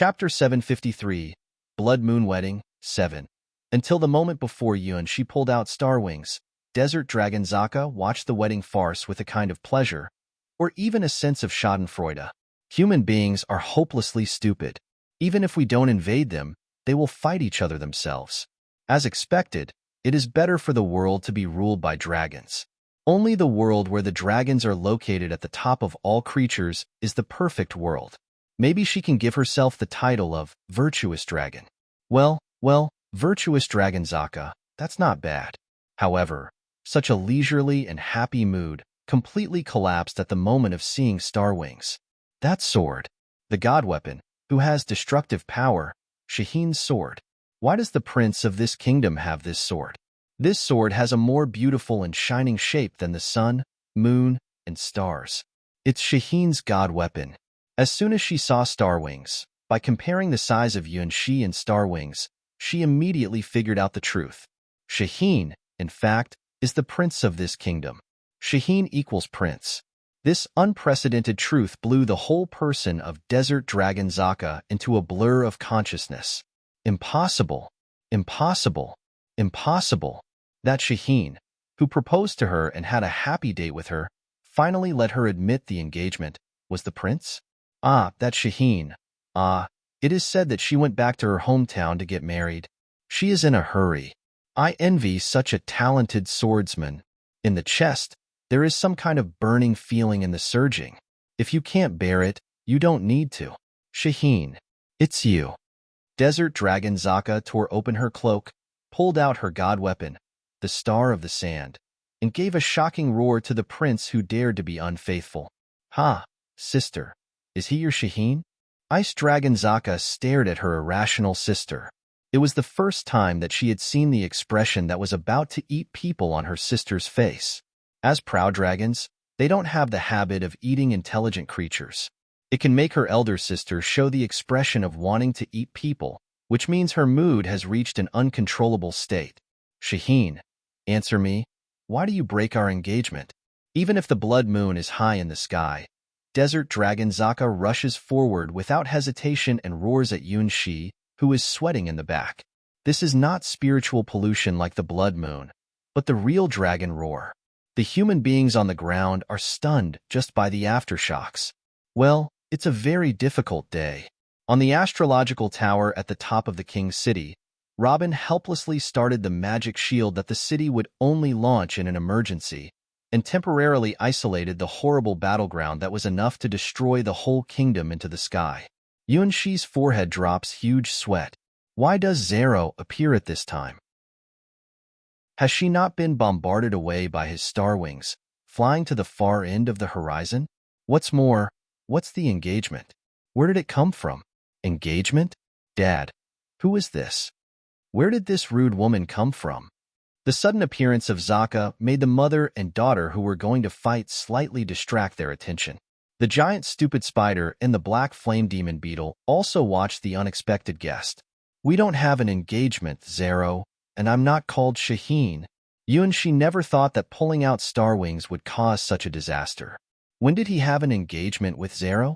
Chapter 753, Blood Moon Wedding, 7. Until the moment before she pulled out star wings, Desert Dragon Zaka watched the wedding farce with a kind of pleasure, or even a sense of schadenfreude. Human beings are hopelessly stupid. Even if we don't invade them, they will fight each other themselves. As expected, it is better for the world to be ruled by dragons. Only the world where the dragons are located at the top of all creatures is the perfect world. Maybe she can give herself the title of Virtuous Dragon. Well, Virtuous Dragon Zaka, that's not bad. However, such a leisurely and happy mood completely collapsed at the moment of seeing star wings. That sword, the god weapon, who has destructive power, Shaheen's sword. Why does the prince of this kingdom have this sword? This sword has a more beautiful and shining shape than the sun, moon, and stars. It's Shaheen's god weapon. As soon as she saw star wings, by comparing the size of Yunshi and star wings, she immediately figured out the truth. Shaheen, in fact, is the prince of this kingdom. Shaheen equals prince. This unprecedented truth blew the whole person of Desert Dragon Zaka into a blur of consciousness. Impossible, impossible, impossible. That Shaheen, who proposed to her and had a happy date with her, finally let her admit the engagement, was the prince? That Shaheen. It is said that she went back to her hometown to get married. She is in a hurry. I envy such a talented swordsman. In the chest, there is some kind of burning feeling in the surging. If you can't bear it, you don't need to. Shaheen, it's you. Desert Dragon Zaka tore open her cloak, pulled out her god weapon, the Star of the Sand, and gave a shocking roar to the prince who dared to be unfaithful. Ha, sister, is he your Shaheen? Ice Dragon Zaka stared at her irrational sister. It was the first time that she had seen the expression that was about to eat people on her sister's face. As proud dragons, they don't have the habit of eating intelligent creatures. It can make her elder sister show the expression of wanting to eat people, which means her mood has reached an uncontrollable state. Shaheen, answer me. Why do you break our engagement? Even if the blood moon is high in the sky, Desert Dragon Zaka rushes forward without hesitation and roars at Yunshi, who is sweating in the back. This is not spiritual pollution like the blood moon, but the real dragon roar. The human beings on the ground are stunned just by the aftershocks. Well, it's a very difficult day. On the astrological tower at the top of the king's city, Robin helplessly started the magic shield that the city would only launch in an emergency, and temporarily isolated the horrible battleground that was enough to destroy the whole kingdom into the sky. Yunshi's forehead drops huge sweat. Why does Zero appear at this time? Has she not been bombarded away by his star wings, flying to the far end of the horizon? What's more, what's the engagement? Where did it come from? Engagement? Dad, who is this? Where did this rude woman come from? The sudden appearance of Zaka made the mother and daughter who were going to fight slightly distract their attention. The giant stupid spider and the black flame demon beetle also watched the unexpected guest. We don't have an engagement, Zero, and I'm not called Shaheen. Yunshi never thought that pulling out star wings would cause such a disaster. When did he have an engagement with Zero?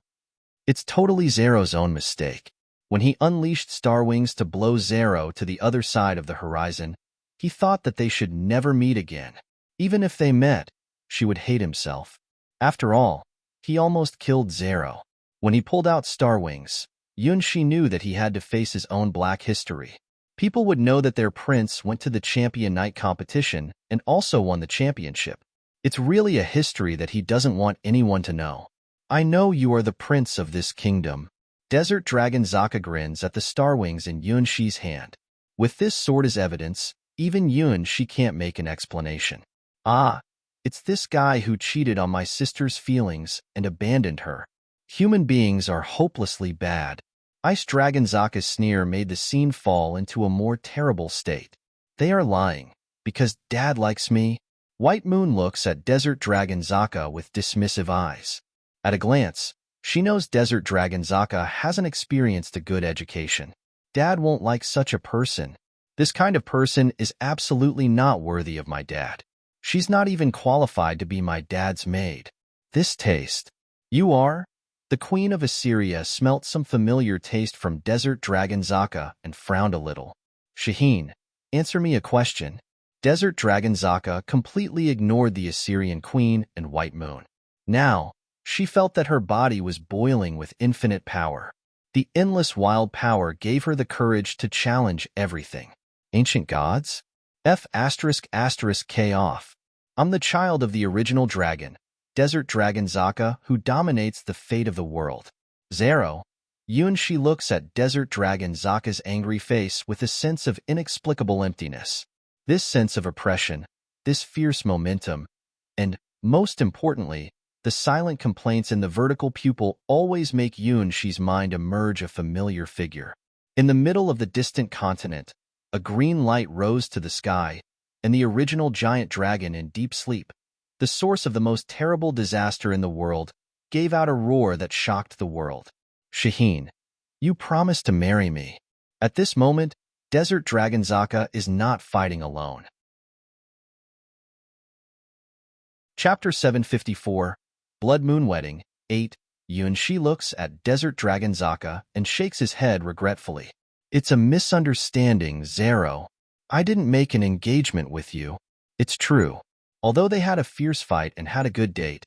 It's totally Zero's own mistake. When he unleashed star wings to blow Zero to the other side of the horizon, he thought that they should never meet again. Even if they met, she would hate himself. After all, he almost killed Zero. When he pulled out star wings, Yunshi knew that he had to face his own black history. People would know that their prince went to the champion night competition and also won the championship. It's really a history that he doesn't want anyone to know. I know you are the prince of this kingdom. Desert Dragon Zaka grins at the star wings in Yunshi's hand. With this sword as evidence, even Yunshi can't make an explanation. It's this guy who cheated on my sister's feelings and abandoned her. Human beings are hopelessly bad. Ice Dragon Zaka's sneer made the scene fall into a more terrible state. They are lying, because Dad likes me. White Moon looks at Desert Dragon Zaka with dismissive eyes. At a glance, she knows Desert Dragon Zaka hasn't experienced a good education. Dad won't like such a person. This kind of person is absolutely not worthy of my dad. She's not even qualified to be my dad's maid. This taste. You are? The queen of Assyria smelt some familiar taste from desert dragon Zaka and frowned a little. Shaheen, answer me a question. Desert dragon Zaka completely ignored the Assyrian queen and White Moon. Now, she felt that her body was boiling with infinite power. The endless wild power gave her the courage to challenge everything. Ancient gods? K off. I'm the child of the original dragon, desert dragon Zaka, who dominates the fate of the world. Zero. She looks at desert dragon Zaka's angry face with a sense of inexplicable emptiness. This sense of oppression, this fierce momentum, and, most importantly, the silent complaints in the vertical pupil always make She's mind emerge a familiar figure. In the middle of the distant continent, a green light rose to the sky, and the original giant dragon in deep sleep, the source of the most terrible disaster in the world, gave out a roar that shocked the world. Shaheen, you promised to marry me. At this moment, Desert Dragon Zaka is not fighting alone. Chapter 754, Blood Moon Wedding, 8. She looks at Desert Dragon Zaka and shakes his head regretfully. It's a misunderstanding, Zero. I didn't make an engagement with you. It's true. Although they had a fierce fight and had a good date,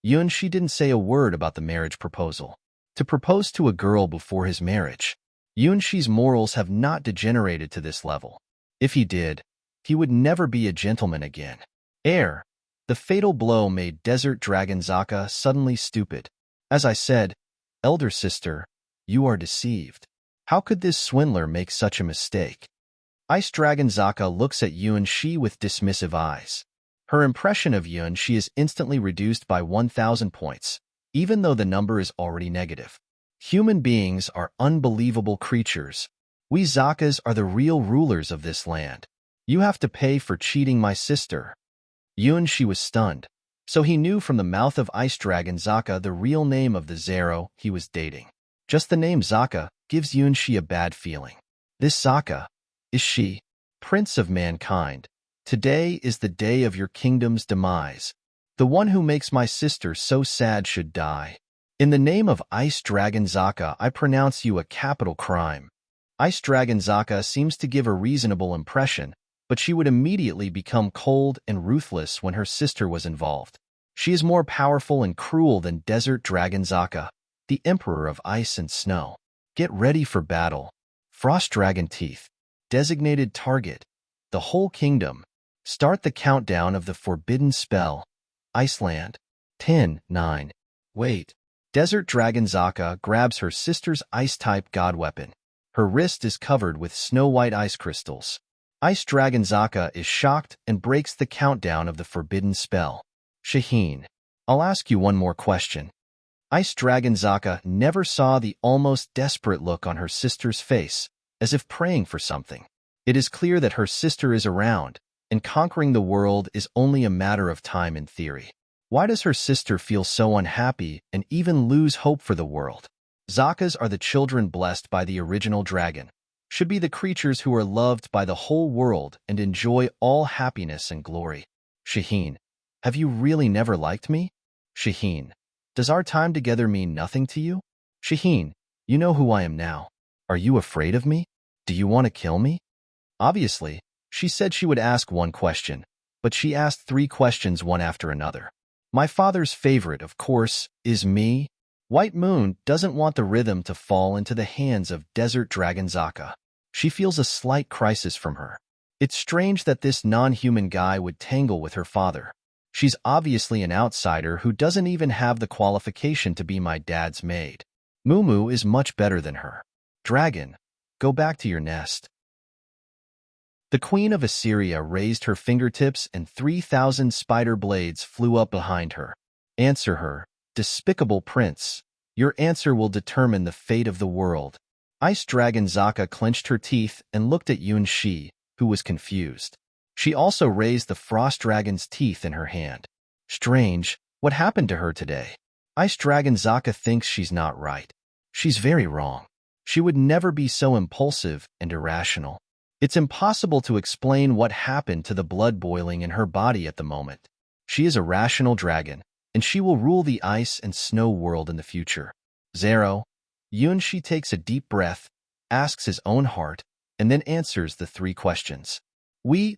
she didn't say a word about the marriage proposal. To propose to a girl before his marriage. She's morals have not degenerated to this level. If he did, he would never be a gentleman again. The fatal blow made Desert Dragon Zaka suddenly stupid. As I said, elder sister, you are deceived. How could this swindler make such a mistake? Ice Dragon Zaka looks at She with dismissive eyes. Her impression of She is instantly reduced by 1,000 points, even though the number is already negative. Human beings are unbelievable creatures. We Zakas are the real rulers of this land. You have to pay for cheating my sister. She was stunned, so he knew from the mouth of Ice Dragon Zaka the real name of the Zero he was dating. Just the name Zaka gives She a bad feeling. This Zaka, is she, Prince of Mankind. Today is the day of your kingdom's demise. The one who makes my sister so sad should die. In the name of Ice Dragon Zaka, I pronounce you a capital crime. Ice Dragon Zaka seems to give a reasonable impression, but she would immediately become cold and ruthless when her sister was involved. She is more powerful and cruel than Desert Dragon Zaka, the Emperor of Ice and Snow. Get ready for battle. Frost Dragon Teeth. Designated target. The whole kingdom. Start the countdown of the forbidden spell. Iceland. 10, 9. Wait. Desert Dragon Zaka grabs her sister's ice-type god weapon. Her wrist is covered with snow-white ice crystals. Ice Dragon Zaka is shocked and breaks the countdown of the forbidden spell. Shaheen, I'll ask you one more question. Ice Dragon Zaka never saw the almost desperate look on her sister's face, as if praying for something. It is clear that her sister is around, and conquering the world is only a matter of time in theory. Why does her sister feel so unhappy and even lose hope for the world? Zakas are the children blessed by the original dragon, should be the creatures who are loved by the whole world and enjoy all happiness and glory. Shaheen, have you really never liked me? Shaheen, does our time together mean nothing to you? Shaheen, you know who I am now. Are you afraid of me? Do you want to kill me? Obviously, she said she would ask one question, but she asked 3 questions one after another. My father's favorite, of course, is me. White Moon doesn't want the rhythm to fall into the hands of Desert Dragon Zaka. She feels a slight crisis from her. It's strange that this non-human guy would tangle with her father. She's obviously an outsider who doesn't even have the qualification to be my dad's maid. Mumu is much better than her. Dragon, go back to your nest. The queen of Assyria raised her fingertips and 3,000 spider blades flew up behind her. Answer her, despicable prince. Your answer will determine the fate of the world. Ice Dragon Zaka clenched her teeth and looked at Shi, who was confused. She also raised the Frost Dragon's teeth in her hand. Strange, what happened to her today? Ice Dragon Zaka thinks she's not right. She's very wrong. She would never be so impulsive and irrational. It's impossible to explain what happened to the blood boiling in her body at the moment. She is a rational dragon, and she will rule the ice and snow world in the future. Zero. Yunshi takes a deep breath, asks his own heart, and then answers the three questions.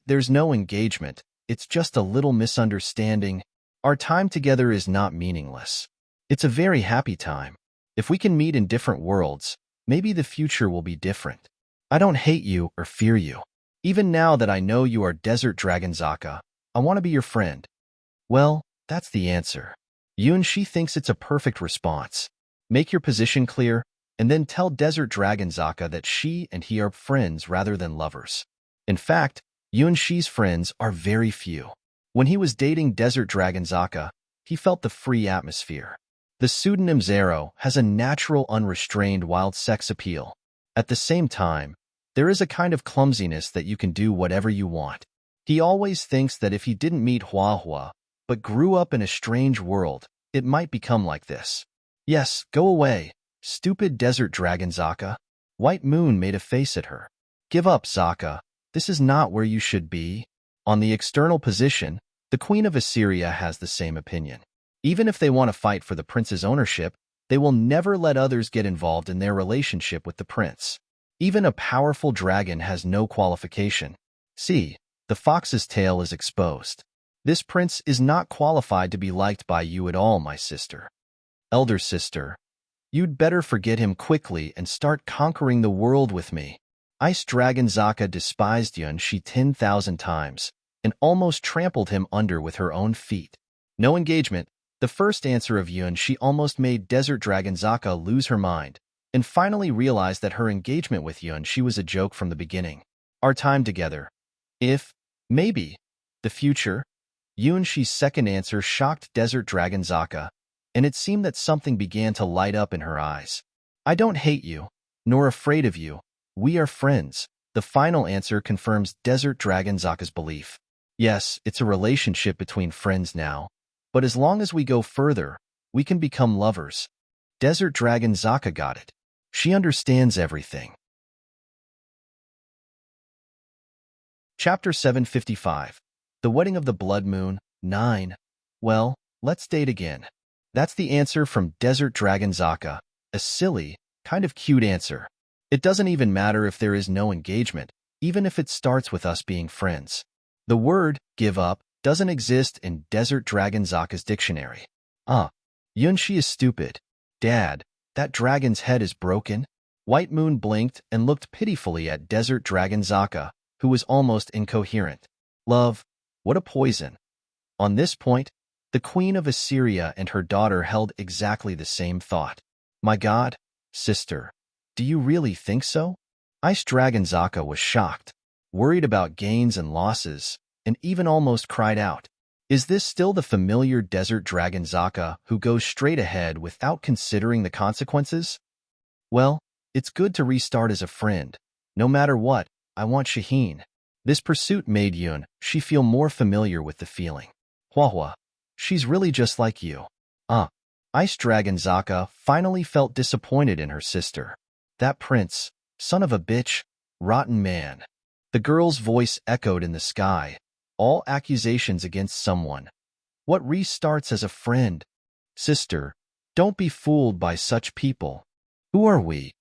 There's no engagement. It's just a little misunderstanding. Our time together is not meaningless. It's a very happy time. If we can meet in different worlds, maybe the future will be different. I don't hate you or fear you. Even now that I know you are Desert Dragon Zaka, I want to be your friend. Well, that's the answer. Yunshi thinks it's a perfect response. Make your position clear, and then tell Desert Dragon Zaka that she and he are friends rather than lovers. In fact, Yunshi's friends are very few. When he was dating Desert Dragon Zaka, he felt the free atmosphere. The pseudonym Zero has a natural, unrestrained wild sex appeal. At the same time, there is a kind of clumsiness that you can do whatever you want. He always thinks that if he didn't meet Hua, but grew up in a strange world, it might become like this. Yes, go away, stupid Desert Dragon Zaka. White Moon made a face at her. Give up, Zaka. This is not where you should be. On the external position, the Queen of Assyria has the same opinion. Even if they want to fight for the prince's ownership, they will never let others get involved in their relationship with the prince. Even a powerful dragon has no qualification. See, the fox's tail is exposed. This prince is not qualified to be liked by you at all, my sister. Elder sister, you'd better forget him quickly and start conquering the world with me. Ice Dragon Zaka despised Yunshi 10,000 times and almost trampled him under with her own feet. No engagement. The first answer of Yunshi almost made Desert Dragon Zaka lose her mind and finally realized that her engagement with Yunshi was a joke from the beginning. Our time together. If, maybe, the future. Yunshi's second answer shocked Desert Dragon Zaka, and it seemed that something began to light up in her eyes. I don't hate you, nor afraid of you. We are friends. The final answer confirms Desert Dragon Zaka's belief. Yes, it's a relationship between friends now, but as long as we go further, we can become lovers. Desert Dragon Zaka got it. She understands everything. Chapter 755. The Wedding of the Blood Moon, 9. Well, let's date again. That's the answer from Desert Dragon Zaka, a silly, kind of cute answer. It doesn't even matter if there is no engagement, even if it starts with us being friends. The word, give up, doesn't exist in Desert Dragon Zaka's dictionary. Yunshi is stupid. Dad, that dragon's head is broken? White Moon blinked and looked pitifully at Desert Dragon Zaka, who was almost incoherent. Love, what a poison. On this point, the Queen of Assyria and her daughter held exactly the same thought. My God, sister, do you really think so? Ice Dragon Zaka was shocked, worried about gains and losses, and even almost cried out. Is this still the familiar Desert Dragon Zaka who goes straight ahead without considering the consequences? Well, it's good to restart as a friend. No matter what, I want Shaheen. This pursuit made Yunshi feel more familiar with the feeling. Hua, she's really just like you. Ice Dragon Zaka finally felt disappointed in her sister. That prince, son of a bitch, rotten man. The girl's voice echoed in the sky, all accusations against someone. What restarts as a friend? Sister, don't be fooled by such people. Who are we?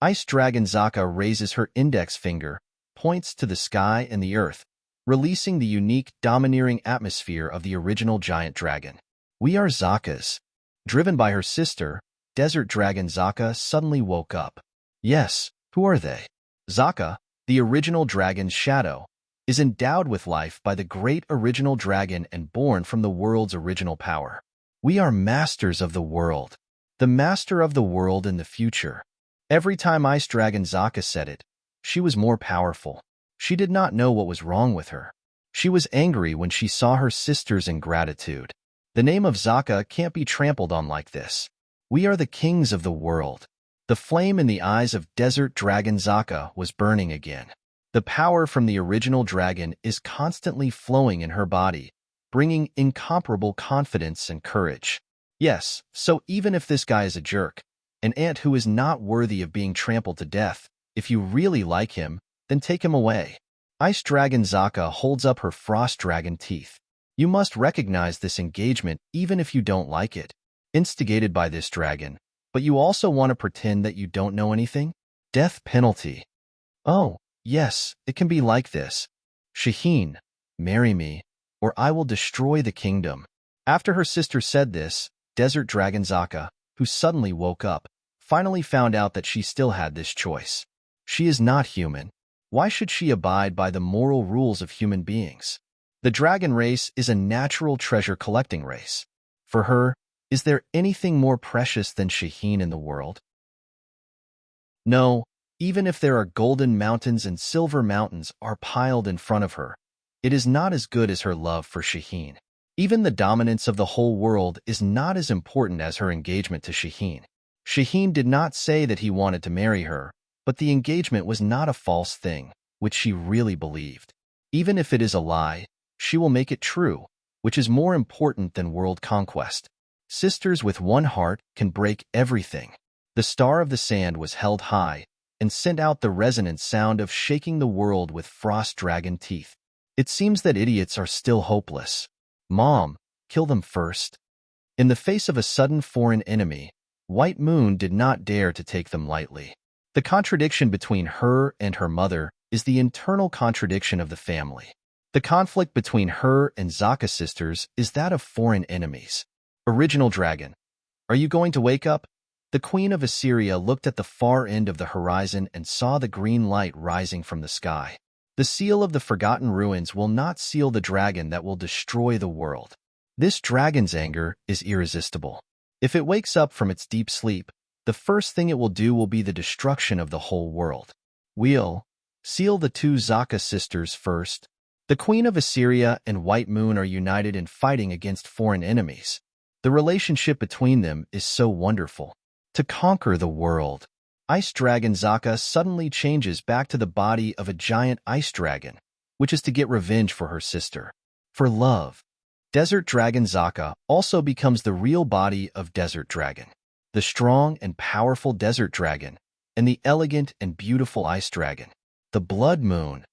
Ice Dragon Zaka raises her index finger, points to the sky and the earth, releasing the unique, domineering atmosphere of the original giant dragon. We are Zakas. Driven by her sister, Desert Dragon Zaka suddenly woke up. Yes, who are they? Zaka, the original dragon's shadow, is endowed with life by the great original dragon and born from the world's original power. We are masters of the world. The master of the world in the future. Every time Ice Dragon Zaka said it, she was more powerful. She did not know what was wrong with her. She was angry when she saw her sister's ingratitude. The name of Zaka can't be trampled on like this. We are the kings of the world. The flame in the eyes of Desert Dragon Zaka was burning again. The power from the original dragon is constantly flowing in her body, bringing incomparable confidence and courage. Yes, so even if this guy is a jerk, an ant who is not worthy of being trampled to death, if you really like him, then take him away. Ice Dragon Zaka holds up her frost dragon teeth. You must recognize this engagement even if you don't like it. Instigated by this dragon, But you also want to pretend that you don't know anything? Death penalty. Oh, yes, it can be like this. Shaheen, marry me, or I will destroy the kingdom. After her sister said this, Desert Dragon Zaka, who suddenly woke up, finally found out that she still had this choice. She is not human. Why should she abide by the moral rules of human beings? The dragon race is a natural treasure-collecting race. For her, is there anything more precious than Shaheen in the world? No, even if there are golden mountains and silver mountains are piled in front of her, it is not as good as her love for Shaheen. Even the dominance of the whole world is not as important as her engagement to Shaheen. Shaheen did not say that he wanted to marry her, but the engagement was not a false thing, which she really believed. Even if it is a lie, she will make it true, which is more important than world conquest. Sisters with one heart can break everything. The star of the sand was held high and sent out the resonant sound of shaking the world with frost dragon teeth. It seems that idiots are still hopeless. Mom, kill them first. In the face of a sudden foreign enemy, White Moon did not dare to take them lightly. The contradiction between her and her mother is the internal contradiction of the family. The conflict between her and Zaka's sisters is that of foreign enemies. Original Dragon, are you going to wake up? The Queen of Assyria looked at the far end of the horizon and saw the green light rising from the sky. The seal of the Forgotten Ruins will not seal the dragon that will destroy the world. This dragon's anger is irresistible. If it wakes up from its deep sleep, the first thing it will do will be the destruction of the whole world. We'll seal the two Zaka sisters first. The Queen of Assyria and White Moon are united in fighting against foreign enemies. The relationship between them is so wonderful. To conquer the world. Ice Dragon Zaka suddenly changes back to the body of a giant ice dragon, which is to get revenge for her sister. For love. Desert Dragon Zaka also becomes the real body of Desert Dragon, the strong and powerful Desert Dragon, and the elegant and beautiful Ice Dragon. The Blood Moon.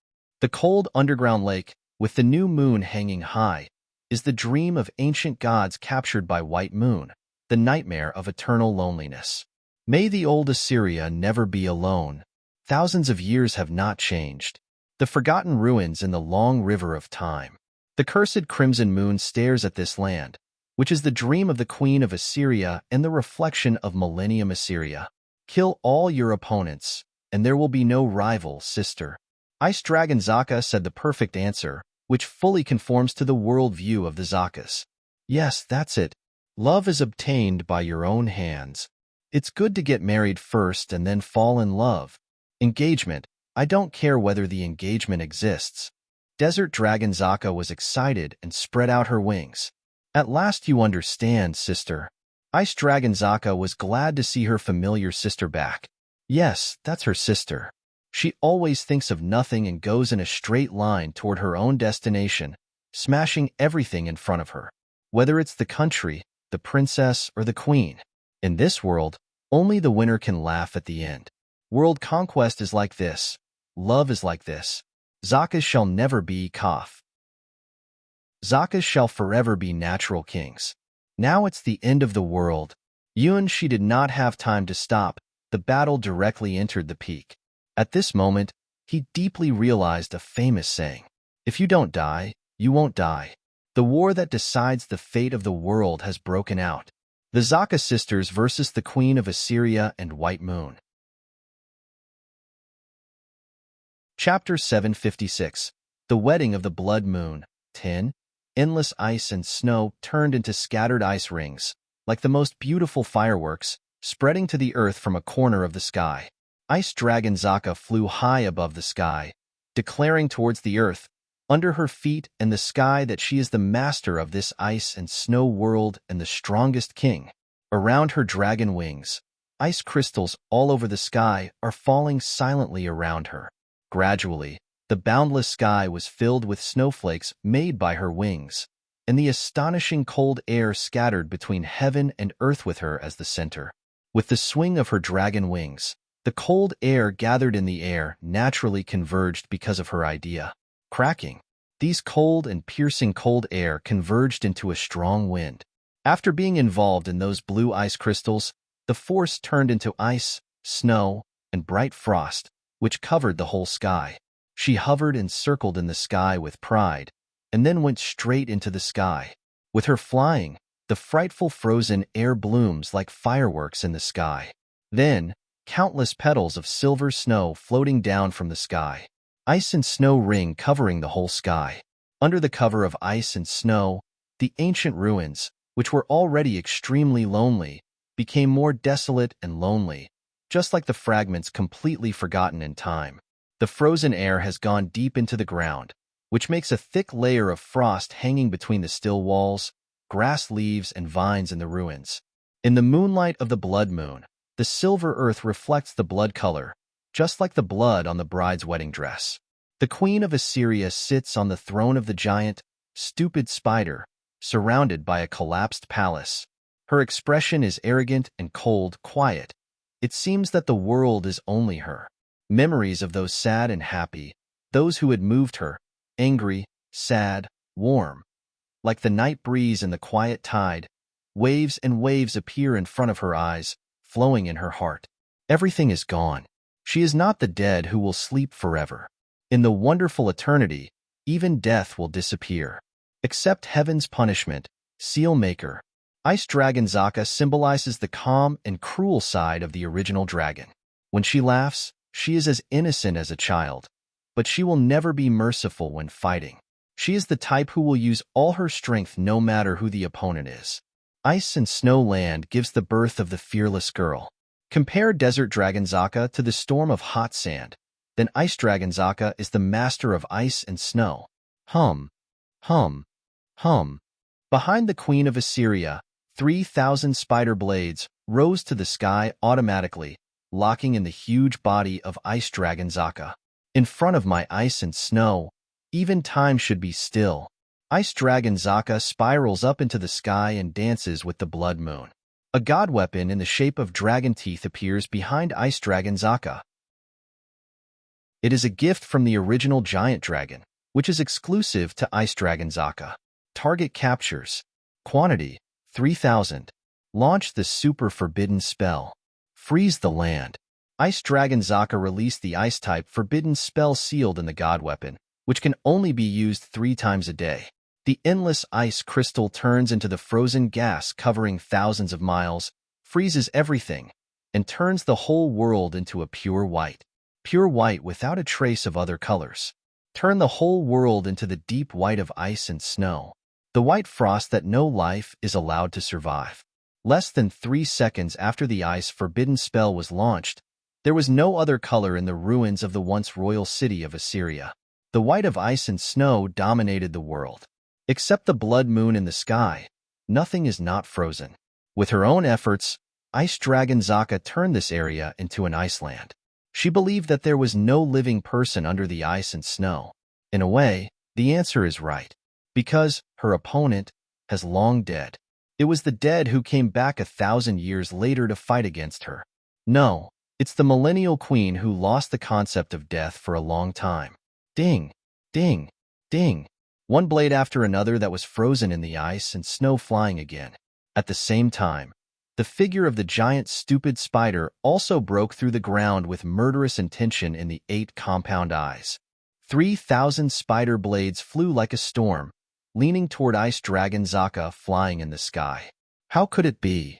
The cold underground lake, with the new moon hanging high, is the dream of ancient gods captured by White Moon, the nightmare of eternal loneliness. May the old Assyria never be alone. Thousands of years have not changed. The forgotten ruins in the long river of time. The cursed crimson moon stares at this land, which is the dream of the Queen of Assyria and the reflection of Millennium Assyria. Kill all your opponents, and there will be no rival, sister. Ice Dragon Zaka said the perfect answer, which fully conforms to the world view of the Zakas. Yes, that's it. Love is obtained by your own hands. It's good to get married first and then fall in love. Engagement. I don't care whether the engagement exists. Desert Dragon Zaka was excited and spread out her wings. At last you understand, sister. Ice Dragon Zaka was glad to see her familiar sister back. Yes, that's her sister. She always thinks of nothing and goes in a straight line toward her own destination, smashing everything in front of her. Whether it's the country, the princess, or the queen. In this world, only the winner can laugh at the end. World conquest is like this. Love is like this. Zakas shall never be Kaf. Zakas shall forever be natural kings. Now it's the end of the world. She did not have time to stop. The battle directly entered the peak. At this moment, he deeply realized a famous saying. If you don't die, you won't die. The war that decides the fate of the world has broken out. The Zaka sisters versus the Queen of Assyria and White Moon. Chapter 756. The Wedding of the Blood Moon. 10. Endless ice and snow turned into scattered ice rings, like the most beautiful fireworks, spreading to the earth from a corner of the sky. Ice Dragon Zaka flew high above the sky, declaring towards the earth, under her feet and the sky, that she is the master of this ice and snow world and the strongest king. Around her dragon wings, ice crystals all over the sky are falling silently around her. Gradually, the boundless sky was filled with snowflakes made by her wings, and the astonishing cold air scattered between heaven and earth with her as the center. With the swing of her dragon wings, the cold air gathered in the air naturally converged because of her idea. Cracking. These cold and piercing cold air converged into a strong wind. After being involved in those blue ice crystals, the force turned into ice, snow, and bright frost, which covered the whole sky. She hovered and circled in the sky with pride, and then went straight into the sky. With her flying, the frightful frozen air blooms like fireworks in the sky. Then, countless petals of silver snow floating down from the sky. Ice and snow ring covering the whole sky. Under the cover of ice and snow, the ancient ruins, which were already extremely lonely, became more desolate and lonely, just like the fragments completely forgotten in time. The frozen air has gone deep into the ground, which makes a thick layer of frost hanging between the still walls, grass leaves, and vines in the ruins. In the moonlight of the blood moon, the silver earth reflects the blood color, just like the blood on the bride's wedding dress. The queen of Assyria sits on the throne of the giant, stupid spider, surrounded by a collapsed palace. Her expression is arrogant and cold, quiet. It seems that the world is only her. Memories of those sad and happy, those who had moved her, angry, sad, warm. Like the night breeze and the quiet tide, waves and waves appear in front of her eyes, flowing in her heart. Everything is gone. She is not the dead who will sleep forever. In the wonderful eternity, even death will disappear. Except heaven's punishment, seal maker. Ice Dragon Zaka symbolizes the calm and cruel side of the original dragon. When she laughs, she is as innocent as a child, but she will never be merciful when fighting. She is the type who will use all her strength no matter who the opponent is. Ice and Snow Land gives the birth of the fearless girl. Compare Desert Dragon Zaka to the storm of hot sand, then Ice Dragon Zaka is the master of ice and snow. Hum, hum, hum. Behind the queen of Assyria, 3,000 spider blades rose to the sky automatically, locking in the huge body of Ice Dragon Zaka. In front of my ice and snow, even time should be still. Ice Dragon Zaka spirals up into the sky and dances with the blood moon. A god weapon in the shape of dragon teeth appears behind Ice Dragon Zaka. It is a gift from the original giant dragon, which is exclusive to Ice Dragon Zaka. Target captures. Quantity, 3,000. Launch the super forbidden spell. Freeze the land. Ice Dragon Zaka released the ice-type forbidden spell sealed in the god weapon, which can only be used 3 times a day. The endless ice crystal turns into the frozen gas covering thousands of miles, freezes everything, and turns the whole world into a pure white. Pure white without a trace of other colors. Turn the whole world into the deep white of ice and snow. The white frost that no life is allowed to survive. Less than 3 seconds after the ice forbidden spell was launched, there was no other color in the ruins of the once royal city of Assyria. The white of ice and snow dominated the world. Except the blood moon in the sky, nothing is not frozen. With her own efforts, Ice Dragon Zaka turned this area into an iceland. She believed that there was no living person under the ice and snow. In a way, the answer is right. Because her opponent has long dead. It was the dead who came back 1,000 years later to fight against her. No, it's the millennial queen who lost the concept of death for a long time. Ding, ding, ding. One blade after another that was frozen in the ice and snow flying again. At the same time, the figure of the giant stupid spider also broke through the ground with murderous intention in the 8 compound eyes. 3,000 spider blades flew like a storm, leaning toward Ice Dragon Zaka flying in the sky. How could it be?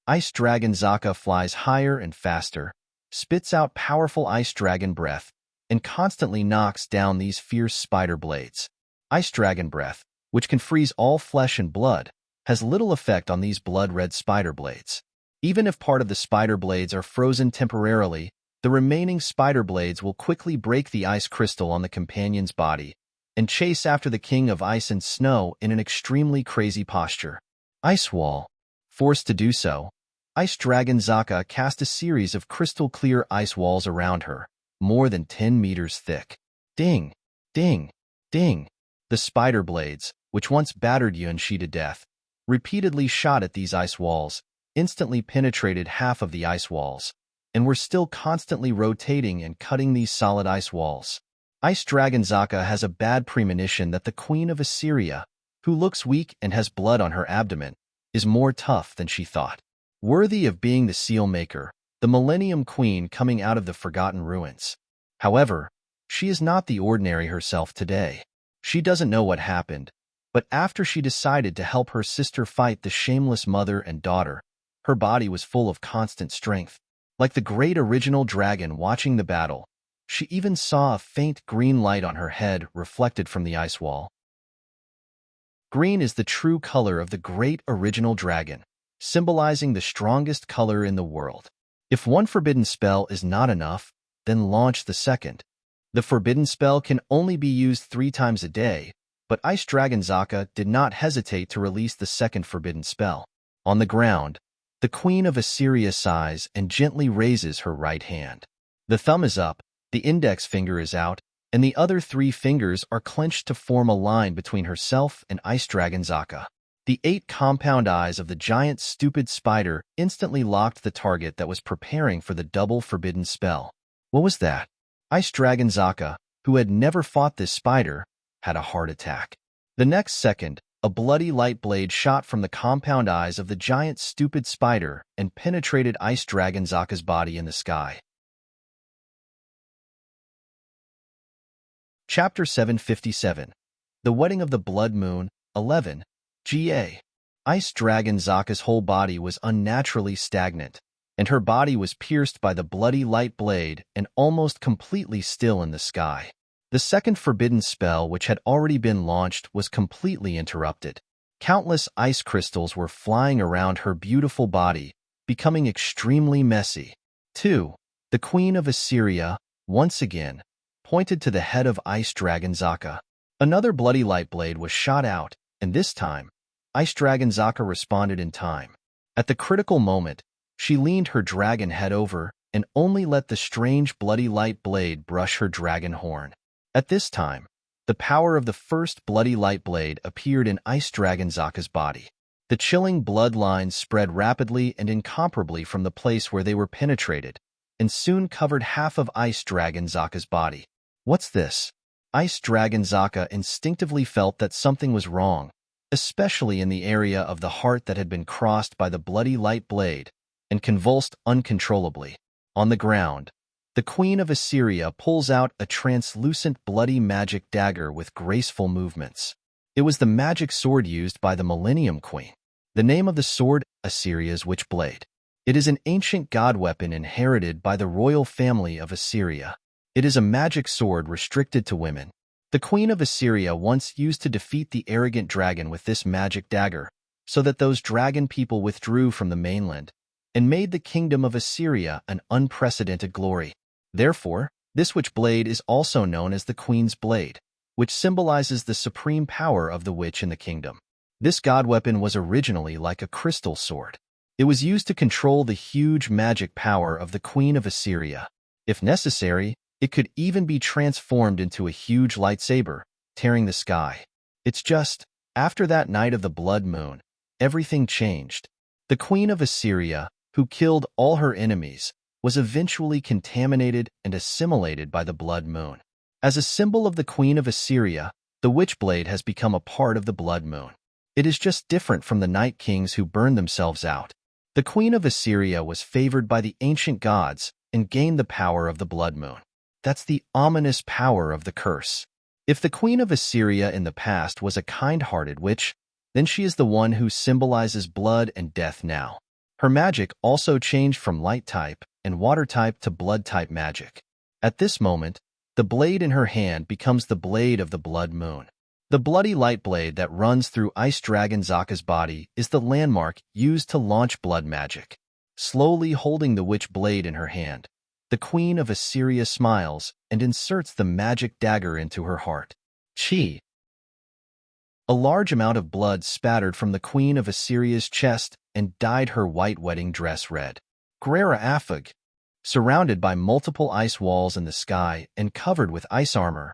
Ice Dragon Zaka flies higher and faster, spits out powerful ice dragon breath, and constantly knocks down these fierce spider blades. Ice dragon breath, which can freeze all flesh and blood, has little effect on these blood-red spider blades. Even if part of the spider blades are frozen temporarily, the remaining spider blades will quickly break the ice crystal on the companion's body and chase after the king of ice and snow in an extremely crazy posture. Ice wall. Forced to do so, Ice Dragon Zaka cast a series of crystal-clear ice walls around her, more than 10 meters thick. Ding, ding, ding. The spider blades, which once battered Yunshi to death, repeatedly shot at these ice walls, instantly penetrated half of the ice walls, and were still constantly rotating and cutting these solid ice walls. Ice Dragon Zaka has a bad premonition that the Queen of Assyria, who looks weak and has blood on her abdomen, is more tough than she thought. worthy of being the seal maker, the Millennium Queen coming out of the forgotten ruins. However, she is not the ordinary herself today. She doesn't know what happened, but after she decided to help her sister fight the shameless mother and daughter, her body was full of constant strength. Like the great original dragon watching the battle, she even saw a faint green light on her head reflected from the ice wall. Green is the true color of the great original dragon, symbolizing the strongest color in the world. If one forbidden spell is not enough, then launch the second. The forbidden spell can only be used 3 times a day, but Ice Dragon Zaka did not hesitate to release the second forbidden spell. On the ground, the Queen of Assyria sighs and gently raises her right hand. The thumb is up, the index finger is out, and the other 3 fingers are clenched to form a line between herself and Ice Dragon Zaka. The 8 compound eyes of the giant stupid spider instantly locked the target that was preparing for the double forbidden spell. What was that? Ice Dragon Zaka, who had never fought this spider, had a heart attack. The next second, a bloody light blade shot from the compound eyes of the giant stupid spider and penetrated Ice Dragon Zaka's body in the sky. Chapter 757. The Wedding of the Blood Moon, 11. GA. Ice Dragon Zaka's whole body was unnaturally stagnant, and her body was pierced by the bloody light blade and almost completely still in the sky. The second forbidden spell, which had already been launched, was completely interrupted. Countless ice crystals were flying around her beautiful body, becoming extremely messy. 2. The Queen of Assyria, once again, pointed to the head of Ice Dragon Zaka. Another bloody light blade was shot out, and this time, Ice Dragon Zaka responded in time. At the critical moment, she leaned her dragon head over and only let the strange bloody light blade brush her dragon horn. At this time, the power of the first bloody light blade appeared in Ice Dragon Zaka's body. The chilling blood lines spread rapidly and incomparably from the place where they were penetrated, and soon covered half of Ice Dragon Zaka's body. What's this? Ice Dragon Zaka instinctively felt that something was wrong, especially in the area of the heart that had been crossed by the bloody light blade, and convulsed uncontrollably. On the ground, the Queen of Assyria pulls out a translucent bloody magic dagger with graceful movements. It was the magic sword used by the Millennium Queen. The name of the sword, Assyria's Witchblade. It is an ancient god weapon inherited by the royal family of Assyria. It is a magic sword restricted to women. The Queen of Assyria once used to defeat the arrogant dragon with this magic dagger, so that those dragon people withdrew from the mainland and made the kingdom of Assyria an unprecedented glory. Therefore, this witchblade is also known as the Queen's Blade, which symbolizes the supreme power of the witch in the kingdom. This god weapon was originally like a crystal sword. It was used to control the huge magic power of the Queen of Assyria. If necessary, it could even be transformed into a huge lightsaber, tearing the sky. It's just, after that night of the blood moon, everything changed. The Queen of Assyria, who killed all her enemies, was eventually contaminated and assimilated by the blood moon. As a symbol of the Queen of Assyria, the Witchblade has become a part of the blood moon. It is just different from the Night Kings who burned themselves out. The Queen of Assyria was favored by the ancient gods and gained the power of the blood moon. That's the ominous power of the curse. If the Queen of Assyria in the past was a kind-hearted witch, then she is the one who symbolizes blood and death now. Her magic also changed from light type and water type to blood type magic. At this moment, the blade in her hand becomes the blade of the blood moon. The bloody light blade that runs through Ice Dragon Zaka's body is the landmark used to launch blood magic. Slowly holding the witch blade in her hand, the Queen of Assyria smiles and inserts the magic dagger into her heart. Chi. A large amount of blood spattered from the Queen of Assyria's chest and dyed her white wedding dress red. Grera Afag. Surrounded by multiple ice walls in the sky and covered with ice armor,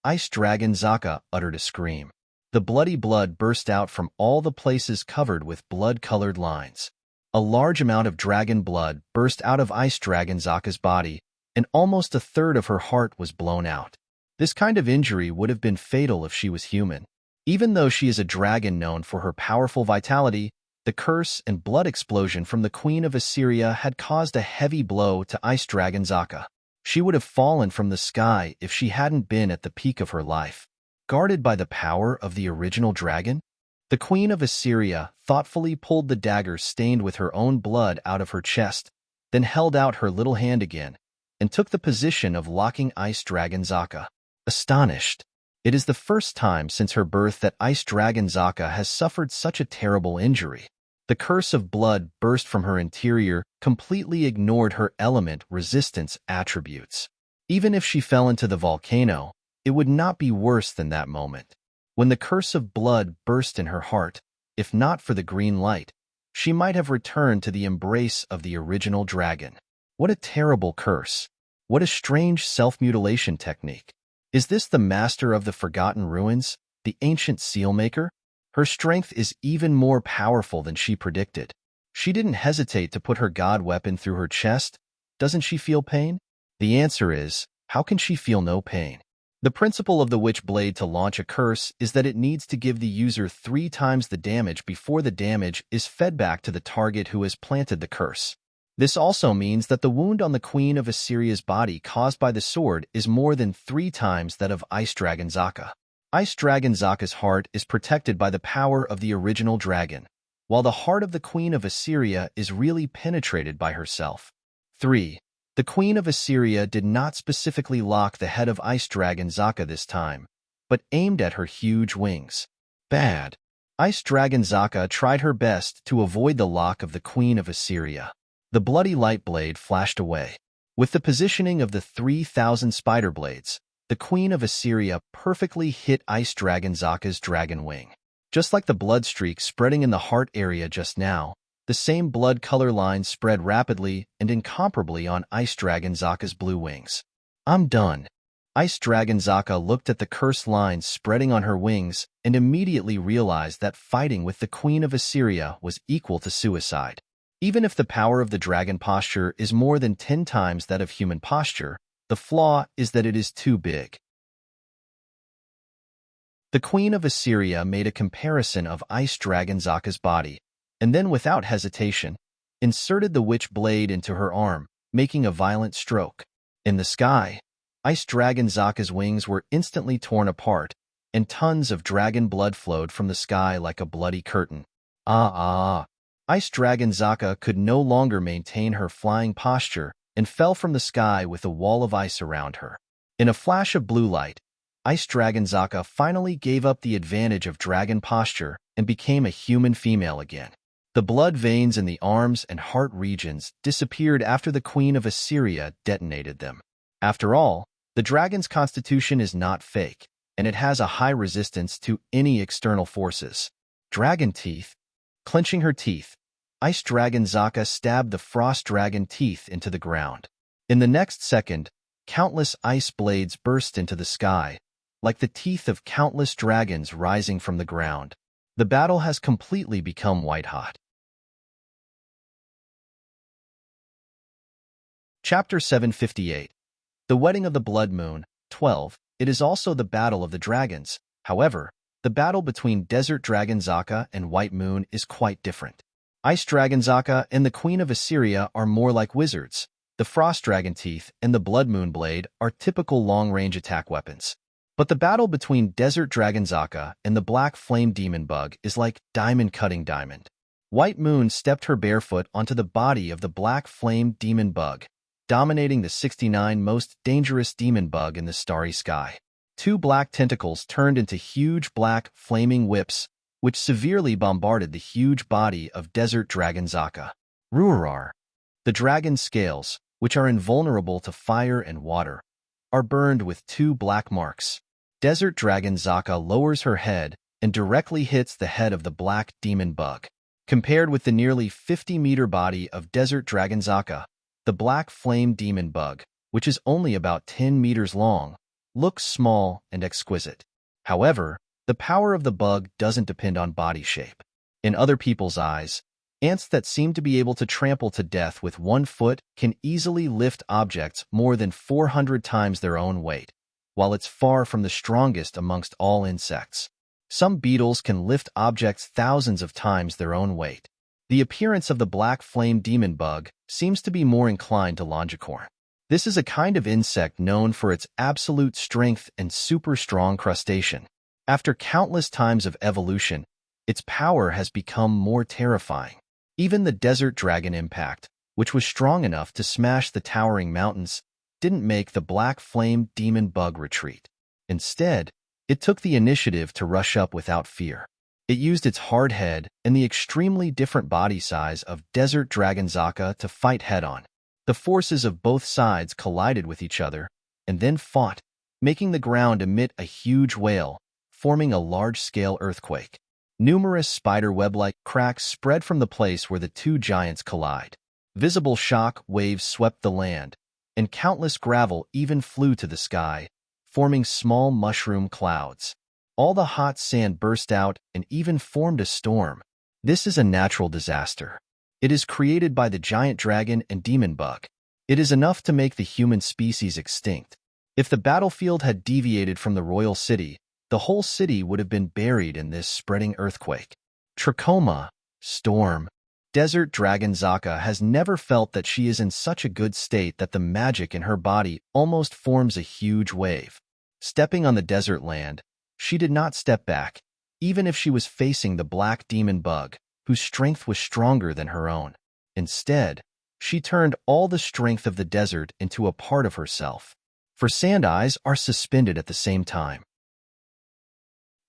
Ice Dragon Zaka uttered a scream. The bloody blood burst out from all the places covered with blood-colored lines. A large amount of dragon blood burst out of Ice Dragon Zaka's body, and almost a third of her heart was blown out. This kind of injury would have been fatal if she was human. Even though she is a dragon known for her powerful vitality, The curse and blood explosion from the Queen of Assyria had caused a heavy blow to Ice Dragon Zaka. She would have fallen from the sky if she hadn't been at the peak of her life. Guarded by the power of the original dragon, the Queen of Assyria thoughtfully pulled the dagger stained with her own blood out of her chest, then held out her little hand again, and took the position of locking Ice Dragon Zaka. Astonished, it is the first time since her birth that Ice Dragon Zaka has suffered such a terrible injury. The curse of blood burst from her interior, completely ignored her element resistance attributes. Even if she fell into the volcano, it would not be worse than that moment. When the curse of blood burst in her heart, if not for the green light, she might have returned to the embrace of the original dragon. What a terrible curse! What a strange self-mutilation technique! Is this the master of the Forgotten Ruins, the ancient sealmaker? Her strength is even more powerful than she predicted. She didn't hesitate to put her god weapon through her chest. Doesn't she feel pain? The answer is, how can she feel no pain? The principle of the witch blade to launch a curse is that it needs to give the user 3 times the damage before the damage is fed back to the target who has planted the curse. This also means that the wound on the Queen of Assyria's body caused by the sword is more than 3 times that of Ice Dragon Zaka. Ice Dragon Zaka's heart is protected by the power of the original dragon, while the heart of the Queen of Assyria is really penetrated by herself. 3. The Queen of Assyria did not specifically lock the head of Ice Dragon Zaka this time, but aimed at her huge wings. Bad. Ice Dragon Zaka tried her best to avoid the lock of the Queen of Assyria. The bloody light blade flashed away. With the positioning of the 3,000 spider blades, the Queen of Assyria perfectly hit Ice Dragon Zaka's dragon wing. Just like the blood streak spreading in the heart area just now, the same blood color lines spread rapidly and incomparably on Ice Dragon Zaka's blue wings. I'm done. Ice Dragon Zaka looked at the cursed lines spreading on her wings and immediately realized that fighting with the Queen of Assyria was equal to suicide. Even if the power of the dragon posture is more than 10 times that of human posture, the flaw is that it is too big. The Queen of Assyria made a comparison of Ice Dragon Zaka's body, and then without hesitation, inserted the witch blade into her arm, making a violent stroke. In the sky, Ice Dragon Zaka's wings were instantly torn apart, and tons of dragon blood flowed from the sky like a bloody curtain. Ice Dragon Zaka could no longer maintain her flying posture and fell from the sky with a wall of ice around her. In a flash of blue light, Ice Dragon Zaka finally gave up the advantage of dragon posture and became a human female again. The blood veins in the arms and heart regions disappeared after the Queen of Assyria detonated them. After all, the dragon's constitution is not fake, and it has a high resistance to any external forces. Dragon teeth. Clenching her teeth, Ice Dragon Zaka stabbed the frost dragon teeth into the ground. In the next second, countless ice blades burst into the sky, like the teeth of countless dragons rising from the ground. The battle has completely become white-hot. Chapter 758. The Wedding of the Blood Moon, 12. It is also the Battle of the Dragons. However, the battle between Desert Dragon Zaka and White Moon is quite different. Ice Dragon Zaka and the Queen of Assyria are more like wizards. The Frost Dragon Teeth and the Blood Moon Blade are typical long-range attack weapons. But the battle between Desert Dragon Zaka and the Black Flame Demon Bug is like diamond cutting diamond. White Moon stepped her barefoot onto the body of the Black Flame Demon Bug, dominating the 69 most dangerous demon bug in the starry sky. 2 black tentacles turned into huge black flaming whips, which severely bombarded the huge body of Desert Dragon Zaka. Rurar. The dragon's scales, which are invulnerable to fire and water, are burned with 2 black marks. Desert Dragon Zaka lowers her head and directly hits the head of the black demon bug. Compared with the nearly 50-meter body of Desert Dragon Zaka, the Black Flame Demon Bug, which is only about 10 meters long, looks small and exquisite. However, the power of the bug doesn't depend on body shape. In other people's eyes, ants that seem to be able to trample to death with 1 foot can easily lift objects more than 400 times their own weight, while it's far from the strongest amongst all insects. Some beetles can lift objects thousands of times their own weight. The appearance of the black flame demon bug seems to be more inclined to longicorn. This is a kind of insect known for its absolute strength and super strong crustacean. After countless times of evolution, its power has become more terrifying. Even the desert dragon impact, which was strong enough to smash the towering mountains, didn't make the black flame demon bug retreat. Instead, it took the initiative to rush up without fear. It used its hard head and the extremely different body size of desert dragon Zaka to fight head-on. The forces of both sides collided with each other and then fought, making the ground emit a huge wail, forming a large-scale earthquake. Numerous spider web-like cracks spread from the place where the two giants collide. Visible shock waves swept the land, and countless gravel even flew to the sky, forming small mushroom clouds. All the hot sand burst out and even formed a storm. This is a natural disaster. It is created by the giant dragon and demon bug. It is enough to make the human species extinct. If the battlefield had deviated from the royal city, the whole city would have been buried in this spreading earthquake. Trachoma, storm. Desert dragon Zaka has never felt that she is in such a good state that the magic in her body almost forms a huge wave. Stepping on the desert land, she did not step back, even if she was facing the black demon bug, whose strength was stronger than her own. Instead, she turned all the strength of the desert into a part of herself. For sand eyes are suspended at the same time.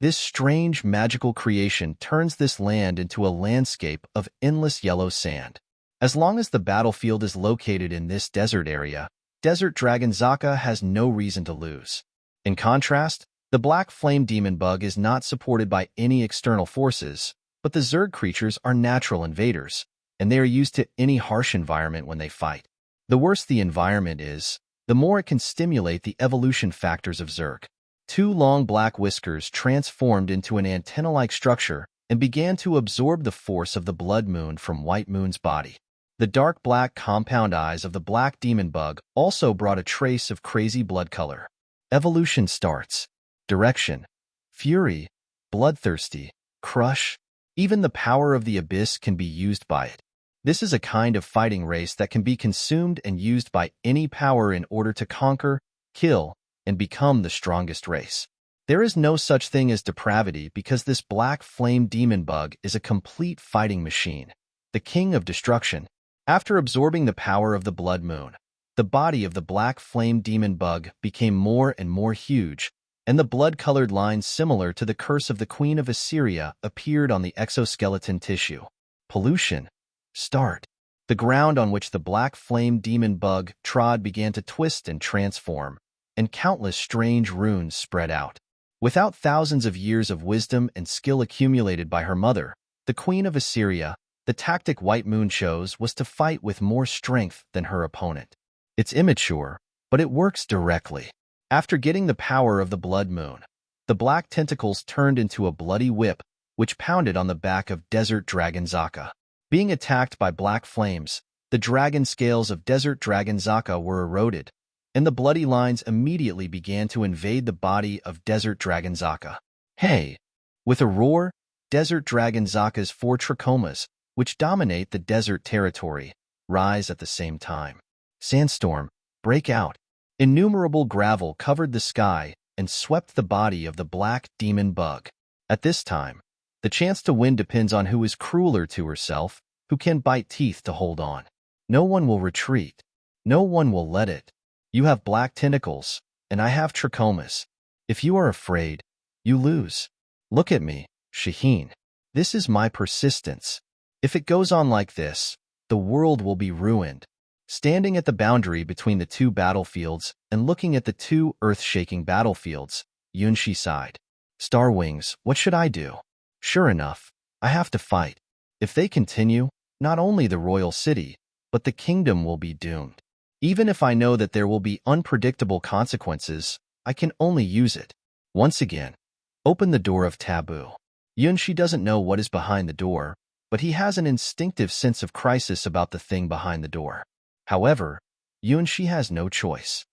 This strange magical creation turns this land into a landscape of endless yellow sand. As long as the battlefield is located in this desert area, Desert Dragon Zaka has no reason to lose. In contrast, the black flame demon bug is not supported by any external forces, but the Zerg creatures are natural invaders, and they are used to any harsh environment when they fight. The worse the environment is, the more it can stimulate the evolution factors of Zerg. Two long black whiskers transformed into an antenna-like structure and began to absorb the force of the blood moon from White Moon's body. The dark black compound eyes of the black demon bug also brought a trace of crazy blood color. Evolution starts. Direction. Fury. Bloodthirsty. Crush. Even the power of the abyss can be used by it. This is a kind of fighting race that can be consumed and used by any power in order to conquer, kill, and become the strongest race. There is no such thing as depravity because this black flame demon bug is a complete fighting machine, the king of destruction. After absorbing the power of the blood moon, the body of the black flame demon bug became more and more huge, and the blood-colored lines similar to the curse of the Queen of Assyria appeared on the exoskeleton tissue. Pollution. Start. The ground on which the black flame demon bug trod began to twist and transform, and countless strange runes spread out. Without thousands of years of wisdom and skill accumulated by her mother, the Queen of Assyria, the tactic White Moon chose was to fight with more strength than her opponent. It's immature, but it works directly. After getting the power of the blood moon, the black tentacles turned into a bloody whip, which pounded on the back of Desert Dragon Zaka. Being attacked by black flames, the dragon scales of Desert Dragon Zaka were eroded, and the bloody lines immediately began to invade the body of Desert Dragon Zaka. Hey! With a roar, Desert Dragon Zaka's four trachomas, which dominate the desert territory, rise at the same time. Sandstorm, break out. Innumerable gravel covered the sky and swept the body of the black demon bug. At this time, the chance to win depends on who is crueler to herself, who can bite teeth to hold on. No one will retreat. No one will let it. You have black tentacles, and I have trachomas. If you are afraid, you lose. Look at me, Shaheen. This is my persistence. If it goes on like this, the world will be ruined. Standing at the boundary between the two battlefields and looking at the two earth-shaking battlefields, Yunshi sighed. Star Wings, what should I do? Sure enough, I have to fight. If they continue, not only the royal city, but the kingdom will be doomed. Even if I know that there will be unpredictable consequences, I can only use it. Once again, open the door of taboo. Yunshi doesn't know what is behind the door, but he has an instinctive sense of crisis about the thing behind the door. However, Yunshi has no choice.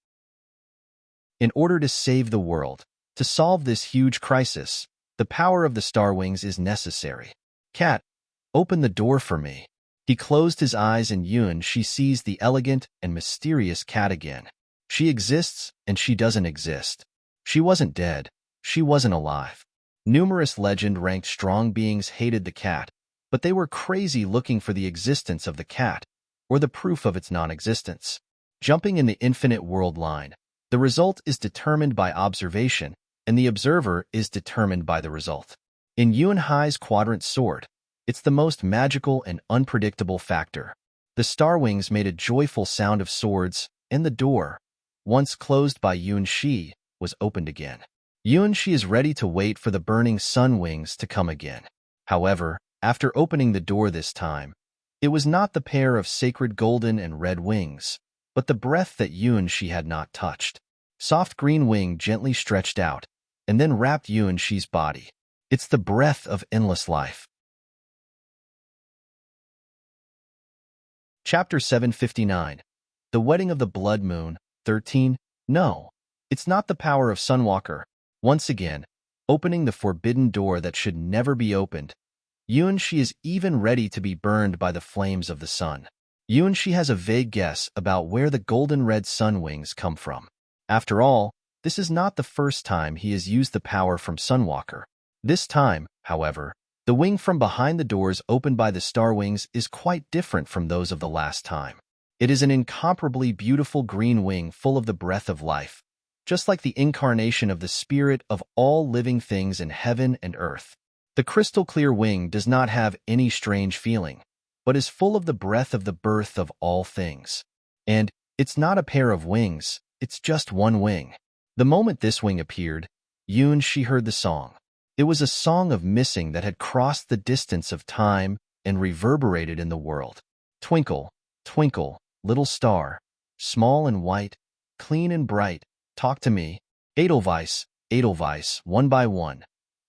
In order to save the world, to solve this huge crisis, the power of the Star Wings is necessary. Cat, Open the door for me. He closed his eyes and she sees the elegant and mysterious cat again. She exists and she doesn't exist. She wasn't dead. She wasn't alive. Numerous legend-ranked strong beings hated the cat, but they were crazy looking for the existence of the cat, or the proof of its non-existence. Jumping in the infinite world line, the result is determined by observation, and the observer is determined by the result. In Yuan Hai's quadrant sword, it's the most magical and unpredictable factor. The star wings made a joyful sound of swords, and the door, once closed by Yuan Shi, was opened again. Yuan Shi is ready to wait for the burning sun wings to come again. However, after opening the door this time, it was not the pair of sacred golden and red wings, but the breath that Yuan Shi had not touched. Soft green wing gently stretched out, and then wrapped Yuan Shi's body. It's the breath of endless life. Chapter 759. The Wedding of the Blood Moon, 13. No, it's not the power of Sunwalker. Once again, opening the forbidden door that should never be opened, Yuan Shi is even ready to be burned by the flames of the sun. Yuan Shi has a vague guess about where the golden-red sun wings come from. After all, this is not the first time he has used the power from Sunwalker. This time, however, the wing from behind the doors opened by the star wings is quite different from those of the last time. It is an incomparably beautiful green wing full of the breath of life, just like the incarnation of the spirit of all living things in heaven and earth. The crystal-clear wing does not have any strange feeling, but is full of the breath of the birth of all things. And it's not a pair of wings, it's just one wing. The moment this wing appeared, Yuan Shi heard the song. It was a song of missing that had crossed the distance of time and reverberated in the world. Twinkle, twinkle, little star, small and white, clean and bright, talk to me. Edelweiss, Edelweiss, one by one.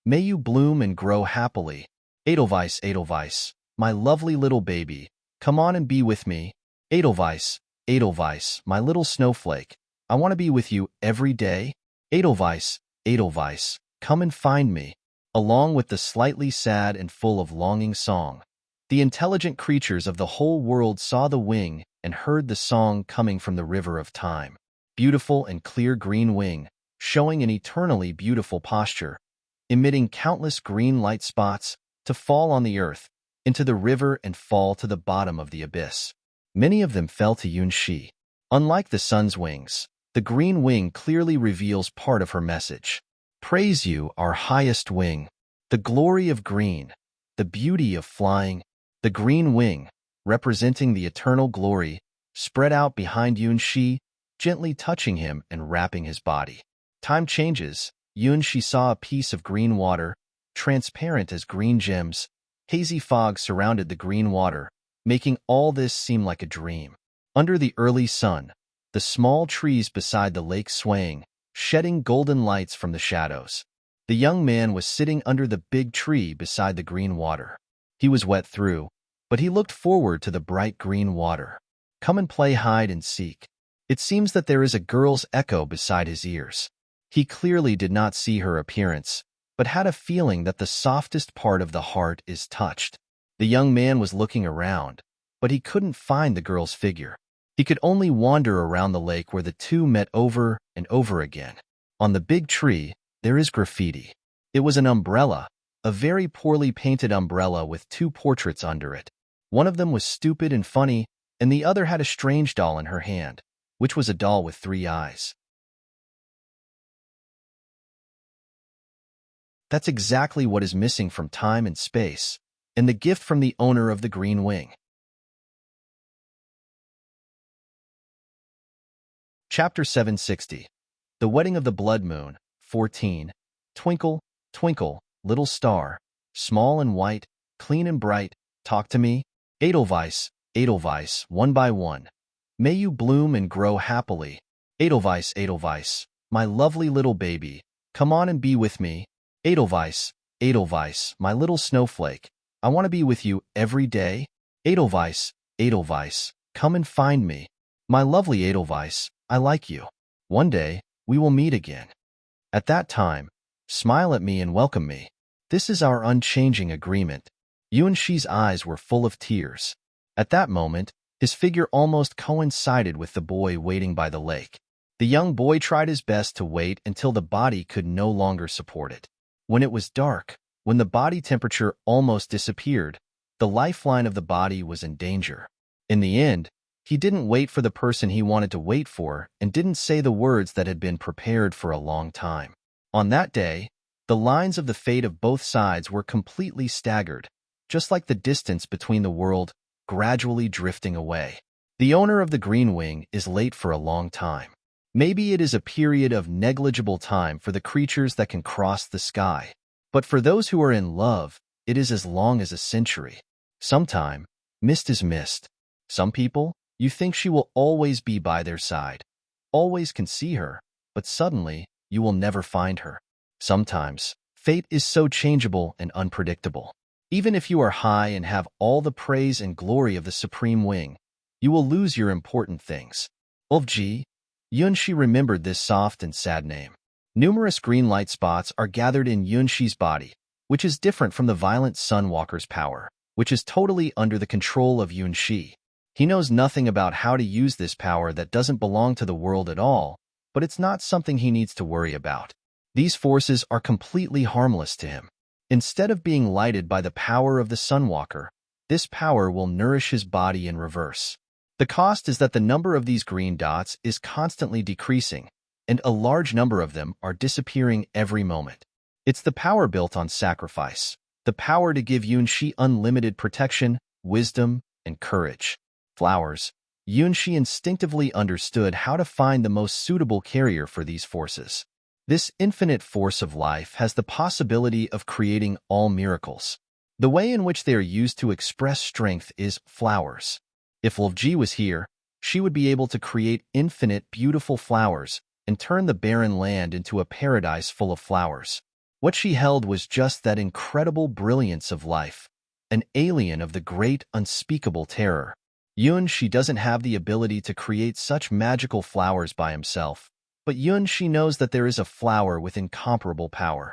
May you bloom and grow happily. Edelweiss, Edelweiss, my lovely little baby, come on and be with me. Edelweiss, Edelweiss, my little snowflake, I want to be with you every day. Edelweiss, Edelweiss, come and find me. Along with the slightly sad and full of longing song, the intelligent creatures of the whole world saw the wing and heard the song coming from the river of time. Beautiful and clear green wing, showing an eternally beautiful posture, emitting countless green light spots to fall on the earth, into the river and fall to the bottom of the abyss. Many of them fell to Yuan Shi. Unlike the sun's wings, the green wing clearly reveals part of her message. Praise you, our highest wing, the glory of green, the beauty of flying. The green wing, representing the eternal glory, spread out behind Yuan Shi, gently touching him and wrapping his body. Time changes. Yuan Shi saw a piece of green water, transparent as green gems. Hazy fog surrounded the green water, making all this seem like a dream. Under the early sun, the small trees beside the lake swaying, shedding golden lights from the shadows. The young man was sitting under the big tree beside the green water. He was wet through, but he looked forward to the bright green water. Come and play hide and seek. It seems that there is a girl's echo beside his ears. He clearly did not see her appearance, but had a feeling that the softest part of the heart is touched. The young man was looking around, but he couldn't find the girl's figure. He could only wander around the lake where the two met over and over again. On the big tree, there is graffiti. It was an umbrella, a very poorly painted umbrella with two portraits under it. One of them was stupid and funny, and the other had a strange doll in her hand, which was a doll with 3 eyes. That's exactly what is missing from time and space, and the gift from the owner of the green wing. Chapter 760. The Wedding of the Blood Moon, 14. Twinkle, twinkle, little star, small and white, clean and bright, talk to me. Edelweiss, Edelweiss, one by one. May you bloom and grow happily. Edelweiss, Edelweiss, my lovely little baby, come on and be with me. Edelweiss, Edelweiss, my little snowflake, I want to be with you every day. Edelweiss, Edelweiss, come and find me. My lovely Edelweiss, I like you. One day, we will meet again. At that time, smile at me and welcome me. This is our unchanging agreement. Yuanshi's eyes were full of tears. At that moment, his figure almost coincided with the boy waiting by the lake. The young boy tried his best to wait until the body could no longer support it. When it was dark, when the body temperature almost disappeared, the lifeline of the body was in danger. In the end, he didn't wait for the person he wanted to wait for and didn't say the words that had been prepared for a long time. On that day, the lines of the fate of both sides were completely staggered, just like the distance between the world gradually drifting away. The owner of the green wing is late for a long time. Maybe it is a period of negligible time for the creatures that can cross the sky, but for those who are in love, it is as long as a century. Sometime, mist is mist. Some people, you think she will always be by their side, always can see her, but suddenly, you will never find her. Sometimes, fate is so changeable and unpredictable. Even if you are high and have all the praise and glory of the supreme wing, you will lose your important things. Ulfji, Yunshi remembered this soft and sad name. Numerous green light spots are gathered in Yunshi's body, which is different from the violent Sunwalker's power, which is totally under the control of Yunshi. He knows nothing about how to use this power that doesn't belong to the world at all, but it's not something he needs to worry about. These forces are completely harmless to him. Instead of being lighted by the power of the Sunwalker, this power will nourish his body in reverse. The cost is that the number of these green dots is constantly decreasing, and a large number of them are disappearing every moment. It's the power built on sacrifice, the power to give Yunshi unlimited protection, wisdom, and courage. Flowers. Yunshi instinctively understood how to find the most suitable carrier for these forces. This infinite force of life has the possibility of creating all miracles. The way in which they are used to express strength is flowers. If Ulfji was here, she would be able to create infinite beautiful flowers and turn the barren land into a paradise full of flowers. What she held was just that incredible brilliance of life, an alien of the great unspeakable terror. Yunshi doesn't have the ability to create such magical flowers by himself, but Yunshi knows that there is a flower with incomparable power.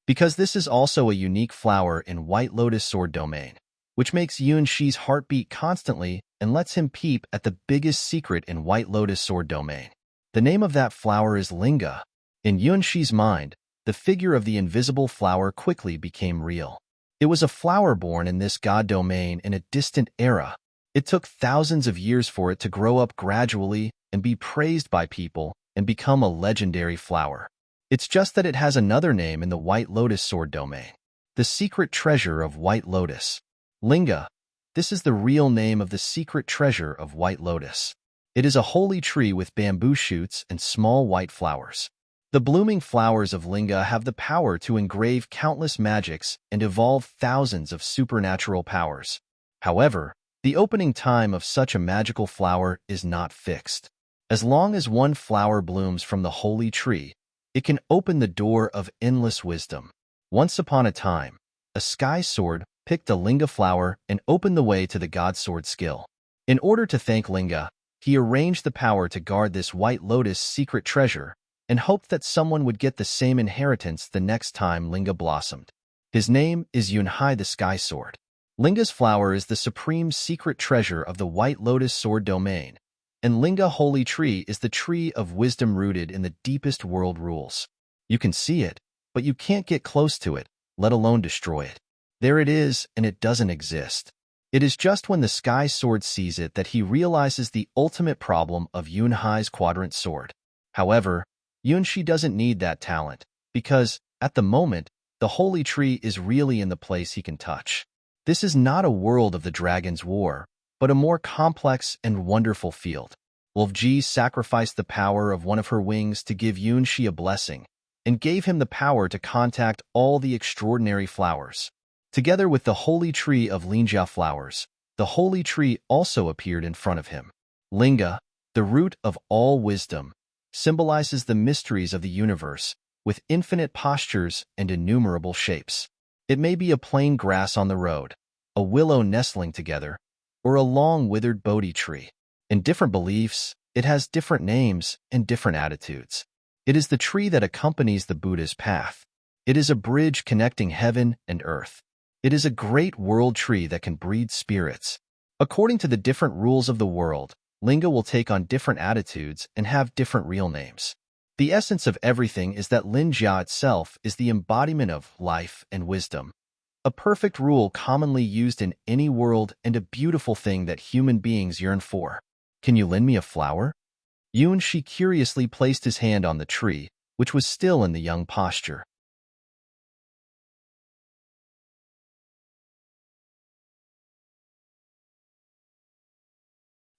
Because this is also a unique flower in White Lotus Sword domain, which makes Yunshi's heart beat constantly and lets him peep at the biggest secret in White Lotus Sword domain. The name of that flower is Linga. In Yunshi's mind, the figure of the invisible flower quickly became real. It was a flower born in this god domain in a distant era. It took thousands of years for it to grow up gradually and be praised by people and become a legendary flower. It's just that it has another name in the White Lotus Sword domain. The secret treasure of White Lotus. Linga. This is the real name of the secret treasure of White Lotus. It is a holy tree with bamboo shoots and small white flowers. The blooming flowers of Linga have the power to engrave countless magics and evolve thousands of supernatural powers. However, the opening time of such a magical flower is not fixed. As long as one flower blooms from the holy tree, it can open the door of endless wisdom. Once upon a time, a sky sword picked a Linga flower and opened the way to the god sword skill. In order to thank Linga, he arranged the power to guard this White Lotus secret treasure and hoped that someone would get the same inheritance the next time Linga blossomed. His name is Yunhai the Sky Sword. Linga's flower is the supreme secret treasure of the White Lotus Sword domain, and Linga Holy Tree is the tree of wisdom rooted in the deepest world rules. You can see it, but you can't get close to it, let alone destroy it. There it is, and it doesn't exist. It is just when the Sky Sword sees it that he realizes the ultimate problem of Yunhai's quadrant sword. However, Yunshi doesn't need that talent, because, at the moment, the holy tree is really in the place he can touch. This is not a world of the Dragon's War, but a more complex and wonderful field. Ulfji sacrificed the power of one of her wings to give Yunshi a blessing, and gave him the power to contact all the extraordinary flowers. Together with the holy tree of Lingjia flowers, the holy tree also appeared in front of him. Linga, the root of all wisdom, symbolizes the mysteries of the universe, with infinite postures and innumerable shapes. It may be a plain grass on the road, a willow nestling together, or a long withered Bodhi tree. In different beliefs, it has different names and different attitudes. It is the tree that accompanies the Buddha's path. It is a bridge connecting heaven and earth. It is a great world tree that can breed spirits. According to the different rules of the world, Linga will take on different attitudes and have different real names. The essence of everything is that Lin Jia itself is the embodiment of life and wisdom. A perfect rule commonly used in any world and a beautiful thing that human beings yearn for. Can you lend me a flower? Yunshi curiously placed his hand on the tree, which was still in the young posture.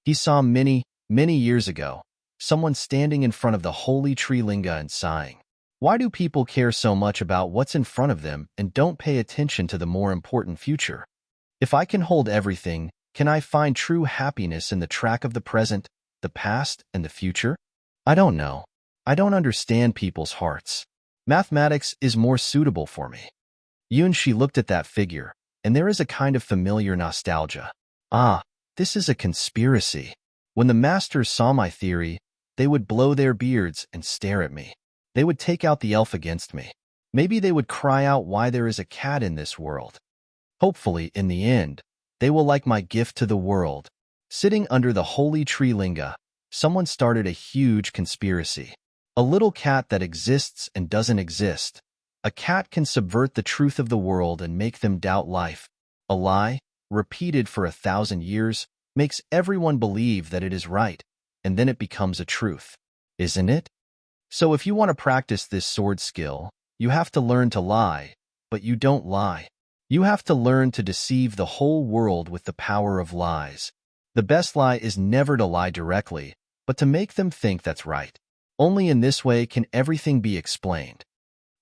He saw many years ago, someone standing in front of the holy tree linga and sighing. Why do people care so much about what's in front of them and don't pay attention to the more important future? If I can hold everything, can I find true happiness in the track of the present, the past, and the future? I don't know. I don't understand people's hearts. Mathematics is more suitable for me. Yunshi looked at that figure, and there is a kind of familiar nostalgia. Ah, this is a conspiracy. When the masters saw my theory, they would blow their beards and stare at me. They would take out the elf against me. Maybe they would cry out why there is a cat in this world. Hopefully, in the end, they will like my gift to the world. Sitting under the holy tree linga, someone started a huge conspiracy. A little cat that exists and doesn't exist. A cat can subvert the truth of the world and make them doubt life. A lie, repeated for 1,000 years, makes everyone believe that it is right, and then it becomes a truth. Isn't it? So if you want to practice this sword skill, you have to learn to lie, but you don't lie. You have to learn to deceive the whole world with the power of lies. The best lie is never to lie directly, but to make them think that's right. Only in this way can everything be explained.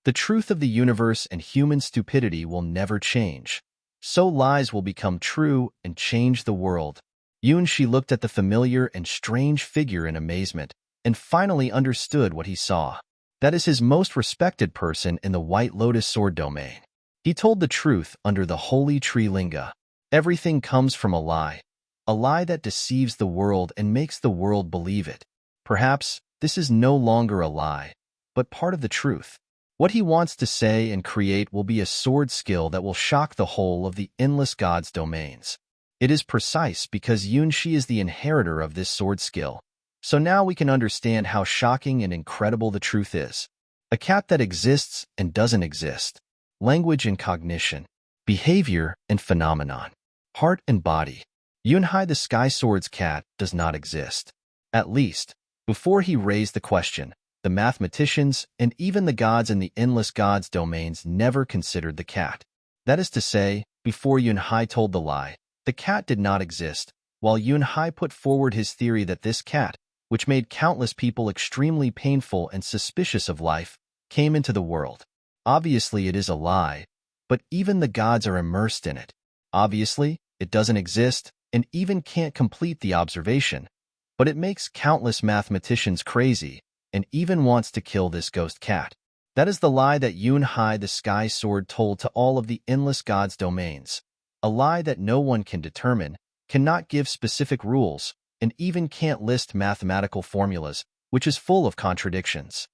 The truth of the universe and human stupidity will never change. So lies will become true and change the world. Yunshi looked at the familiar and strange figure in amazement, and finally understood what he saw. That is his most respected person in the White Lotus Sword domain. He told the truth under the holy tree linga. Everything comes from a lie that deceives the world and makes the world believe it. Perhaps this is no longer a lie, but part of the truth. What he wants to say and create will be a sword skill that will shock the whole of the endless gods' domains. It is precise because Yunshi is the inheritor of this sword skill. So now we can understand how shocking and incredible the truth is. A cat that exists and doesn't exist. Language and cognition. Behavior and phenomenon. Heart and body. Yunhai the Sky Sword's cat does not exist. At least, before he raised the question, the mathematicians and even the gods in the endless gods domains never considered the cat. That is to say, before Yunhai told the lie, the cat did not exist, while Yunhai put forward his theory that this cat, which made countless people extremely painful and suspicious of life, came into the world. Obviously, it is a lie, but even the gods are immersed in it. Obviously, it doesn't exist and even can't complete the observation, but it makes countless mathematicians crazy and even wants to kill this ghost cat. That is the lie that Yunhai the Sky Sword told to all of the endless gods' domains. A lie that no one can determine, cannot give specific rules, and even can't list mathematical formulas, which is full of contradictions.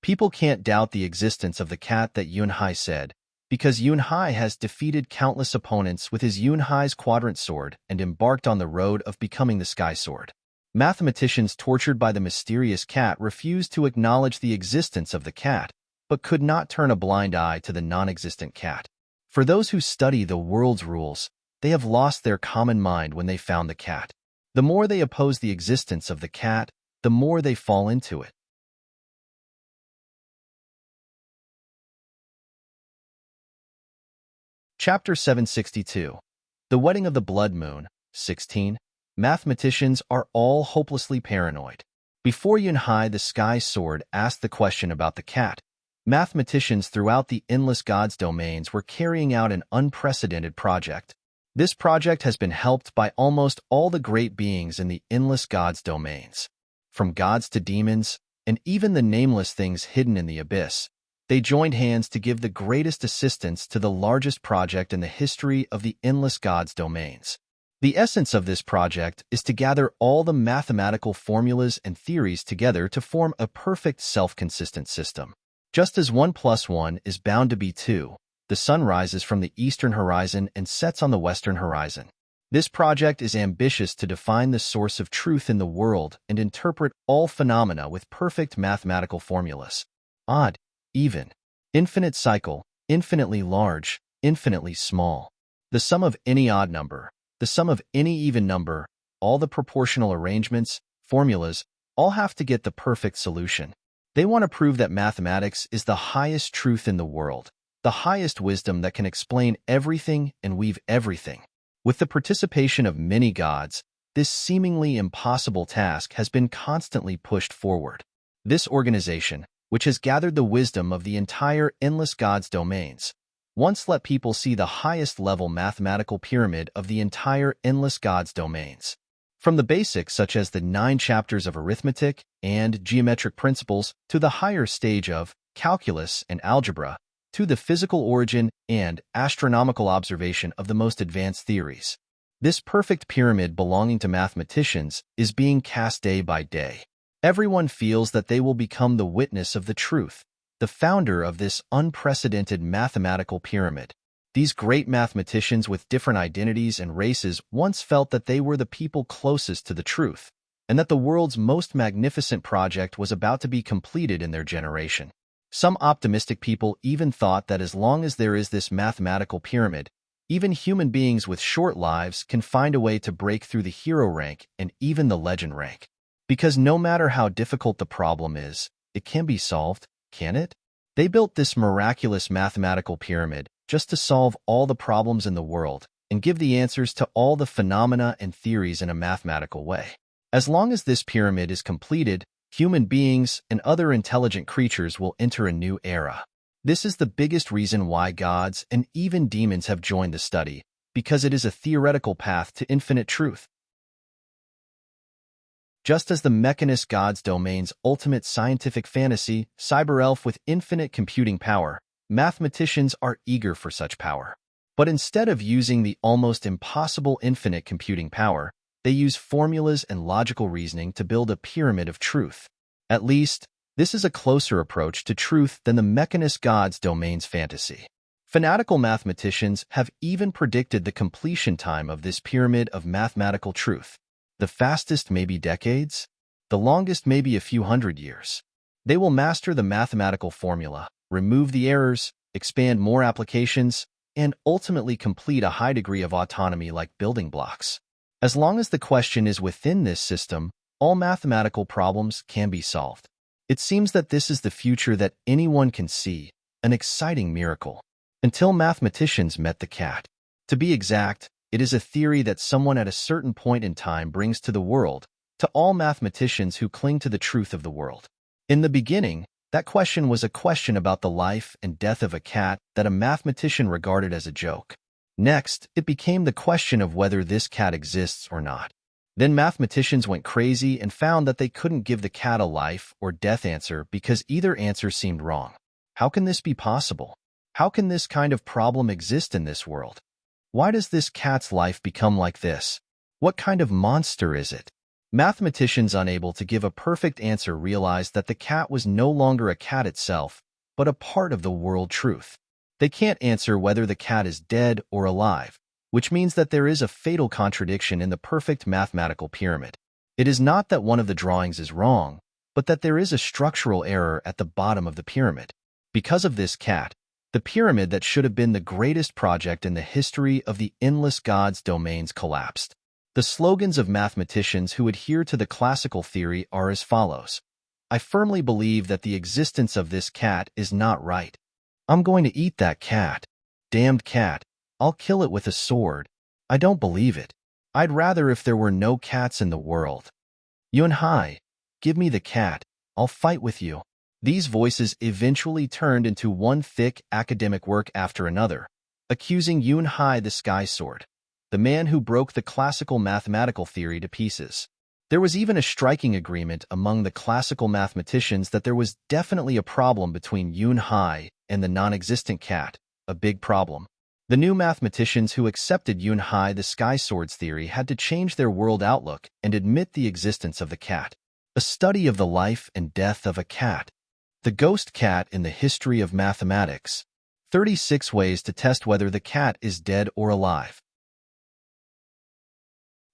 People can't doubt the existence of the cat that Yunhai said, because Yunhai has defeated countless opponents with his Yunhai's quadrant sword and embarked on the road of becoming the Sky Sword. Mathematicians tortured by the mysterious cat refused to acknowledge the existence of the cat, but could not turn a blind eye to the non-existent cat. For those who study the world's rules, they have lost their common mind when they found the cat. The more they oppose the existence of the cat, the more they fall into it. Chapter 762. The Wedding of the Blood Moon. 16. Mathematicians are all hopelessly paranoid. Before Yunhai the Sky Sword asked the question about the cat, mathematicians throughout the endless gods domains were carrying out an unprecedented project. This project has been helped by almost all the great beings in the endless gods domains. From gods to demons, and even the nameless things hidden in the abyss, they joined hands to give the greatest assistance to the largest project in the history of the endless gods domains. The essence of this project is to gather all the mathematical formulas and theories together to form a perfect self-consistent system. Just as 1 plus 1 is bound to be 2, the sun rises from the eastern horizon and sets on the western horizon. This project is ambitious to define the source of truth in the world and interpret all phenomena with perfect mathematical formulas. Odd, even, infinite cycle, infinitely large, infinitely small. The sum of any odd number, the sum of any even number, all the proportional arrangements, formulas, all have to get the perfect solution. They want to prove that mathematics is the highest truth in the world, the highest wisdom that can explain everything and weave everything. With the participation of many gods, this seemingly impossible task has been constantly pushed forward. This organization, which has gathered the wisdom of the entire endless gods' domains, once let people see the highest-level mathematical pyramid of the entire endless gods' domains. From the basics such as the 9 chapters of arithmetic and geometric principles to the higher stage of calculus and algebra, to the physical origin and astronomical observation of the most advanced theories. This perfect pyramid belonging to mathematicians is being cast day by day. Everyone feels that they will become the witness of the truth, the founder of this unprecedented mathematical pyramid. These great mathematicians with different identities and races once felt that they were the people closest to the truth, and that the world's most magnificent project was about to be completed in their generation. Some optimistic people even thought that as long as there is this mathematical pyramid, even human beings with short lives can find a way to break through the hero rank and even the legend rank. Because no matter how difficult the problem is, it can be solved, can it? They built this miraculous mathematical pyramid just to solve all the problems in the world and give the answers to all the phenomena and theories in a mathematical way. As long as this pyramid is completed, human beings and other intelligent creatures will enter a new era. This is the biggest reason why gods and even demons have joined the study, because it is a theoretical path to infinite truth. Just as the mechanist god's domain's ultimate scientific fantasy, cyber-elf with infinite computing power, mathematicians are eager for such power. But instead of using the almost impossible infinite computing power, they use formulas and logical reasoning to build a pyramid of truth. At least, this is a closer approach to truth than the mechanist god's domain's fantasy. Fanatical mathematicians have even predicted the completion time of this pyramid of mathematical truth. The fastest may be decades, the longest may be a few hundred years. They will master the mathematical formula, remove the errors, expand more applications, and ultimately complete a high degree of autonomy like building blocks. As long as the question is within this system, all mathematical problems can be solved. It seems that this is the future that anyone can see, an exciting miracle. Until mathematicians met the cat. To be exact, it is a theory that someone at a certain point in time brings to the world, to all mathematicians who cling to the truth of the world. In the beginning, that question was a question about the life and death of a cat that a mathematician regarded as a joke. Next, it became the question of whether this cat exists or not. Then mathematicians went crazy and found that they couldn't give the cat a life or death answer because either answer seemed wrong. How can this be possible? How can this kind of problem exist in this world? Why does this cat's life become like this? What kind of monster is it? Mathematicians unable to give a perfect answer realized that the cat was no longer a cat itself, but a part of the world truth. They can't answer whether the cat is dead or alive, which means that there is a fatal contradiction in the perfect mathematical pyramid. It is not that one of the drawings is wrong, but that there is a structural error at the bottom of the pyramid. Because of this cat, the pyramid that should have been the greatest project in the history of the endless gods' domains collapsed. The slogans of mathematicians who adhere to the classical theory are as follows. I firmly believe that the existence of this cat is not right. I'm going to eat that cat. Damned cat. I'll kill it with a sword. I don't believe it. I'd rather if there were no cats in the world. Yunhai, give me the cat. I'll fight with you. These voices eventually turned into one thick academic work after another, accusing Yunhai the Sky Sword, the man who broke the classical mathematical theory to pieces. There was even a striking agreement among the classical mathematicians that there was definitely a problem between Yunhai and the non-existent cat, a big problem. The new mathematicians who accepted Yunhai the Sky Sword's theory had to change their world outlook and admit the existence of the cat. A study of the life and death of a cat. The ghost cat in the history of mathematics. 36 ways to test whether the cat is dead or alive.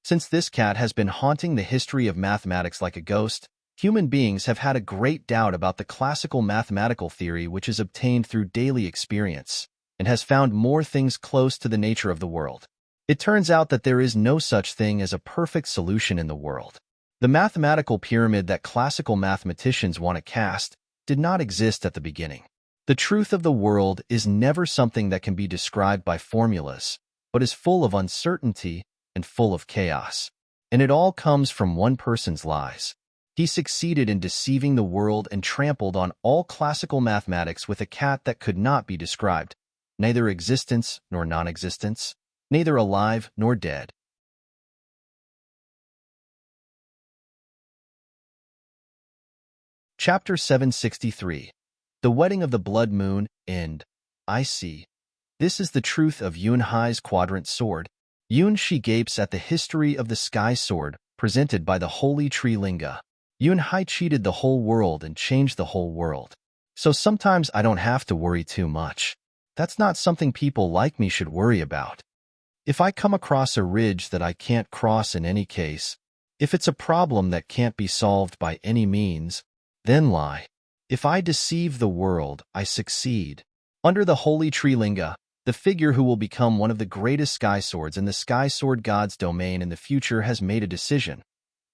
Since this cat has been haunting the history of mathematics like a ghost, human beings have had a great doubt about the classical mathematical theory which is obtained through daily experience, and has found more things close to the nature of the world. It turns out that there is no such thing as a perfect solution in the world. The mathematical pyramid that classical mathematicians want to cast did not exist at the beginning. The truth of the world is never something that can be described by formulas, but is full of uncertainty and full of chaos. And it all comes from one person's lies. He succeeded in deceiving the world and trampled on all classical mathematics with a cat that could not be described, neither existence nor non-existence, neither alive nor dead. Chapter 763. The Wedding of the Blood Moon, End. I see. This is the truth of Yunhai's quadrant sword. Yun she gapes at the history of the sky sword presented by the holy tree Linga. Yunhai cheated the whole world and changed the whole world. So sometimes I don't have to worry too much. That's not something people like me should worry about. If I come across a ridge that I can't cross in any case, if it's a problem that can't be solved by any means, then lie. If I deceive the world, I succeed. Under the holy tree Linga, the figure who will become one of the greatest sky swords in the sky sword god's domain in the future has made a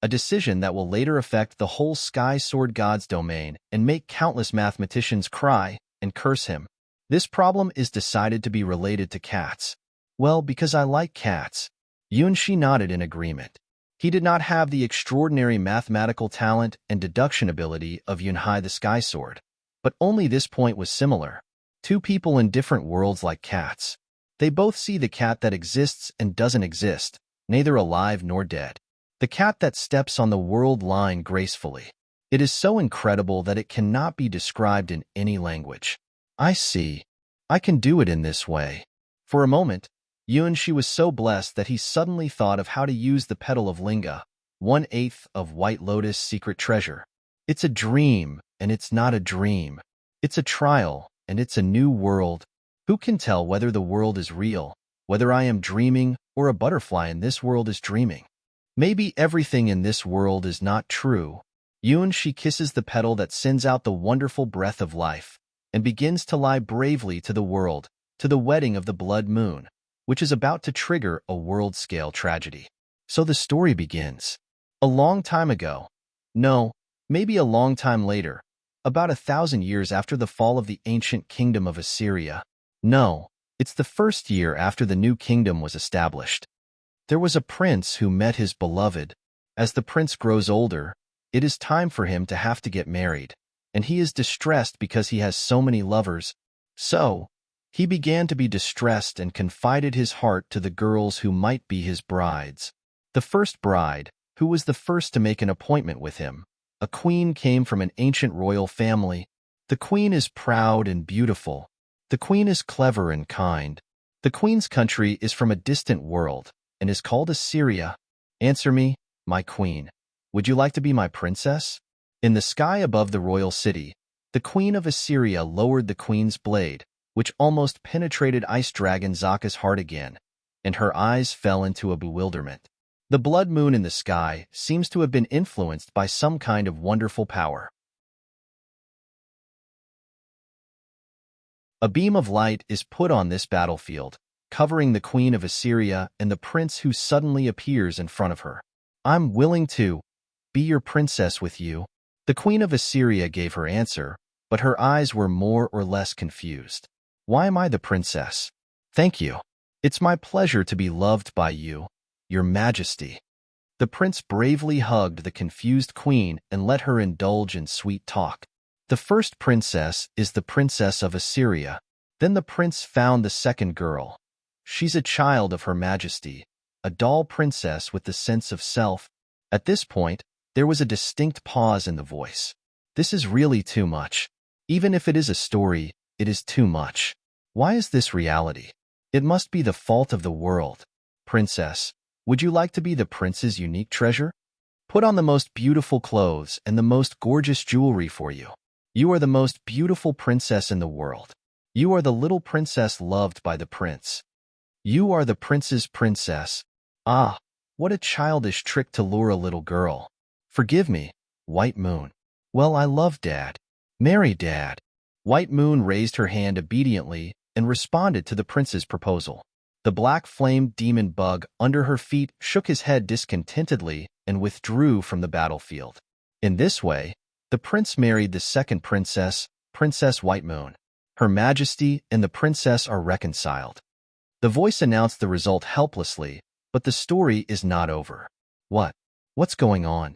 decision that will later affect the whole sky sword god's domain and make countless mathematicians cry and curse him. This problem is decided to be related to cats. Well, because I like cats. Yunshi nodded in agreement. He did not have the extraordinary mathematical talent and deduction ability of Yunhai the Sky Sword, but only this point was similar. Two people in different worlds like cats. They both see the cat that exists and doesn't exist, neither alive nor dead. The cat that steps on the world line gracefully. It is so incredible that it cannot be described in any language. I see. I can do it in this way. For a moment, Yunshi was so blessed that he suddenly thought of how to use the petal of Linga, 1/8 of White Lotus secret treasure. It's a dream, and it's not a dream. It's a trial, and it's a new world. Who can tell whether the world is real, whether I am dreaming or a butterfly in this world is dreaming? Maybe everything in this world is not true. Yunshi kisses the petal that sends out the wonderful breath of life, and begins to lie bravely to the world, to the wedding of the blood moon, which is about to trigger a world-scale tragedy. So the story begins. A long time ago. No, maybe a long time later. About 1,000 years after the fall of the ancient kingdom of Assyria. No, it's the first year after the new kingdom was established. There was a prince who met his beloved. As the prince grows older, it is time for him to have to get married, and he is distressed because he has so many lovers. So, he began to be distressed and confided his heart to the girls who might be his brides. The first bride, who was the first to make an appointment with him, a queen, came from an ancient royal family. The queen is proud and beautiful. The queen is clever and kind. The queen's country is from a distant world and is called Assyria. Answer me, my queen. Would you like to be my princess? In the sky above the royal city, the queen of Assyria lowered the queen's blade, which almost penetrated Ice Dragon Zaka's heart again, and her eyes fell into a bewilderment. The blood moon in the sky seems to have been influenced by some kind of wonderful power. A beam of light is put on this battlefield, covering the queen of Assyria and the prince who suddenly appears in front of her. I'm willing to be your princess with you. The queen of Assyria gave her answer, but her eyes were more or less confused. Why am I the princess? Thank you. It's my pleasure to be loved by you, your majesty. The prince bravely hugged the confused queen and let her indulge in sweet talk. The first princess is the princess of Assyria. Then the prince found the second girl. She's a child of her majesty, a doll princess with the sense of self. At this point, there was a distinct pause in the voice. This is really too much. Even if it is a story, it is too much. Why is this reality? It must be the fault of the world. Princess, would you like to be the prince's unique treasure? Put on the most beautiful clothes and the most gorgeous jewelry for you. You are the most beautiful princess in the world. You are the little princess loved by the prince. You are the prince's princess. Ah, what a childish trick to lure a little girl. Forgive me, White Moon. Well, I love Dad. Marry Dad. White Moon raised her hand obediently and responded to the prince's proposal. The black-flamed demon bug under her feet shook his head discontentedly and withdrew from the battlefield. In this way, the prince married the second princess, Princess White Moon. Her Majesty and the princess are reconciled. The voice announced the result helplessly, but the story is not over. What's going on?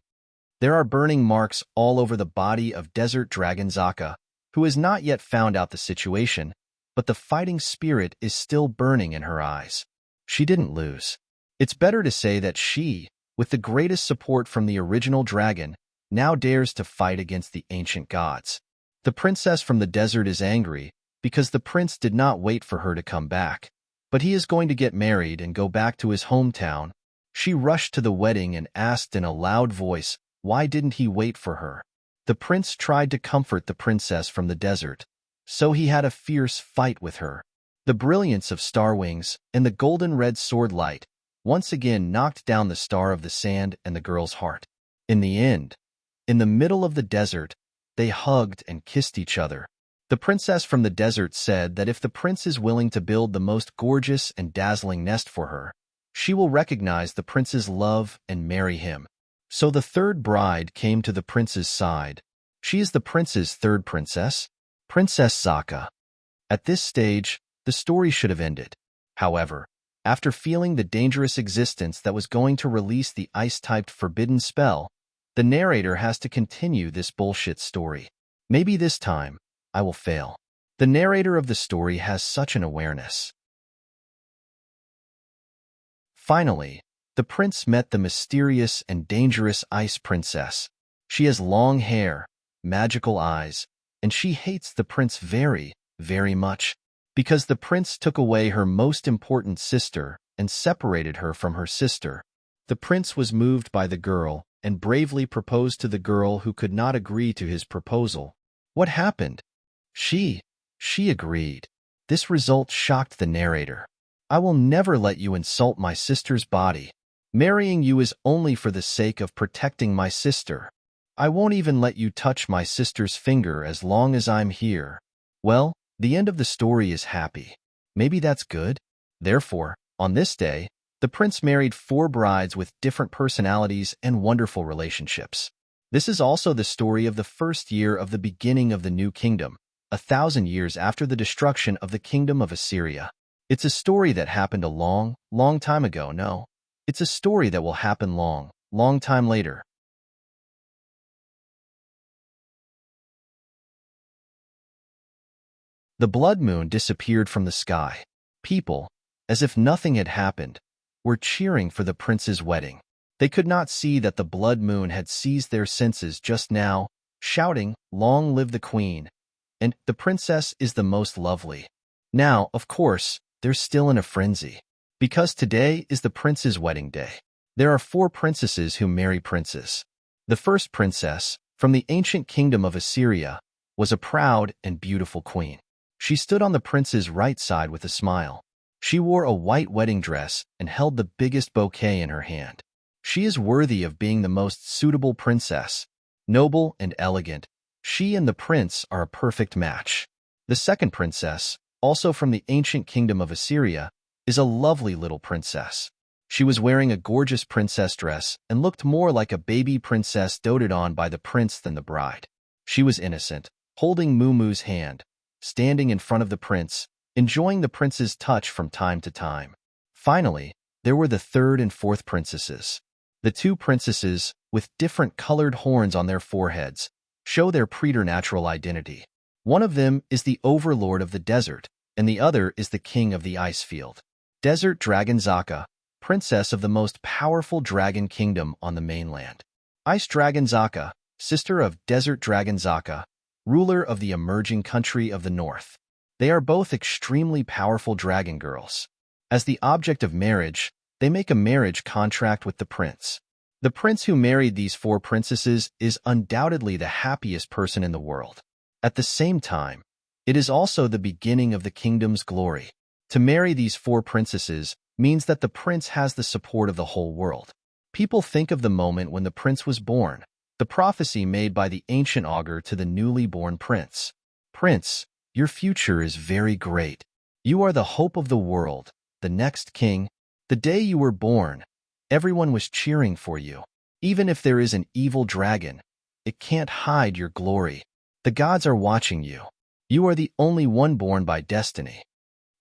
There are burning marks all over the body of Desert Dragon Zaka, who has not yet found out the situation, but the fighting spirit is still burning in her eyes. She didn't lose. It's better to say that she, with the greatest support from the original dragon, now dares to fight against the ancient gods. The princess from the desert is angry because the prince did not wait for her to come back, but he is going to get married and go back to his hometown. She rushed to the wedding and asked in a loud voice, why didn't he wait for her? The prince tried to comfort the princess from the desert, so he had a fierce fight with her. The brilliance of star wings and the golden red sword light once again knocked down the star of the sand and the girl's heart. In the end, in the middle of the desert, they hugged and kissed each other. The princess from the desert said that if the prince is willing to build the most gorgeous and dazzling nest for her, she will recognize the prince's love and marry him. So the third bride came to the prince's side. She is the prince's third princess, Princess Zaka. At this stage, the story should have ended. However, after feeling the dangerous existence that was going to release the ice-typed forbidden spell, the narrator has to continue this bullshit story. Maybe this time, I will fail. The narrator of the story has such an awareness. Finally, the prince met the mysterious and dangerous ice princess. She has long hair, magical eyes, and she hates the prince very, very much, because the prince took away her most important sister and separated her from her sister. The prince was moved by the girl and bravely proposed to the girl who could not agree to his proposal. What happened? She agreed. This result shocked the narrator. I will never let you insult my sister's body. Marrying you is only for the sake of protecting my sister. I won't even let you touch my sister's finger as long as I'm here. Well, the end of the story is happy. Maybe that's good. Therefore, on this day, the prince married 4 brides with different personalities and wonderful relationships. This is also the story of the first year of the beginning of the new kingdom, 1,000 years after the destruction of the kingdom of Assyria. It's a story that happened a long, long time ago, no. It's a story that will happen long, long time later. The blood moon disappeared from the sky. People, as if nothing had happened, were cheering for the prince's wedding. They could not see that the blood moon had seized their senses just now, shouting, "Long live the queen!" and "The princess is the most lovely." Now, of course, they're still in a frenzy, because today is the prince's wedding day. There are 4 princesses who marry princes. The first princess, from the ancient kingdom of Assyria, was a proud and beautiful queen. She stood on the prince's right side with a smile. She wore a white wedding dress and held the biggest bouquet in her hand. She is worthy of being the most suitable princess. Noble and elegant, she and the prince are a perfect match. The second princess, also from the ancient kingdom of Assyria, is a lovely little princess. She was wearing a gorgeous princess dress and looked more like a baby princess doted on by the prince than the bride. She was innocent, holding Mumu's hand, standing in front of the prince, enjoying the prince's touch from time to time. Finally, there were the third and fourth princesses. The 2 princesses, with different colored horns on their foreheads, show their preternatural identity. One of them is the overlord of the desert, and the other is the king of the ice field. Desert Dragon Zaka, princess of the most powerful dragon kingdom on the mainland. Ice Dragon Zaka, sister of Desert Dragon Zaka, ruler of the emerging country of the north. They are both extremely powerful dragon girls. As the object of marriage, they make a marriage contract with the prince. The prince who married these four princesses is undoubtedly the happiest person in the world. At the same time, it is also the beginning of the kingdom's glory. To marry these four princesses means that the prince has the support of the whole world. People think of the moment when the prince was born, the prophecy made by the ancient augur to the newly born prince. Prince, your future is very great. You are the hope of the world, the next king. The day you were born, everyone was cheering for you. Even if there is an evil dragon, it can't hide your glory. The gods are watching you. You are the only one born by destiny.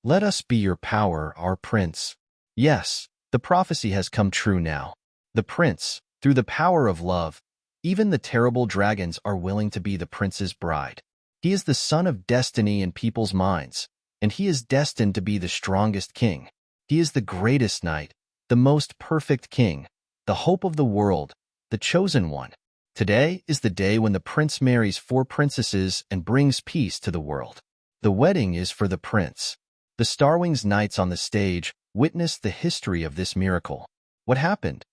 Let us be your power, our prince. Yes, the prophecy has come true now. The prince, through the power of love, even the terrible dragons are willing to be the prince's bride. He is the son of destiny in people's minds, and he is destined to be the strongest king. He is the greatest knight, the most perfect king, the hope of the world, the chosen one. Today is the day when the prince marries four princesses and brings peace to the world. The wedding is for the prince. The Starwings knights on the stage witnessed the history of this miracle. What happened?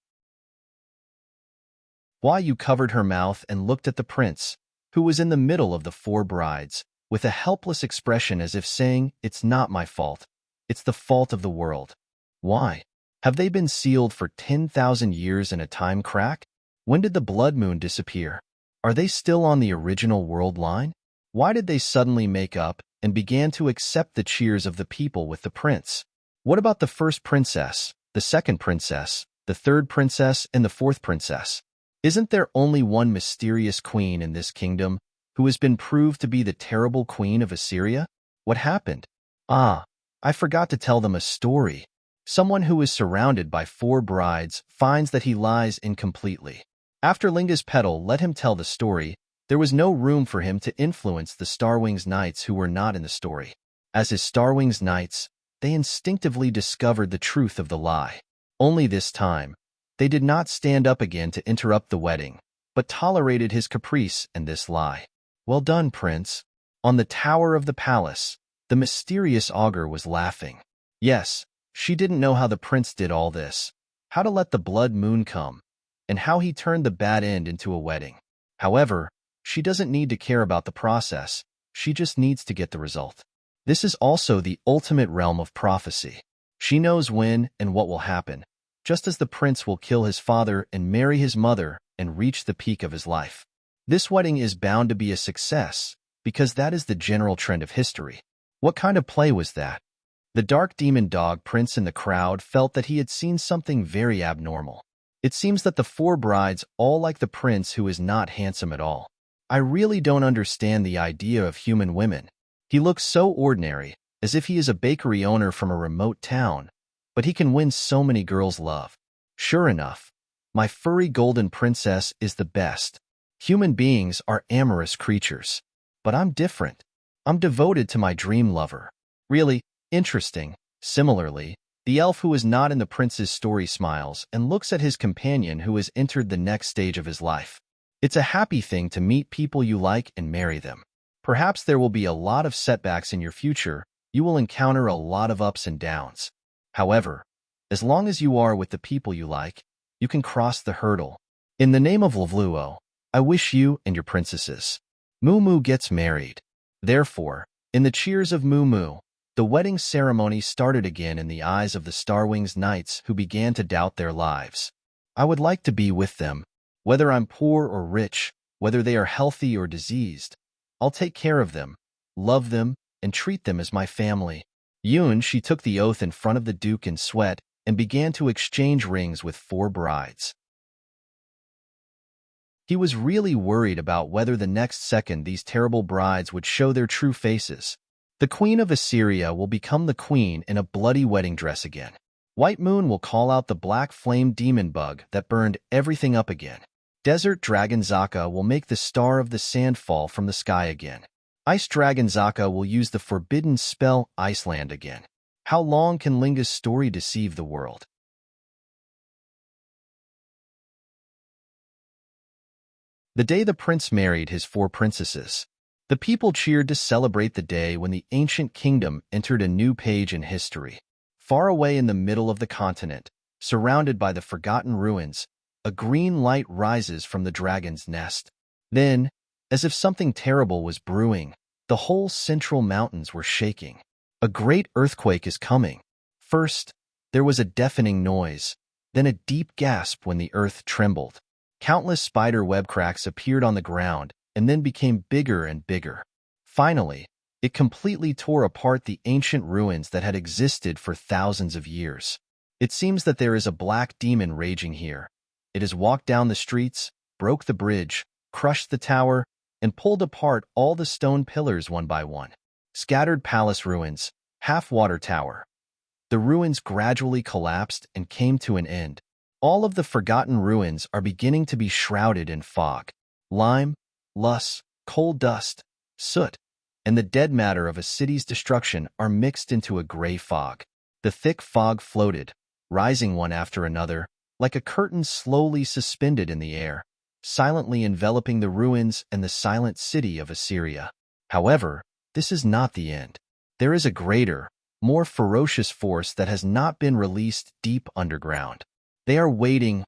Why you covered her mouth and looked at the prince, who was in the middle of the four brides, with a helpless expression as if saying, "It's not my fault. It's the fault of the world." Why? Have they been sealed for 10,000 years in a time crack? When did the blood moon disappear? Are they still on the original world line? Why did they suddenly make up and began to accept the cheers of the people with the prince? What about the first princess, the second princess, the third princess, and the fourth princess? Isn't there only one mysterious queen in this kingdom who has been proved to be the terrible queen of Assyria? What happened? Ah, I forgot to tell them a story. Someone who is surrounded by four brides finds that he lies incompletely. After Linga's petal let him tell the story, there was no room for him to influence the Starwings knights who were not in the story. As his Starwings knights, they instinctively discovered the truth of the lie. Only this time, they did not stand up again to interrupt the wedding, but tolerated his caprice and this lie. Well done, Prince. On the tower of the palace, the mysterious augur was laughing. Yes, she didn't know how the prince did all this, how to let the blood moon come, and how he turned the bad end into a wedding. However, she doesn't need to care about the process, she just needs to get the result. This is also the ultimate realm of prophecy. She knows when and what will happen, just as the prince will kill his father and marry his mother and reach the peak of his life. This wedding is bound to be a success, because that is the general trend of history. What kind of play was that? The dark demon dog prince in the crowd felt that he had seen something very abnormal. It seems that the four brides all like the prince who is not handsome at all. I really don't understand the idea of human women. He looks so ordinary, as if he is a bakery owner from a remote town, but he can win so many girls' love. Sure enough, my furry golden princess is the best. Human beings are amorous creatures. But I'm different. I'm devoted to my dream lover. Really interesting. Similarly, the elf who is not in the prince's story smiles and looks at his companion who has entered the next stage of his life. It's a happy thing to meet people you like and marry them. Perhaps there will be a lot of setbacks in your future. You will encounter a lot of ups and downs. However, as long as you are with the people you like, you can cross the hurdle. In the name of Lavluo, I wish you and your princesses. Moo Moo gets married. Therefore, in the cheers of Moo Moo, the wedding ceremony started again in the eyes of the Starwings knights who began to doubt their lives. I would like to be with them, whether I'm poor or rich, whether they are healthy or diseased. I'll take care of them, love them, and treat them as my family. Yoon, she took the oath in front of the Duke in sweat and began to exchange rings with four brides. He was really worried about whether the next second these terrible brides would show their true faces. The Queen of Assyria will become the queen in a bloody wedding dress again. White Moon will call out the black flame demon bug that burned everything up again. Desert Dragon Zaka will make the star of the sand fall from the sky again. Ice Dragon Zaka will use the forbidden spell Iceland again. How long can Linga's story deceive the world? The day the prince married his four princesses. The people cheered to celebrate the day when the ancient kingdom entered a new page in history. Far away in the middle of the continent, surrounded by the forgotten ruins, a green light rises from the dragon's nest. Then, as if something terrible was brewing, the whole central mountains were shaking. A great earthquake is coming. First, there was a deafening noise, then a deep gasp when the earth trembled. Countless spider web cracks appeared on the ground and then became bigger and bigger. Finally, it completely tore apart the ancient ruins that had existed for thousands of years. It seems that there is a black demon raging here. It has walked down the streets, broke the bridge, crushed the tower, and pulled apart all the stone pillars one by one. Scattered palace ruins, half-water tower. The ruins gradually collapsed and came to an end. All of the forgotten ruins are beginning to be shrouded in fog. Lime, loess, coal dust, soot, and the dead matter of a city's destruction are mixed into a gray fog. The thick fog floated, rising one after another, like a curtain slowly suspended in the air, silently enveloping the ruins and the silent city of Assyria. However, this is not the end. There is a greater, more ferocious force that has not been released deep underground. They are waiting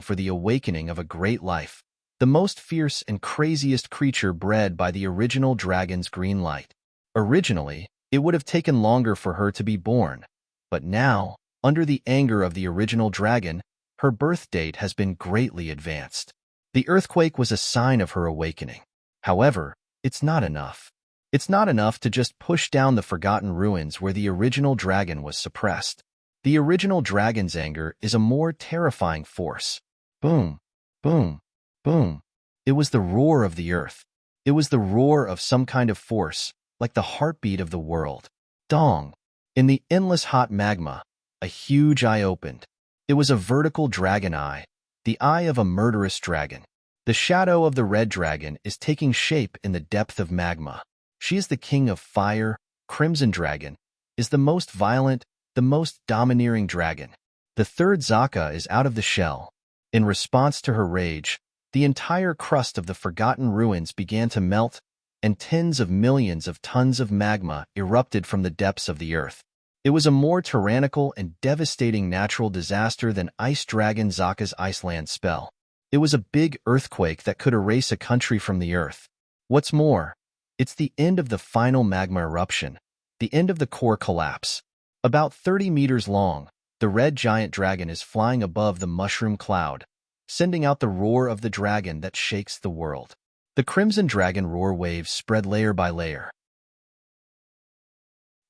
for the awakening of a great life, the most fierce and craziest creature bred by the original dragon's green light. Originally, it would have taken longer for her to be born, but now, under the anger of the original dragon, her birth date has been greatly advanced. The earthquake was a sign of her awakening. However, it's not enough. It's not enough to just push down the forgotten ruins where the original dragon was suppressed. The original dragon's anger is a more terrifying force. Boom, boom, boom. It was the roar of the earth. It was the roar of some kind of force, like the heartbeat of the world. Dong. In the endless hot magma, a huge eye opened. It was a vertical dragon eye, the eye of a murderous dragon. The shadow of the red dragon is taking shape in the depth of magma. She is the king of fire. Crimson Dragon is the most violent, the most domineering dragon. The third Zaka is out of the shell. In response to her rage, the entire crust of the forgotten ruins began to melt, and tens of millions of tons of magma erupted from the depths of the earth. It was a more tyrannical and devastating natural disaster than Ice Dragon Zaka's Iceland spell. It was a big earthquake that could erase a country from the earth. What's more, it's the end of the final magma eruption, the end of the core collapse. About 30 meters long, the red giant dragon is flying above the mushroom cloud, sending out the roar of the dragon that shakes the world. The crimson dragon roar waves spread layer by layer.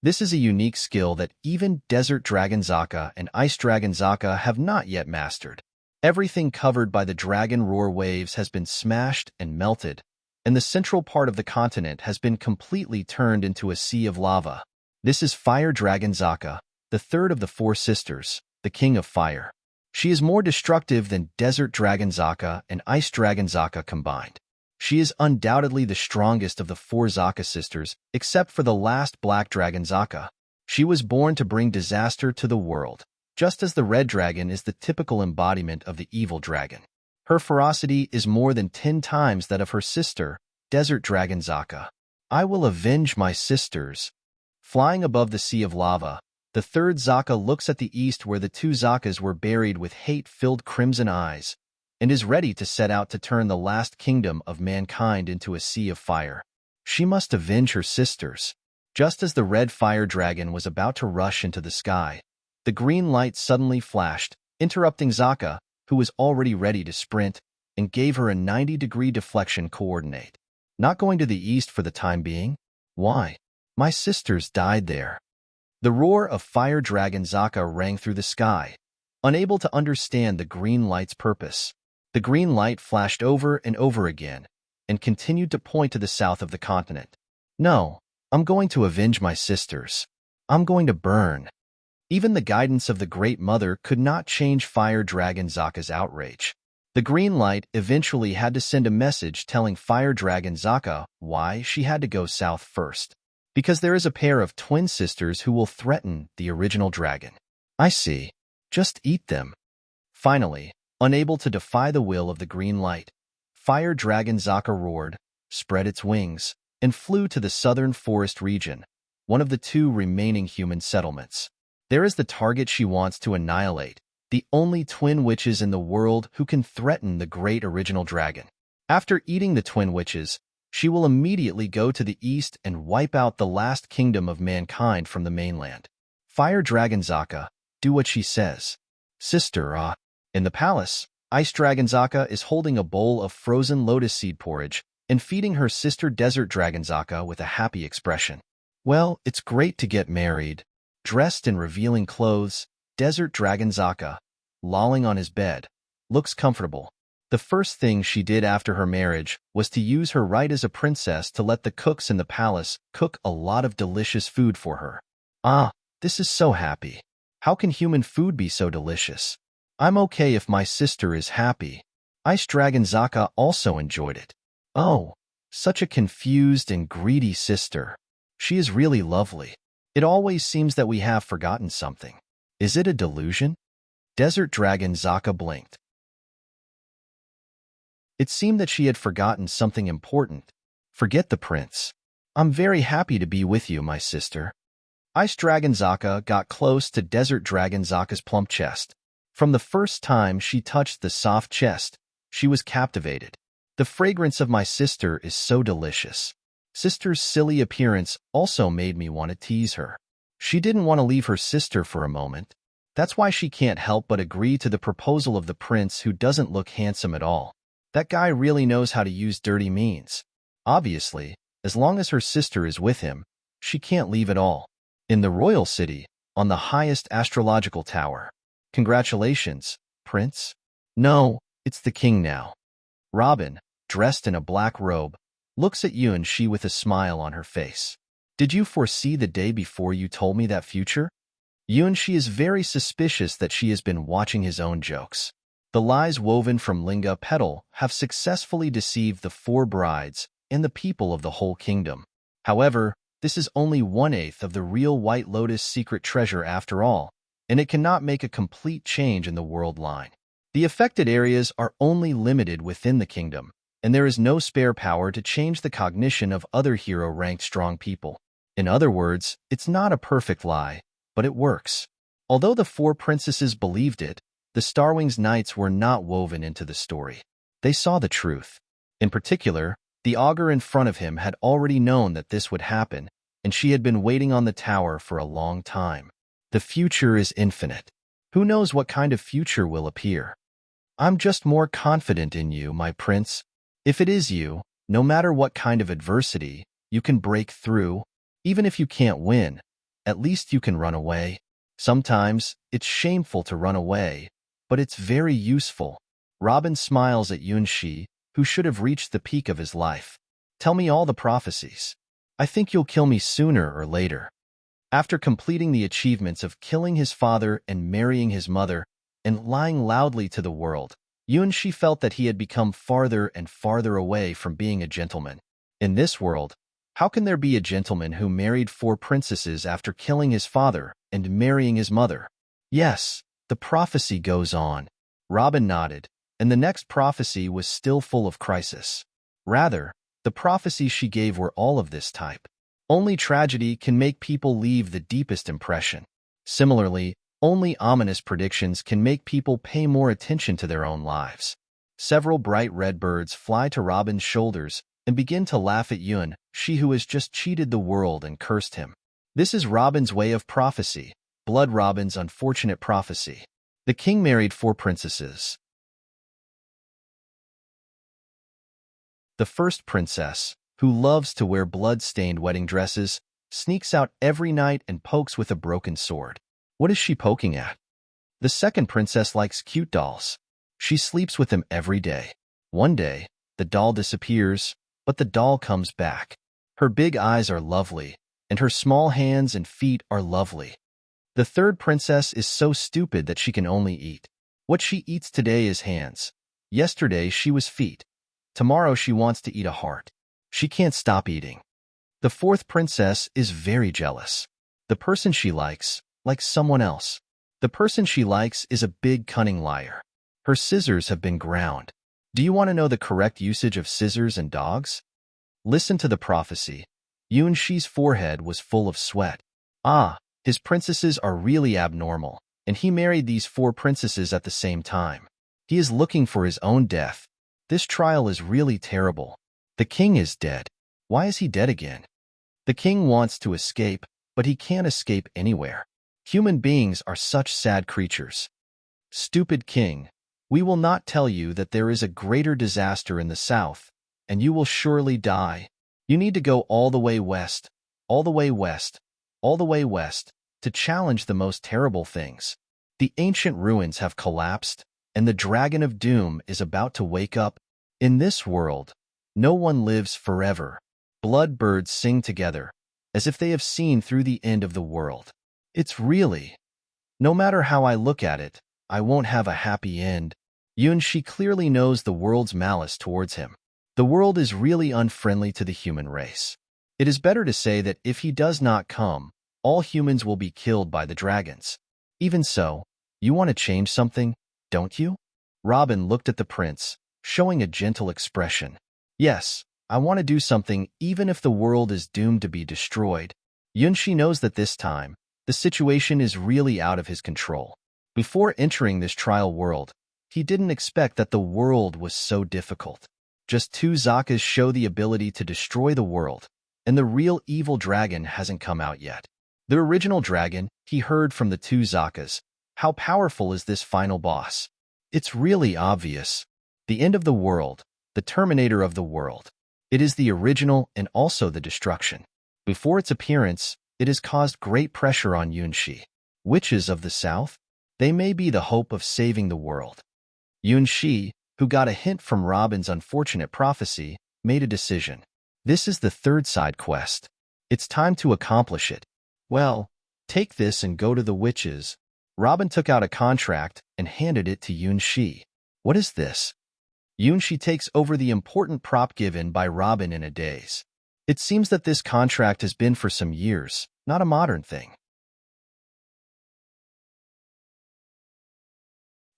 This is a unique skill that even Desert Dragon Zaka and Ice Dragon Zaka have not yet mastered. Everything covered by the dragon roar waves has been smashed and melted, and the central part of the continent has been completely turned into a sea of lava. This is Fire Dragon Zaka, the third of the four sisters, the king of fire. She is more destructive than Desert Dragon Zaka and Ice Dragon Zaka combined. She is undoubtedly the strongest of the four Zaka sisters, except for the last Black Dragon Zaka. She was born to bring disaster to the world, just as the red dragon is the typical embodiment of the evil dragon. Her ferocity is more than 10 times that of her sister, Desert Dragon Zaka. I will avenge my sisters. Flying above the sea of lava, the third Zaka looks at the east where the two Zakas were buried with hate-filled crimson eyes, and is ready to set out to turn the last kingdom of mankind into a sea of fire. She must avenge her sisters. Just as the red fire dragon was about to rush into the sky, the green light suddenly flashed, interrupting Zaka, who was already ready to sprint, and gave her a 90-degree deflection coordinate. Not going to the east for the time being? Why? My sisters died there. The roar of Fire Dragon Zaka rang through the sky, unable to understand the green light's purpose. The green light flashed over and over again, and continued to point to the south of the continent. No, I'm going to avenge my sisters. I'm going to burn. Even the guidance of the Great Mother could not change Fire Dragon Zaka's outrage. The green light eventually had to send a message telling Fire Dragon Zaka why she had to go south first. Because there is a pair of twin sisters who will threaten the original dragon. I see. Just eat them. Finally, unable to defy the will of the green light, Fire Dragon Zaka roared, spread its wings, and flew to the southern forest region, one of the two remaining human settlements. There is the target she wants to annihilate, the only twin witches in the world who can threaten the great original dragon. After eating the twin witches, she will immediately go to the east and wipe out the last kingdom of mankind from the mainland. Fire Dragon Zaka, do what she says. Sister, in the palace, Ice Dragon Zaka is holding a bowl of frozen lotus seed porridge and feeding her sister Desert Dragon Zaka with a happy expression. Well, it's great to get married. Dressed in revealing clothes, Desert Dragon Zaka, lolling on his bed, looks comfortable. The first thing she did after her marriage was to use her right as a princess to let the cooks in the palace cook a lot of delicious food for her. This is so happy. How can human food be so delicious? I'm okay if my sister is happy. Ice Dragon Zaka also enjoyed it. Oh, such a confused and greedy sister. She is really lovely. It always seems that we have forgotten something. Is it a delusion? Desert Dragon Zaka blinked. It seemed that she had forgotten something important. Forget the prince. I'm very happy to be with you, my sister. Ice Dragon Zaka got close to Desert Dragon Zaka's plump chest. From the first time she touched the soft chest, she was captivated. The fragrance of my sister is so delicious. Sister's silly appearance also made me want to tease her. She didn't want to leave her sister for a moment. That's why she can't help but agree to the proposal of the prince who doesn't look handsome at all. That guy really knows how to use dirty means. Obviously, as long as her sister is with him, she can't leave at all. In the royal city, on the highest astrological tower. Congratulations, prince. No, it's the king now. Robin, dressed in a black robe, looks at Yuan-shi with a smile on her face. Did you foresee the day before you told me that future? Yuan-shi is very suspicious that she has been watching his own jokes. The lies woven from Linga Petal have successfully deceived the 4 brides and the people of the whole kingdom. However, this is only 1/8 of the real White Lotus secret treasure after all, and it cannot make a complete change in the world line. The affected areas are only limited within the kingdom, and there is no spare power to change the cognition of other hero-ranked strong people. In other words, it's not a perfect lie, but it works. Although the 4 princesses believed it, the Starwings Knights were not woven into the story. They saw the truth. In particular, the augur in front of him had already known that this would happen, and she had been waiting on the tower for a long time. The future is infinite. Who knows what kind of future will appear? I'm just more confident in you, my prince. If it is you, no matter what kind of adversity, you can break through. Even if you can't win, at least you can run away. Sometimes, it's shameful to run away, but it's very useful. Robin smiles at Yuan-shi, who should have reached the peak of his life. Tell me all the prophecies. I think you'll kill me sooner or later. After completing the achievements of killing his father and marrying his mother, and lying loudly to the world, Yuan-shi felt that he had become farther and farther away from being a gentleman. In this world, how can there be a gentleman who married 4 princesses after killing his father and marrying his mother? Yes, the prophecy goes on. Robin nodded, and the next prophecy was still full of crisis. Rather, the prophecies she gave were all of this type. Only tragedy can make people leave the deepest impression. Similarly, only ominous predictions can make people pay more attention to their own lives. Several bright red birds fly to Robin's shoulders and begin to laugh at Yuan, she who has just cheated the world and cursed him. This is Robin's way of prophecy, Blood Robin's unfortunate prophecy. The king married 4 princesses. The first princess, who loves to wear blood-stained wedding dresses, sneaks out every night and pokes with a broken sword. What is she poking at? The second princess likes cute dolls. She sleeps with them every day. One day, the doll disappears, but the doll comes back. Her big eyes are lovely, and her small hands and feet are lovely. The third princess is so stupid that she can only eat. What she eats today is hands. Yesterday she was feet. Tomorrow she wants to eat a heart. She can't stop eating. The fourth princess is very jealous. The person she likes someone else. The person she likes is a big cunning liar. Her scissors have been ground. Do you want to know the correct usage of scissors and dogs? Listen to the prophecy. Yunshi's forehead was full of sweat. Ah, his princesses are really abnormal, and he married these 4 princesses at the same time. He is looking for his own death. This trial is really terrible. The king is dead. Why is he dead again? The king wants to escape, but he can't escape anywhere. Human beings are such sad creatures. Stupid king, we will not tell you that there is a greater disaster in the south, and you will surely die. You need to go all the way west, all the way west, all the way west, to challenge the most terrible things. The ancient ruins have collapsed, and the dragon of doom is about to wake up. In this world, no one lives forever. Blood birds sing together, as if they have seen through the end of the world. It's really, no matter how I look at it, I won't have a happy end. Yunshi clearly knows the world's malice towards him. The world is really unfriendly to the human race. It is better to say that if he does not come, all humans will be killed by the dragons. Even so, you want to change something, don't you? Robin looked at the prince, showing a gentle expression. Yes, I want to do something even if the world is doomed to be destroyed. Yunshi knows that this time, the situation is really out of his control. Before entering this trial world, he didn't expect that the world was so difficult. Just 2 Zakas show the ability to destroy the world, and the real evil dragon hasn't come out yet. The original dragon, he heard from the 2 Zakas. How powerful is this final boss? It's really obvious. The end of the world, the terminator of the world. It is the original and also the destruction. Before its appearance, it has caused great pressure on Yunshi. Witches of the south? They may be the hope of saving the world. Yunshi, who got a hint from Robin's unfortunate prophecy, made a decision. This is the 3rd side quest. It's time to accomplish it. Well, take this and go to the witches. Robin took out a contract and handed it to Yunshi. What is this? Yunshi takes over the important prop given by Robin in a daze. It seems that this contract has been for some years, not a modern thing.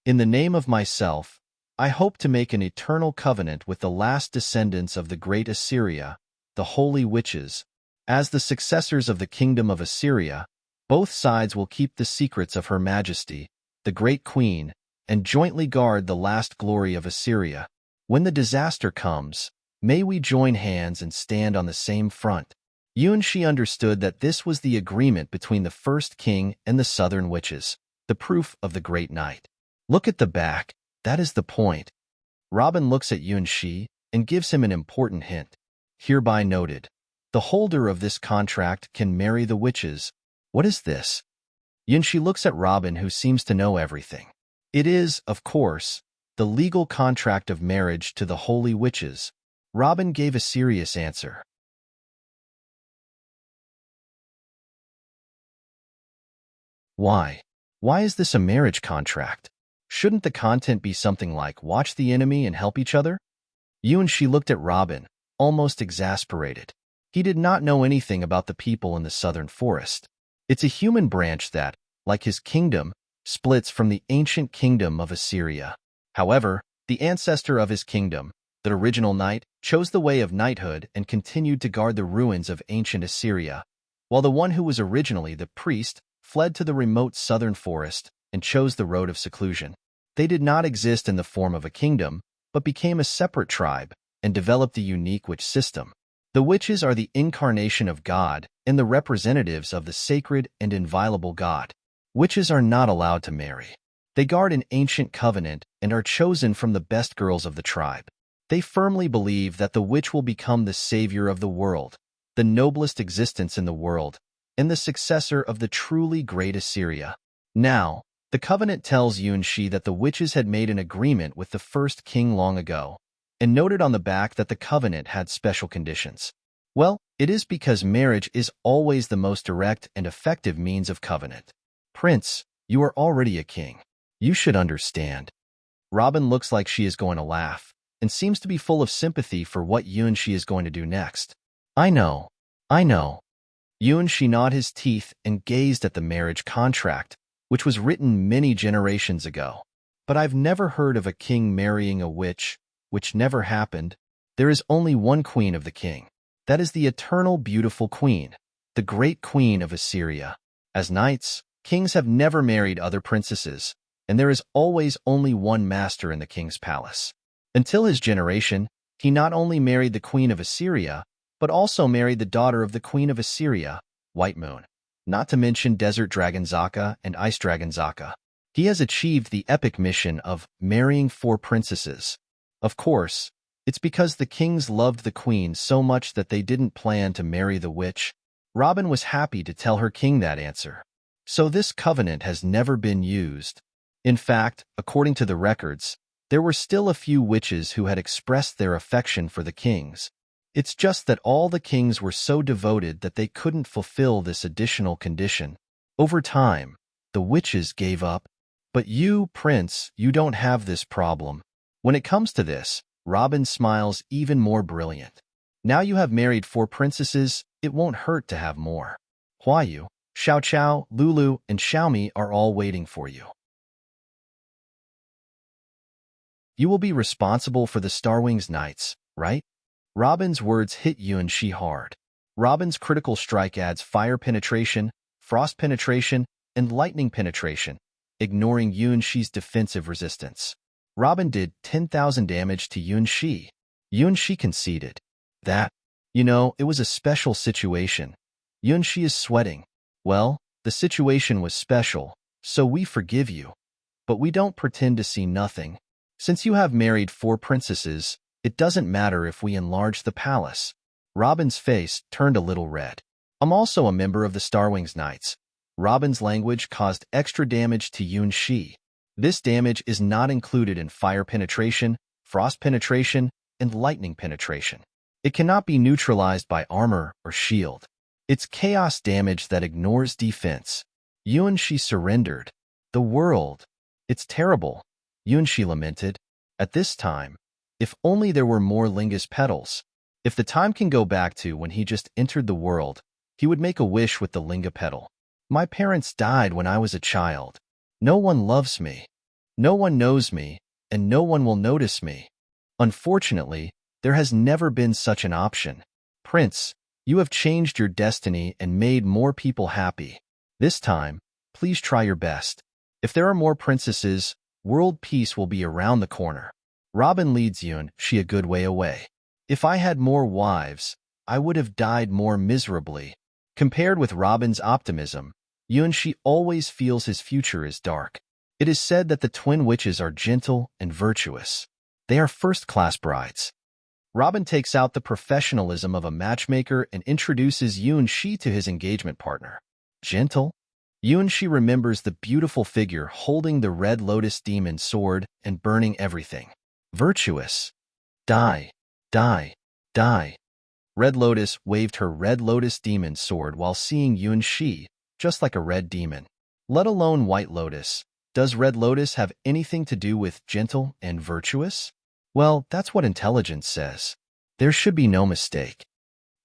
In the name of myself, I hope to make an eternal covenant with the last descendants of the great Assyria, the holy witches. As the successors of the kingdom of Assyria, both sides will keep the secrets of Her Majesty, the great queen, and jointly guard the last glory of Assyria. When the disaster comes, may we join hands and stand on the same front. Yunshi understood that this was the agreement between the first king and the southern witches, the proof of the great night. Look at the back, that is the point. Robin looks at Yunshi and gives him an important hint. Hereby noted, the holder of this contract can marry the witches. What is this? Yunshi looks at Robin, who seems to know everything. It is, of course, the legal contract of marriage to the holy witches. Robin gave a serious answer. Why? Why is this a marriage contract? Shouldn't the content be something like watch the enemy and help each other? Yunshi looked at Robin, almost exasperated. He did not know anything about the people in the southern forest. It's a human branch that, like his kingdom, splits from the ancient kingdom of Assyria. However, the ancestor of his kingdom, the original knight, chose the way of knighthood and continued to guard the ruins of ancient Assyria, while the one who was originally the priest fled to the remote southern forest and chose the road of seclusion. They did not exist in the form of a kingdom, but became a separate tribe and developed the unique witch system. The witches are the incarnation of God and the representatives of the sacred and inviolable God. Witches are not allowed to marry. They guard an ancient covenant and are chosen from the best girls of the tribe. They firmly believe that the witch will become the savior of the world, the noblest existence in the world, and the successor of the truly great Assyria. Now, the covenant tells Yunshi that the witches had made an agreement with the first king long ago, and noted on the back that the covenant had special conditions. Well, it is because marriage is always the most direct and effective means of covenant. Prince, you are already a king. You should understand. Robin looks like she is going to laugh, and seems to be full of sympathy for what Yunshi is going to do next. I know. Yunshi gnawed his teeth and gazed at the marriage contract, which was written many generations ago. But I've never heard of a king marrying a witch, which never happened. There is only one queen of the king. That is the eternal beautiful queen, the great queen of Assyria. As knights, kings have never married other princesses, and there is always only one master in the king's palace. Until his generation, he not only married the queen of Assyria, but also married the daughter of the queen of Assyria, White Moon. Not to mention desert dragon Zaka and ice dragon Zaka. He has achieved the epic mission of marrying 4 princesses. Of course, it's because the kings loved the queen so much that they didn't plan to marry the witch. Robin was happy to tell her king that answer. So this covenant has never been used. In fact, according to the records, there were still a few witches who had expressed their affection for the kings. It's just that all the kings were so devoted that they couldn't fulfill this additional condition. Over time, the witches gave up. But you, Prince, you don't have this problem. When it comes to this, Robin smiles even more brilliant. Now you have married 4 princesses, it won't hurt to have more. Huayu, Xiao Xiao, Lulu, and Xiaomi are all waiting for you. You will be responsible for the Starwings Knights, right? Robin's words hit Yuanxi hard. Robin's critical strike adds fire penetration, frost penetration, and lightning penetration, ignoring Yuanxi's defensive resistance. Robin did 10,000 damage to Yuanxi. Yuanxi conceded. It was a special situation. Yuanxi is sweating. Well, the situation was special, so we forgive you. But we don't pretend to see nothing. Since you have married 4 princesses, it doesn't matter if we enlarge the palace. Robin's face turned a little red. I'm also a member of the Starwings Knights. Robin's language caused extra damage to Yuanxi. This damage is not included in fire penetration, frost penetration, and lightning penetration. It cannot be neutralized by armor or shield. It's chaos damage that ignores defense. Yuanxi surrendered. The world. It's terrible, Yuanxi lamented. At this time, if only there were more Lingus petals. If the time can go back to when he just entered the world, he would make a wish with the Linga petal. My parents died when I was a child. No one loves me. No one knows me, and no one will notice me. Unfortunately, there has never been such an option. Prince, you have changed your destiny and made more people happy. This time, please try your best. If there are more princesses, world peace will be around the corner. Robin leads Yuanxi a good way away. If I had more wives, I would have died more miserably. Compared with Robin's optimism, Yuanxi always feels his future is dark. It is said that the twin witches are gentle and virtuous. They are first-class brides. Robin takes out the professionalism of a matchmaker and introduces Yuanxi to his engagement partner. Gentle? Yuanxi remembers the beautiful figure holding the Red Lotus demon sword and burning everything. Virtuous. Die. Die. Die. Red Lotus waved her Red Lotus demon sword while seeing Yuanxi, just like a red demon. Let alone White Lotus. Does Red Lotus have anything to do with gentle and virtuous? Well, that's what intelligence says. There should be no mistake.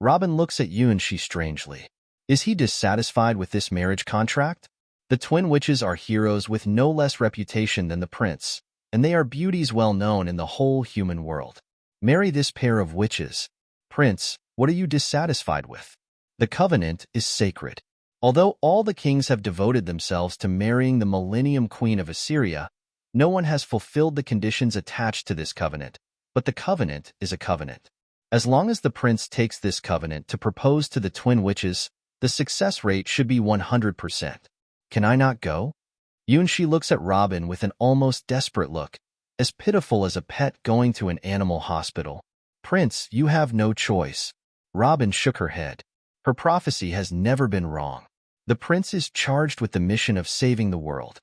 Robin looks at Yuanxi strangely. Is he dissatisfied with this marriage contract? The twin witches are heroes with no less reputation than the prince, and they are beauties well known in the whole human world. Marry this pair of witches. Prince, what are you dissatisfied with? The covenant is sacred. Although all the kings have devoted themselves to marrying the Millennium Queen of Assyria, no one has fulfilled the conditions attached to this covenant, but the covenant is a covenant. As long as the prince takes this covenant to propose to the twin witches, the success rate should be 100%. Can I not go? Yuanxi looks at Robin with an almost desperate look, as pitiful as a pet going to an animal hospital. Prince, you have no choice. Robin shook her head. Her prophecy has never been wrong. The prince is charged with the mission of saving the world.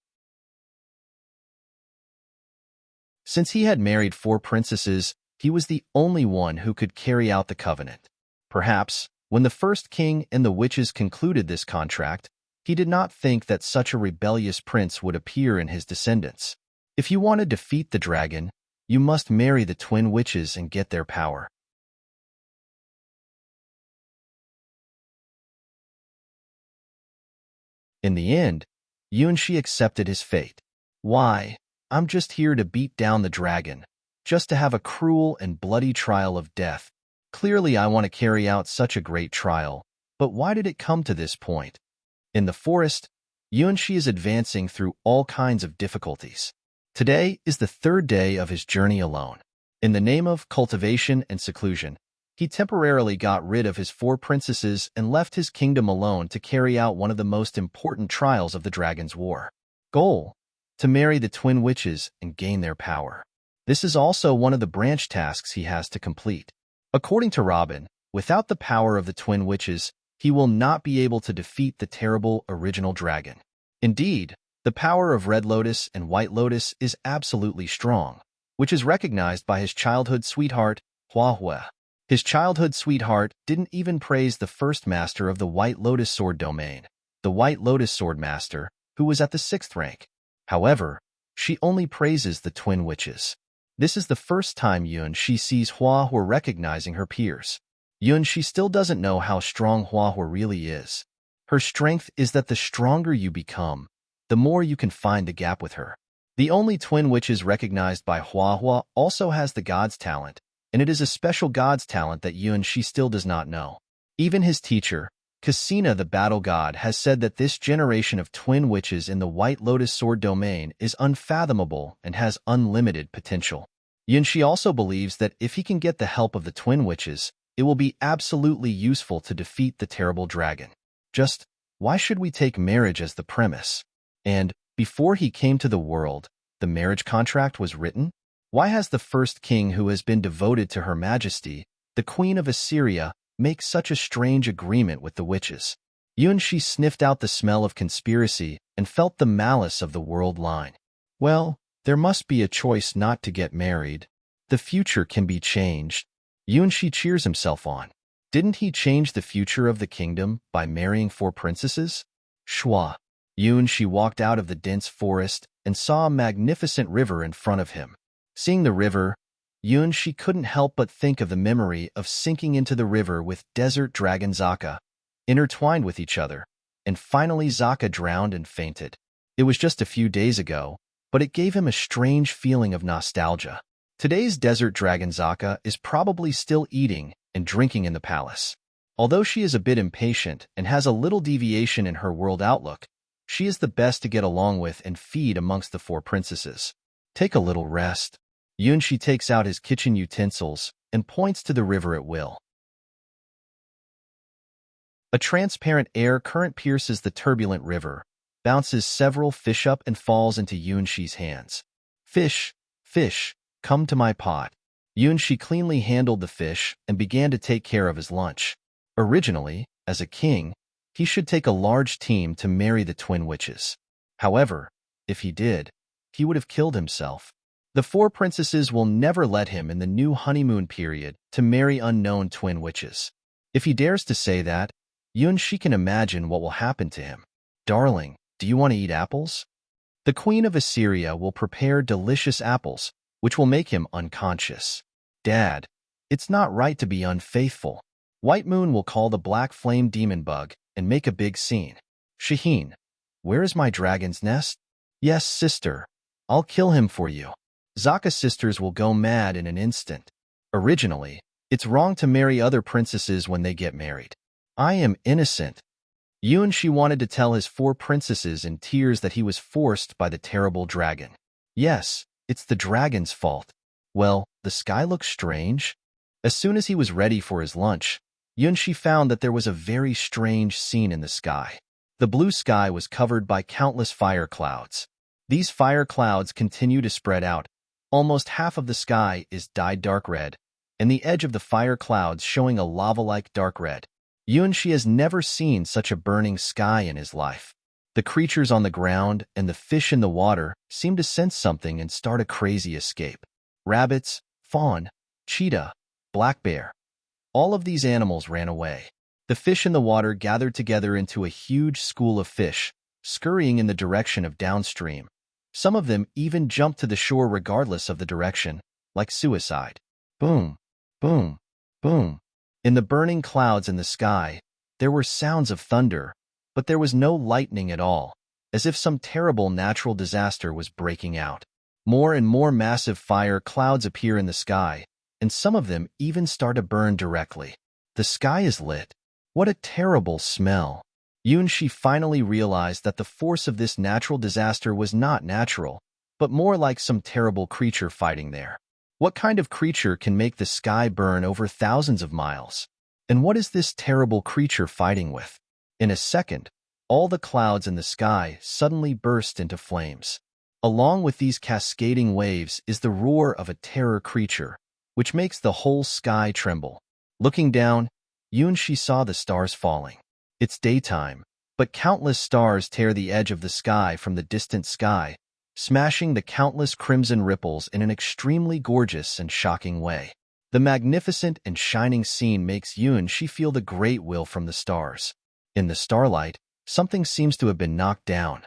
Since he had married 4 princesses, he was the only one who could carry out the covenant. Perhaps, when the first king and the witches concluded this contract, he did not think that such a rebellious prince would appear in his descendants. If you want to defeat the dragon, you must marry the twin witches and get their power. In the end, Yuanxi accepted his fate. Why? I'm just here to beat down the dragon, just to have a cruel and bloody trial of death. Clearly, I want to carry out such a great trial, but why did it come to this point? In the forest, Yuanxi is advancing through all kinds of difficulties. Today is the third day of his journey alone. In the name of cultivation and seclusion, he temporarily got rid of his 4 princesses and left his kingdom alone to carry out one of the most important trials of the Dragon's War. Goal: to marry the twin witches and gain their power. This is also one of the branch tasks he has to complete. According to Robin, without the power of the twin witches, he will not be able to defeat the terrible original dragon. Indeed, the power of Red Lotus and White Lotus is absolutely strong, which is recognized by his childhood sweetheart, Hua Hua. His childhood sweetheart didn't even praise the first master of the White Lotus Sword domain, the White Lotus Sword Master, who was at the 6th rank. However, she only praises the twin witches. This is the first time Yuanxi sees Hua Hua recognizing her peers. Yuanxi still doesn't know how strong Hua Hua really is. Her strength is that the stronger you become, the more you can find the gap with her. The only twin witches recognized by Hua Hua also has the God's talent, and it is a special God's talent that Yuanxi still does not know. Even his teacher, Cassina the Battle God, has said that this generation of twin witches in the White Lotus Sword domain is unfathomable and has unlimited potential. Yuanxi also believes that if he can get the help of the twin witches, it will be absolutely useful to defeat the terrible dragon. Just, why should we take marriage as the premise? And, before he came to the world, the marriage contract was written? Why has the first king who has been devoted to Her Majesty, the Queen of Assyria, make such a strange agreement with the witches? Yuanxi sniffed out the smell of conspiracy and felt the malice of the world line. Well, there must be a choice not to get married. The future can be changed. Yuanxi cheers himself on. Didn't he change the future of the kingdom by marrying 4 princesses? Shua. Yuanxi walked out of the dense forest and saw a magnificent river in front of him. Seeing the river, Yuanxi couldn't help but think of the memory of sinking into the river with desert dragon Zaka, intertwined with each other, and finally Zaka drowned and fainted. It was just a few days ago, but it gave him a strange feeling of nostalgia. Today's desert dragon Zaka is probably still eating and drinking in the palace. Although she is a bit impatient and has a little deviation in her world outlook, she is the best to get along with and feed amongst the 4 princesses. Take a little rest. Yuanxi takes out his kitchen utensils and points to the river at will. A transparent air current pierces the turbulent river, bounces several fish up and falls into Yuanxi's hands. Fish, fish, come to my pot. Yuanxi cleanly handled the fish and began to take care of his lunch. Originally, as a king, he should take a large team to marry the twin witches. However, if he did, he would have killed himself. The 4 princesses will never let him in the new honeymoon period to marry unknown twin witches. If he dares to say that, Yuanxi can imagine what will happen to him. Darling, do you want to eat apples? The Queen of Assyria will prepare delicious apples, which will make him unconscious. Dad, it's not right to be unfaithful. White Moon will call the black flame demon bug and make a big scene. Shaheen, where is my dragon's nest? Yes, sister. I'll kill him for you. Zaka's sisters will go mad in an instant. Originally, it's wrong to marry other princesses when they get married. I am innocent. Yuanxi wanted to tell his 4 princesses in tears that he was forced by the terrible dragon. Yes, it's the dragon's fault. Well, the sky looks strange. As soon as he was ready for his lunch, Yuanxi found that there was a very strange scene in the sky. The blue sky was covered by countless fire clouds. These fire clouds continue to spread out. Almost half of the sky is dyed dark red, and the edge of the fire clouds showing a lava-like dark red. Yuanxi has never seen such a burning sky in his life. The creatures on the ground and the fish in the water seem to sense something and start a crazy escape. Rabbits, fawn, cheetah, black bear. All of these animals ran away. The fish in the water gathered together into a huge school of fish, scurrying in the direction of downstream. Some of them even jumped to the shore regardless of the direction, like suicide. Boom, boom, boom. In the burning clouds in the sky, there were sounds of thunder, but there was no lightning at all, as if some terrible natural disaster was breaking out. More and more massive fire clouds appear in the sky, and some of them even start to burn directly. The sky is lit. What a terrible smell. Yunshi finally realized that the force of this natural disaster was not natural, but more like some terrible creature fighting there. What kind of creature can make the sky burn over thousands of miles? And what is this terrible creature fighting with? In a second, all the clouds in the sky suddenly burst into flames. Along with these cascading waves is the roar of a terror creature, which makes the whole sky tremble. Looking down, Yunshi saw the stars falling. It's daytime, but countless stars tear the edge of the sky from the distant sky, smashing the countless crimson ripples in an extremely gorgeous and shocking way. The magnificent and shining scene makes Yunshi feel the great will from the stars. In the starlight, something seems to have been knocked down.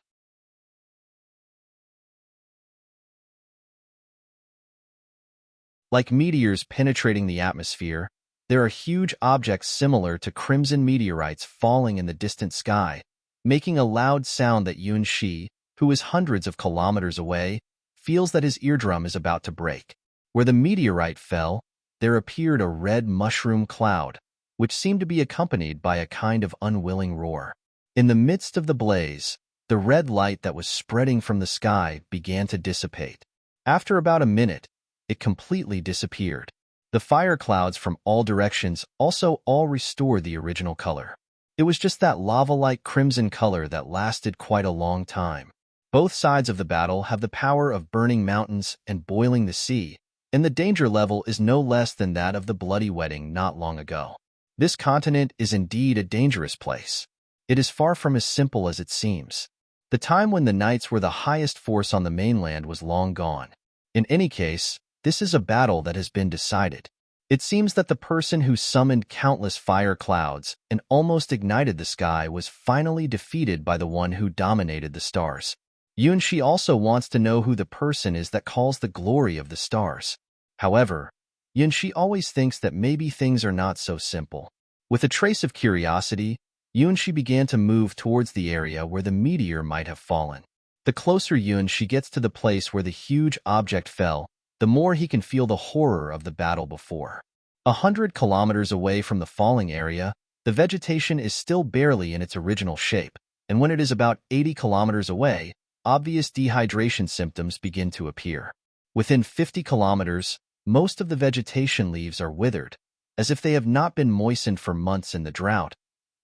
Like meteors penetrating the atmosphere, there are huge objects similar to crimson meteorites falling in the distant sky, making a loud sound that Yunshi, who is hundreds of kilometers away, feels that his eardrum is about to break. Where the meteorite fell, there appeared a red mushroom cloud, which seemed to be accompanied by a kind of unwilling roar. In the midst of the blaze, the red light that was spreading from the sky began to dissipate. After about a minute, it completely disappeared. The fire clouds from all directions also all restored the original color. It was just that lava-like crimson color that lasted quite a long time. Both sides of the battle have the power of burning mountains and boiling the sea, and the danger level is no less than that of the bloody wedding not long ago. This continent is indeed a dangerous place. It is far from as simple as it seems. The time when the knights were the highest force on the mainland was long gone. In any case, this is a battle that has been decided. It seems that the person who summoned countless fire clouds and almost ignited the sky was finally defeated by the one who dominated the stars. Yunshi also wants to know who the person is that calls the glory of the stars. However, Yunshi always thinks that maybe things are not so simple. With a trace of curiosity, Yunshi began to move towards the area where the meteor might have fallen. The closer Yunshi gets to the place where the huge object fell, the more he can feel the horror of the battle before. 100 kilometers away from the falling area, the vegetation is still barely in its original shape, and when it is about 80 kilometers away, obvious dehydration symptoms begin to appear. Within 50 kilometers, most of the vegetation leaves are withered, as if they have not been moistened for months in the drought,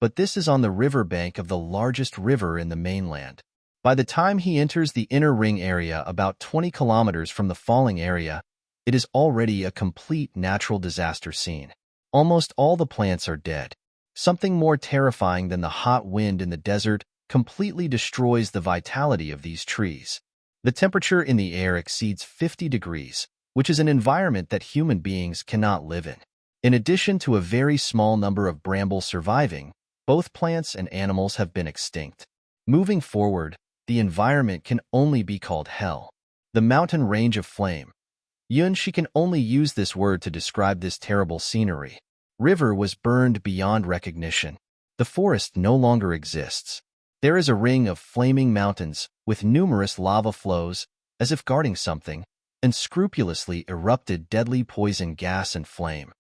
but this is on the river bank of the largest river in the mainland. By the time he enters the inner ring area about 20 kilometers from the falling area, it is already a complete natural disaster scene. Almost all the plants are dead. Something more terrifying than the hot wind in the desert completely destroys the vitality of these trees. The temperature in the air exceeds 50 degrees, which is an environment that human beings cannot live in. In addition to a very small number of brambles surviving, both plants and animals have been extinct. Moving forward, the environment can only be called hell. The mountain range of flame. Yunshi can only use this word to describe this terrible scenery. River was burned beyond recognition. The forest no longer exists. There is a ring of flaming mountains with numerous lava flows, as if guarding something, and scrupulously erupted deadly poison gas and flame.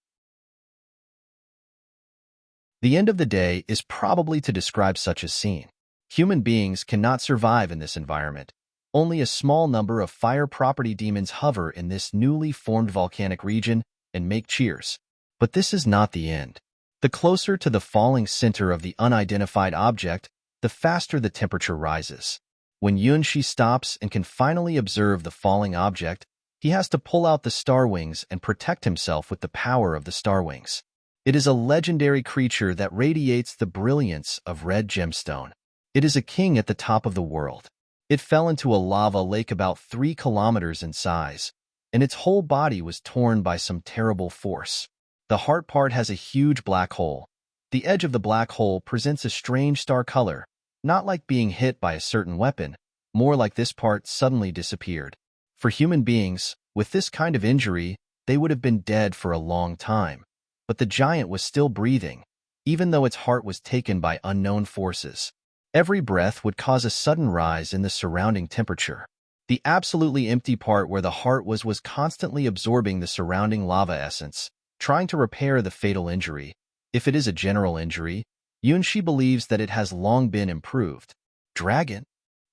The end of the day is probably to describe such a scene. Human beings cannot survive in this environment. Only a small number of fire property demons hover in this newly formed volcanic region and make cheers. But this is not the end. The closer to the falling center of the unidentified object, the faster the temperature rises. When Yunshi stops and can finally observe the falling object, he has to pull out the star wings and protect himself with the power of the star wings. It is a legendary creature that radiates the brilliance of red gemstone. It is a king at the top of the world. It fell into a lava lake about 3 kilometers in size, and its whole body was torn by some terrible force. The heart part has a huge black hole. The edge of the black hole presents a strange star color, not like being hit by a certain weapon, more like this part suddenly disappeared. For human beings, with this kind of injury, they would have been dead for a long time. But the giant was still breathing, even though its heart was taken by unknown forces. Every breath would cause a sudden rise in the surrounding temperature. The absolutely empty part where the heart was constantly absorbing the surrounding lava essence, trying to repair the fatal injury. If it is a general injury, Yunshi believes that it has long been improved. Dragon?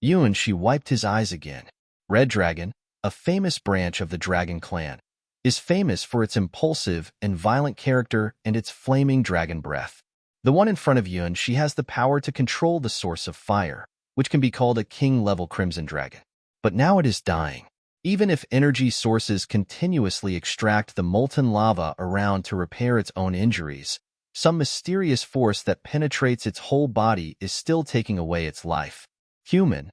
Yunshi wiped his eyes again. Red Dragon, a famous branch of the dragon clan, is famous for its impulsive and violent character and its flaming dragon breath. The one in front of Yunshi has the power to control the source of fire, which can be called a king-level crimson dragon. But now it is dying. Even if energy sources continuously extract the molten lava around to repair its own injuries, some mysterious force that penetrates its whole body is still taking away its life. Human,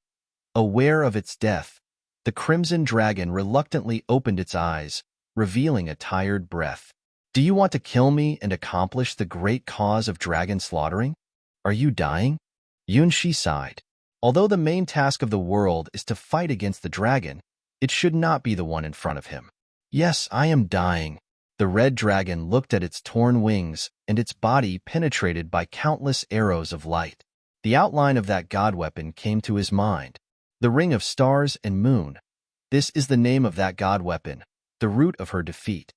aware of its death, the crimson dragon reluctantly opened its eyes, revealing a tired breath. Do you want to kill me and accomplish the great cause of dragon slaughtering? Are you dying? Yunshi sighed. Although the main task of the world is to fight against the dragon, it should not be the one in front of him. Yes, I am dying. The red dragon looked at its torn wings and its body penetrated by countless arrows of light. The outline of that god weapon came to his mind. The Ring of Stars and Moon. This is the name of that god weapon, the root of her defeat.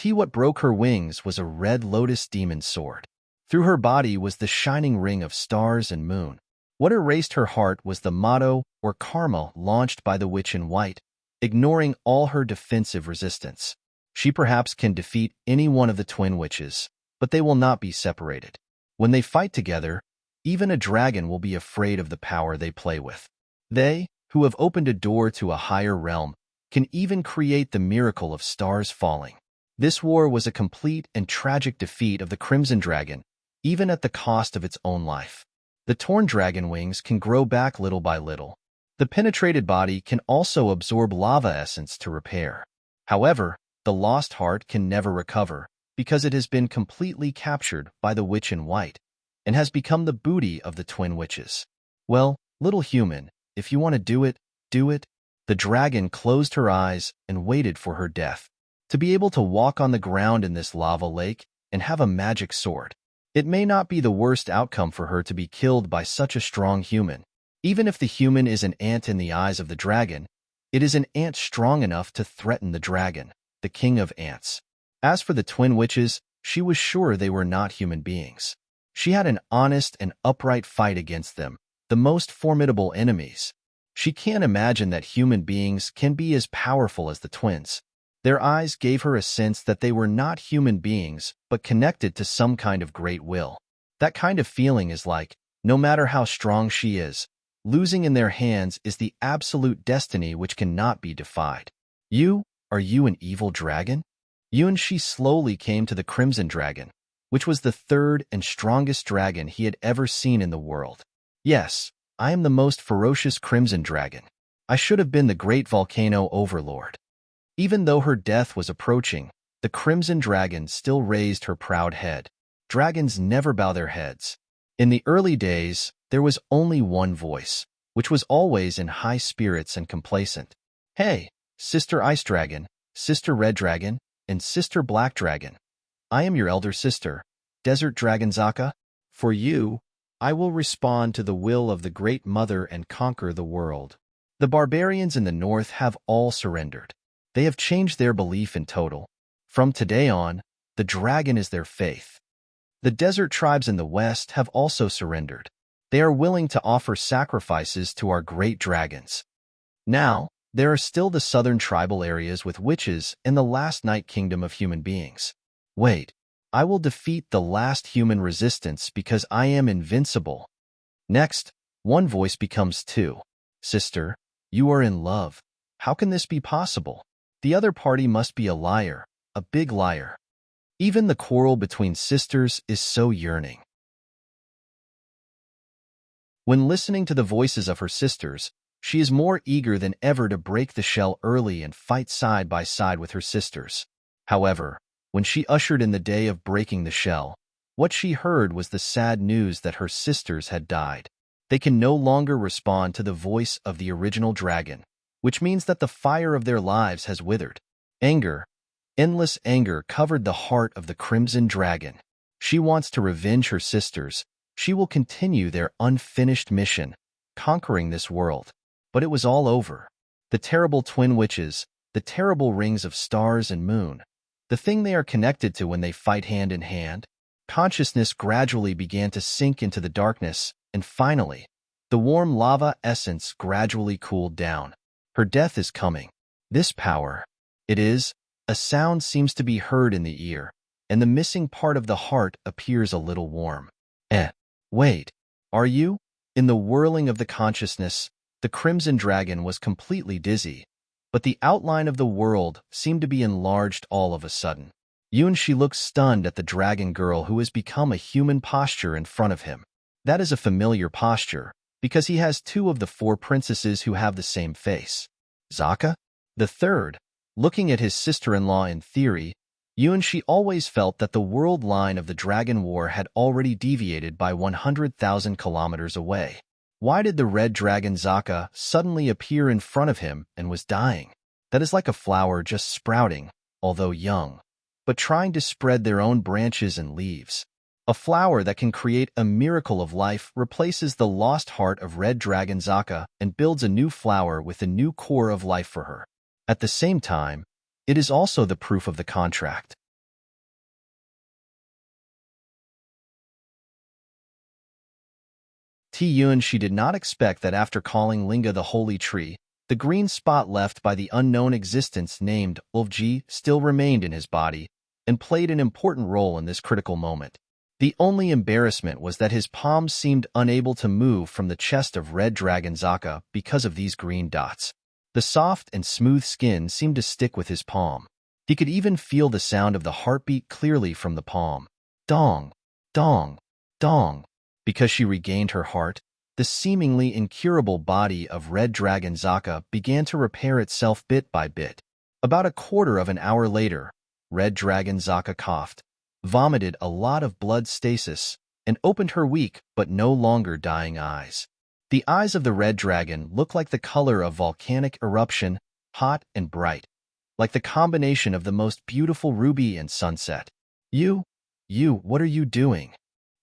What broke her wings was a red lotus demon sword. Through her body was the shining ring of stars and moon. What erased her heart was the motto, or karma, launched by the witch in white, ignoring all her defensive resistance. She perhaps can defeat any one of the twin witches, but they will not be separated. When they fight together, even a dragon will be afraid of the power they play with. They, who have opened a door to a higher realm, can even create the miracle of stars falling. This war was a complete and tragic defeat of the Crimson Dragon, even at the cost of its own life. The torn dragon wings can grow back little by little. The penetrated body can also absorb lava essence to repair. However, the lost heart can never recover because it has been completely captured by the witch in white and has become the booty of the twin witches. Well, little human, if you want to do it, do it. The dragon closed her eyes and waited for her death. To be able to walk on the ground in this lava lake and have a magic sword. It may not be the worst outcome for her to be killed by such a strong human. Even if the human is an ant in the eyes of the dragon, it is an ant strong enough to threaten the dragon, the king of ants. As for the twin witches, she was sure they were not human beings. She had an honest and upright fight against them, the most formidable enemies. She can't imagine that human beings can be as powerful as the twins. Their eyes gave her a sense that they were not human beings, but connected to some kind of great will. That kind of feeling is like, no matter how strong she is, losing in their hands is the absolute destiny which cannot be defied. Are you an evil dragon? Yunshi slowly came to the Crimson Dragon, which was the third and strongest dragon he had ever seen in the world. Yes, I am the most ferocious Crimson Dragon. I should have been the great volcano overlord. Even though her death was approaching, the Crimson Dragon still raised her proud head. Dragons never bow their heads. In the early days, there was only one voice, which was always in high spirits and complacent. Hey, Sister Ice Dragon, Sister Red Dragon, and Sister Black Dragon. I am your elder sister, Desert Dragon Zaka. For you, I will respond to the will of the Great Mother and conquer the world. The barbarians in the north have all surrendered. They have changed their belief in total. From today on, the dragon is their faith. The desert tribes in the west have also surrendered. They are willing to offer sacrifices to our great dragons. Now, there are still the southern tribal areas with witches and the last night kingdom of human beings. Wait, I will defeat the last human resistance because I am invincible. Next, one voice becomes two. Sister, you are in love. How can this be possible? The other party must be a liar, a big liar. Even the quarrel between sisters is so yearning. When listening to the voices of her sisters, she is more eager than ever to break the shell early and fight side by side with her sisters. However, when she ushered in the day of breaking the shell, what she heard was the sad news that her sisters had died. They can no longer respond to the voice of the original dragon, which means that the fire of their lives has withered. Anger, endless anger covered the heart of the Crimson Dragon. She wants to revenge her sisters. She will continue their unfinished mission, conquering this world. But it was all over. The terrible twin witches, the terrible rings of stars and moon, the thing they are connected to when they fight hand in hand. Consciousness gradually began to sink into the darkness, and finally, the warm lava essence gradually cooled down. Her death is coming. This power, it is, a sound seems to be heard in the ear, and the missing part of the heart appears a little warm. Wait, are you? In the whirling of the consciousness, the crimson dragon was completely dizzy, but the outline of the world seemed to be enlarged all of a sudden. She looked stunned at the dragon girl who has become a human posture in front of him. That is a familiar posture, because he has two of the four princesses who have the same face. Zaka? The third, looking at his sister-in-law in theory, she always felt that the world line of the Dragon War had already deviated by 100,000 kilometers away. Why did the red dragon Zaka suddenly appear in front of him and was dying? That is like a flower just sprouting, although young, but trying to spread their own branches and leaves. A flower that can create a miracle of life replaces the lost heart of red dragon Zaka and builds a new flower with a new core of life for her. At the same time, it is also the proof of the contract. She did not expect that after calling Linga the holy tree, the green spot left by the unknown existence named Ulfji still remained in his body and played an important role in this critical moment. The only embarrassment was that his palms seemed unable to move from the chest of red dragon Zaka because of these green dots. The soft and smooth skin seemed to stick with his palm. He could even feel the sound of the heartbeat clearly from the palm. Dong, dong, dong. Because she regained her heart, the seemingly incurable body of red dragon Zaka began to repair itself bit by bit. About a quarter of an hour later, red dragon Zaka coughed, vomited a lot of blood stasis, and opened her weak but no longer dying eyes. The eyes of the red dragon looked like the color of volcanic eruption, hot and bright, like the combination of the most beautiful ruby and sunset. What are you doing?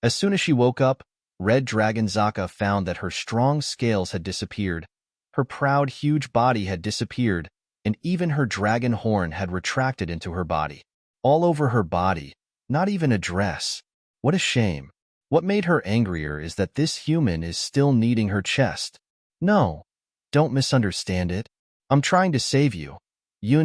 As soon as she woke up, red dragon Zaka found that her strong scales had disappeared, her proud, huge body had disappeared, and even her dragon horn had retracted into her body. All over her body, not even a dress. What a shame. What made her angrier is that this human is still kneading her chest. No, don't misunderstand it. I'm trying to save you.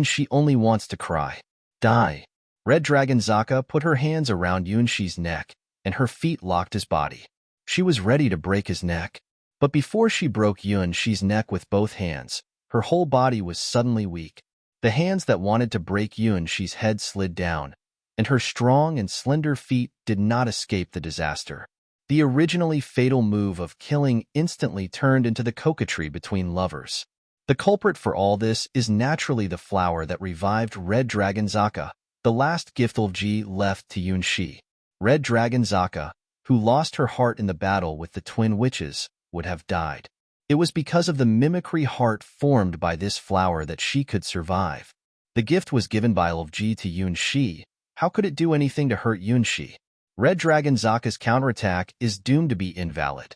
She only wants to cry. Die. Red Dragon Zaka put her hands around Yunshi's neck, and her feet locked his body. She was ready to break his neck. But before she broke Yunshi's neck with both hands, her whole body was suddenly weak. The hands that wanted to break Yunshi's head slid down, and her strong and slender feet did not escape the disaster. The originally fatal move of killing instantly turned into the coquetry between lovers. The culprit for all this is naturally the flower that revived Red Dragon Zaka, the last gift Ulfji left to Yunshi. Red Dragon Zaka, who lost her heart in the battle with the twin witches, would have died. It was because of the mimicry heart formed by this flower that she could survive. The gift was given by Ulfji to Yunshi. How could it do anything to hurt Yunshi? Red Dragon Zaka's counterattack is doomed to be invalid.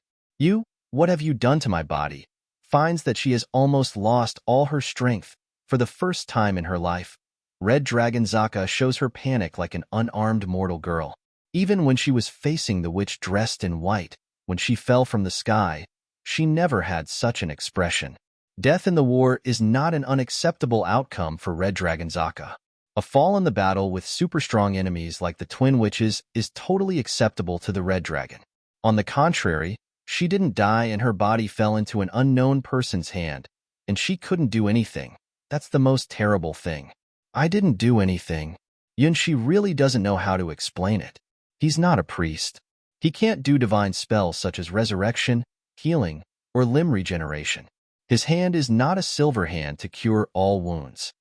What have you done to my body? Finds that she has almost lost all her strength. For the first time in her life, Red Dragon Zaka shows her panic like an unarmed mortal girl. Even when she was facing the witch dressed in white, when she fell from the sky, she never had such an expression. Death in the war is not an unacceptable outcome for Red Dragon Zaka. A fall in the battle with super-strong enemies like the Twin Witches is totally acceptable to the Red Dragon. On the contrary, she didn't die and her body fell into an unknown person's hand, and she couldn't do anything. That's the most terrible thing. I didn't do anything. Yunshi really doesn't know how to explain it. He's not a priest. He can't do divine spells such as resurrection, healing, or limb regeneration. His hand is not a silver hand to cure all wounds.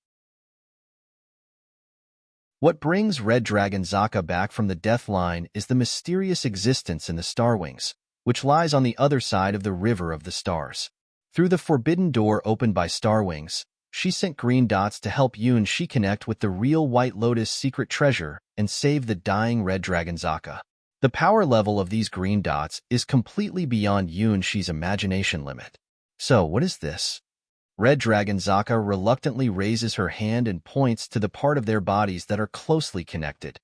What brings Red Dragon Zaka back from the death line is the mysterious existence in the Star Wings, which lies on the other side of the River of the Stars. Through the forbidden door opened by Star Wings, she sent green dots to help Yunshi connect with the real White Lotus secret treasure and save the dying Red Dragon Zaka. The power level of these green dots is completely beyond Yunshi's imagination limit. So, what is this? Red Dragon Zaka reluctantly raises her hand and points to the part of their bodies that are closely connected.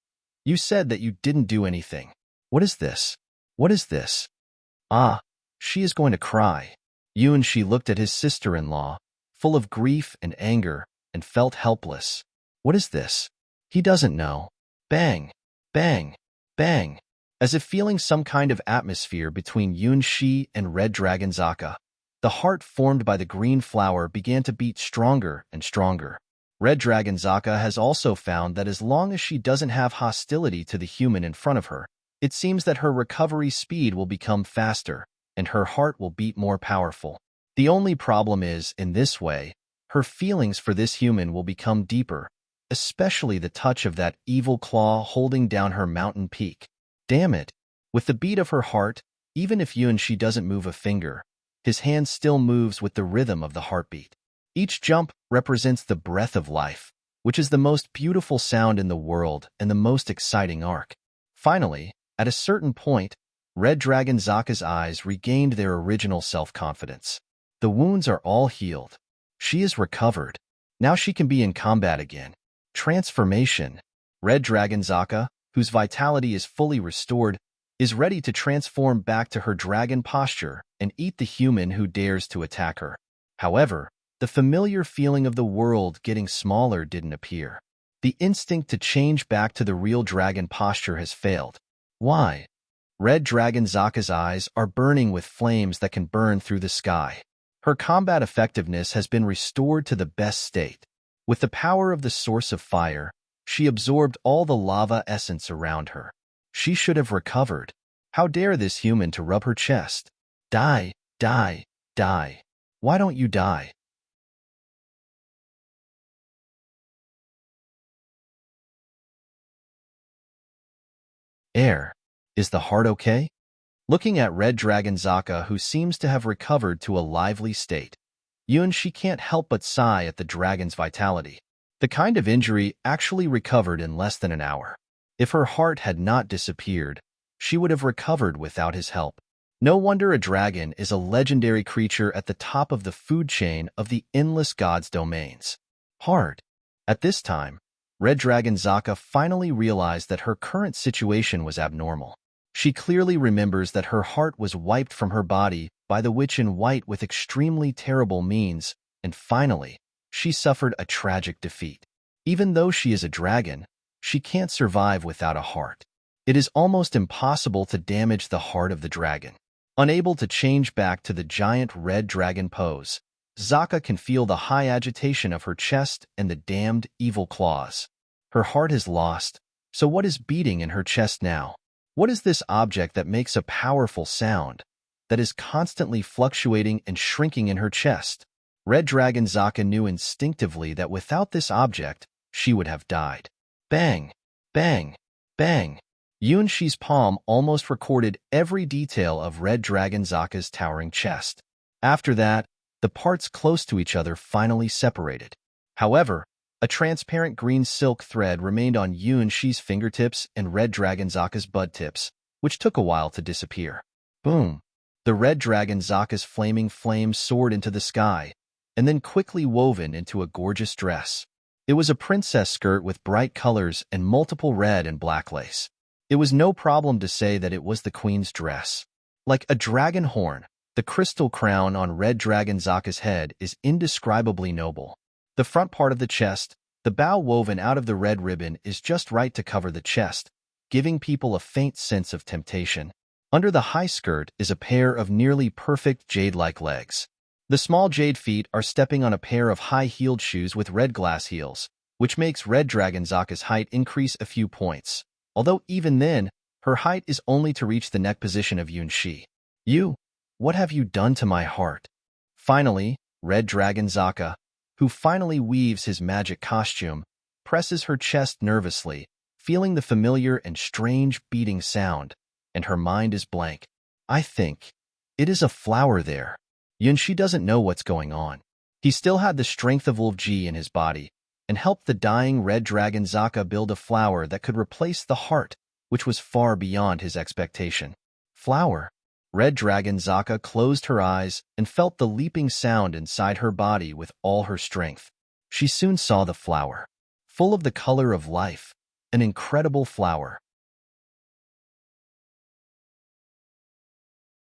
You said that you didn't do anything. What is this? What is this? Ah, she is going to cry. Yunshi looked at his sister-in-law, full of grief and anger, and felt helpless. What is this? He doesn't know. Bang, bang, bang. As if feeling some kind of atmosphere between Yunshi and Red Dragon Zaka, the heart formed by the green flower began to beat stronger and stronger. Red Dragon Zaka has also found that as long as she doesn't have hostility to the human in front of her, it seems that her recovery speed will become faster, and her heart will beat more powerful. The only problem is, in this way, her feelings for this human will become deeper, especially the touch of that evil claw holding down her mountain peak. Damn it! With the beat of her heart, even if Yunshi doesn't move a finger, his hand still moves with the rhythm of the heartbeat. Each jump represents the breath of life, which is the most beautiful sound in the world and the most exciting arc. Finally, at a certain point, Red Dragon Zaka's eyes regained their original self-confidence. The wounds are all healed. She is recovered. Now she can be in combat again. Transformation. Red Dragon Zaka, whose vitality is fully restored, is ready to transform back to her dragon posture and eat the human who dares to attack her. However, the familiar feeling of the world getting smaller didn't appear. The instinct to change back to the real dragon posture has failed. Why? Red Dragon Zaka's eyes are burning with flames that can burn through the sky. Her combat effectiveness has been restored to the best state. With the power of the source of fire, she absorbed all the lava essence around her. She should have recovered. How dare this human to rub her chest? Die, die, die. Why don't you die? Air. Is the heart okay? Looking at Red Dragon Zaka, who seems to have recovered to a lively state, Yunshi can't help but sigh at the dragon's vitality. The kind of injury actually recovered in less than an hour. If her heart had not disappeared, she would have recovered without his help. No wonder a dragon is a legendary creature at the top of the food chain of the endless gods' domains. Heart. At this time, Red Dragon Zaka finally realized that her current situation was abnormal. She clearly remembers that her heart was wiped from her body by the witch in white with extremely terrible means, and finally, she suffered a tragic defeat. Even though she is a dragon, she can't survive without a heart. It is almost impossible to damage the heart of the dragon. Unable to change back to the giant red dragon pose, Zaka can feel the high agitation of her chest and the damned evil claws. Her heart is lost, so what is beating in her chest now? What is this object that makes a powerful sound, that is constantly fluctuating and shrinking in her chest? Red Dragon Zaka knew instinctively that without this object, she would have died. Bang, bang, bang. Yunshi's palm almost recorded every detail of Red Dragon Zaka's towering chest. After that, the parts close to each other finally separated. However, a transparent green silk thread remained on Yunshi's fingertips and Red Dragon Zaka's bud tips, which took a while to disappear. Boom! The Red Dragon Zaka's flaming flame soared into the sky, and then quickly woven into a gorgeous dress. It was a princess skirt with bright colors and multiple red and black lace. It was no problem to say that it was the queen's dress. Like a dragon horn, the crystal crown on Red Dragon Zaka's head is indescribably noble. The front part of the chest, the bow woven out of the red ribbon, is just right to cover the chest, giving people a faint sense of temptation. Under the high skirt is a pair of nearly perfect jade-like legs. The small jade feet are stepping on a pair of high-heeled shoes with red glass heels, which makes Red Dragon Zaka's height increase a few points. Although even then, her height is only to reach the neck position of Yunshi. What have you done to my heart? Finally, Red Dragon Zaka, who finally weaves his magic costume, presses her chest nervously, feeling the familiar and strange beating sound, and her mind is blank. I think it is a flower there. Yunshi doesn't know what's going on. He still had the strength of Wolf Ji in his body, and helped the dying Red Dragon Zaka build a flower that could replace the heart which was far beyond his expectation. Flower. Red Dragon Zaka closed her eyes and felt the leaping sound inside her body with all her strength. She soon saw the flower, full of the color of life, an incredible flower.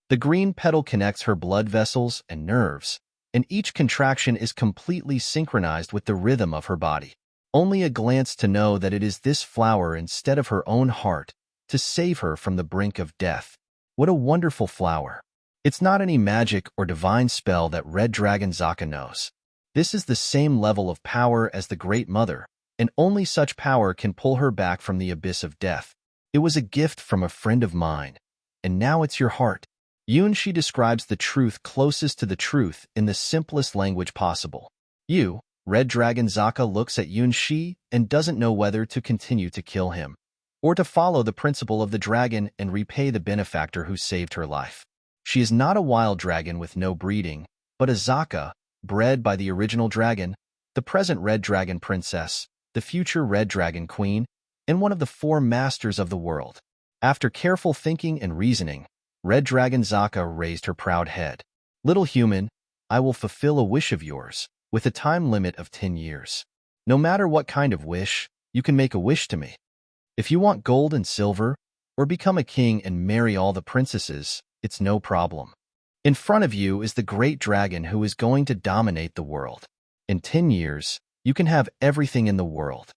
The green petal connects her blood vessels and nerves, and each contraction is completely synchronized with the rhythm of her body. Only a glance to know that it is this flower instead of her own heart to save her from the brink of death. What a wonderful flower. It's not any magic or divine spell that Red Dragon Zaka knows. This is the same level of power as the Great Mother, and only such power can pull her back from the abyss of death. It was a gift from a friend of mine, and now it's your heart. Yunshi describes the truth closest to the truth in the simplest language possible. Red Dragon Zaka looks at Yunshi and doesn't know whether to continue to kill him, or to follow the principle of the dragon and repay the benefactor who saved her life. She is not a wild dragon with no breeding, but a Zaka, bred by the original dragon, the present Red Dragon Princess, the future Red Dragon Queen, and one of the 4 masters of the world. After careful thinking and reasoning, Red Dragon Zaka raised her proud head. Little human, I will fulfill a wish of yours, with a time limit of 10 years. No matter what kind of wish, you can make a wish to me. If you want gold and silver, or become a king and marry all the princesses, it's no problem. In front of you is the great dragon who is going to dominate the world. In 10 years, you can have everything in the world.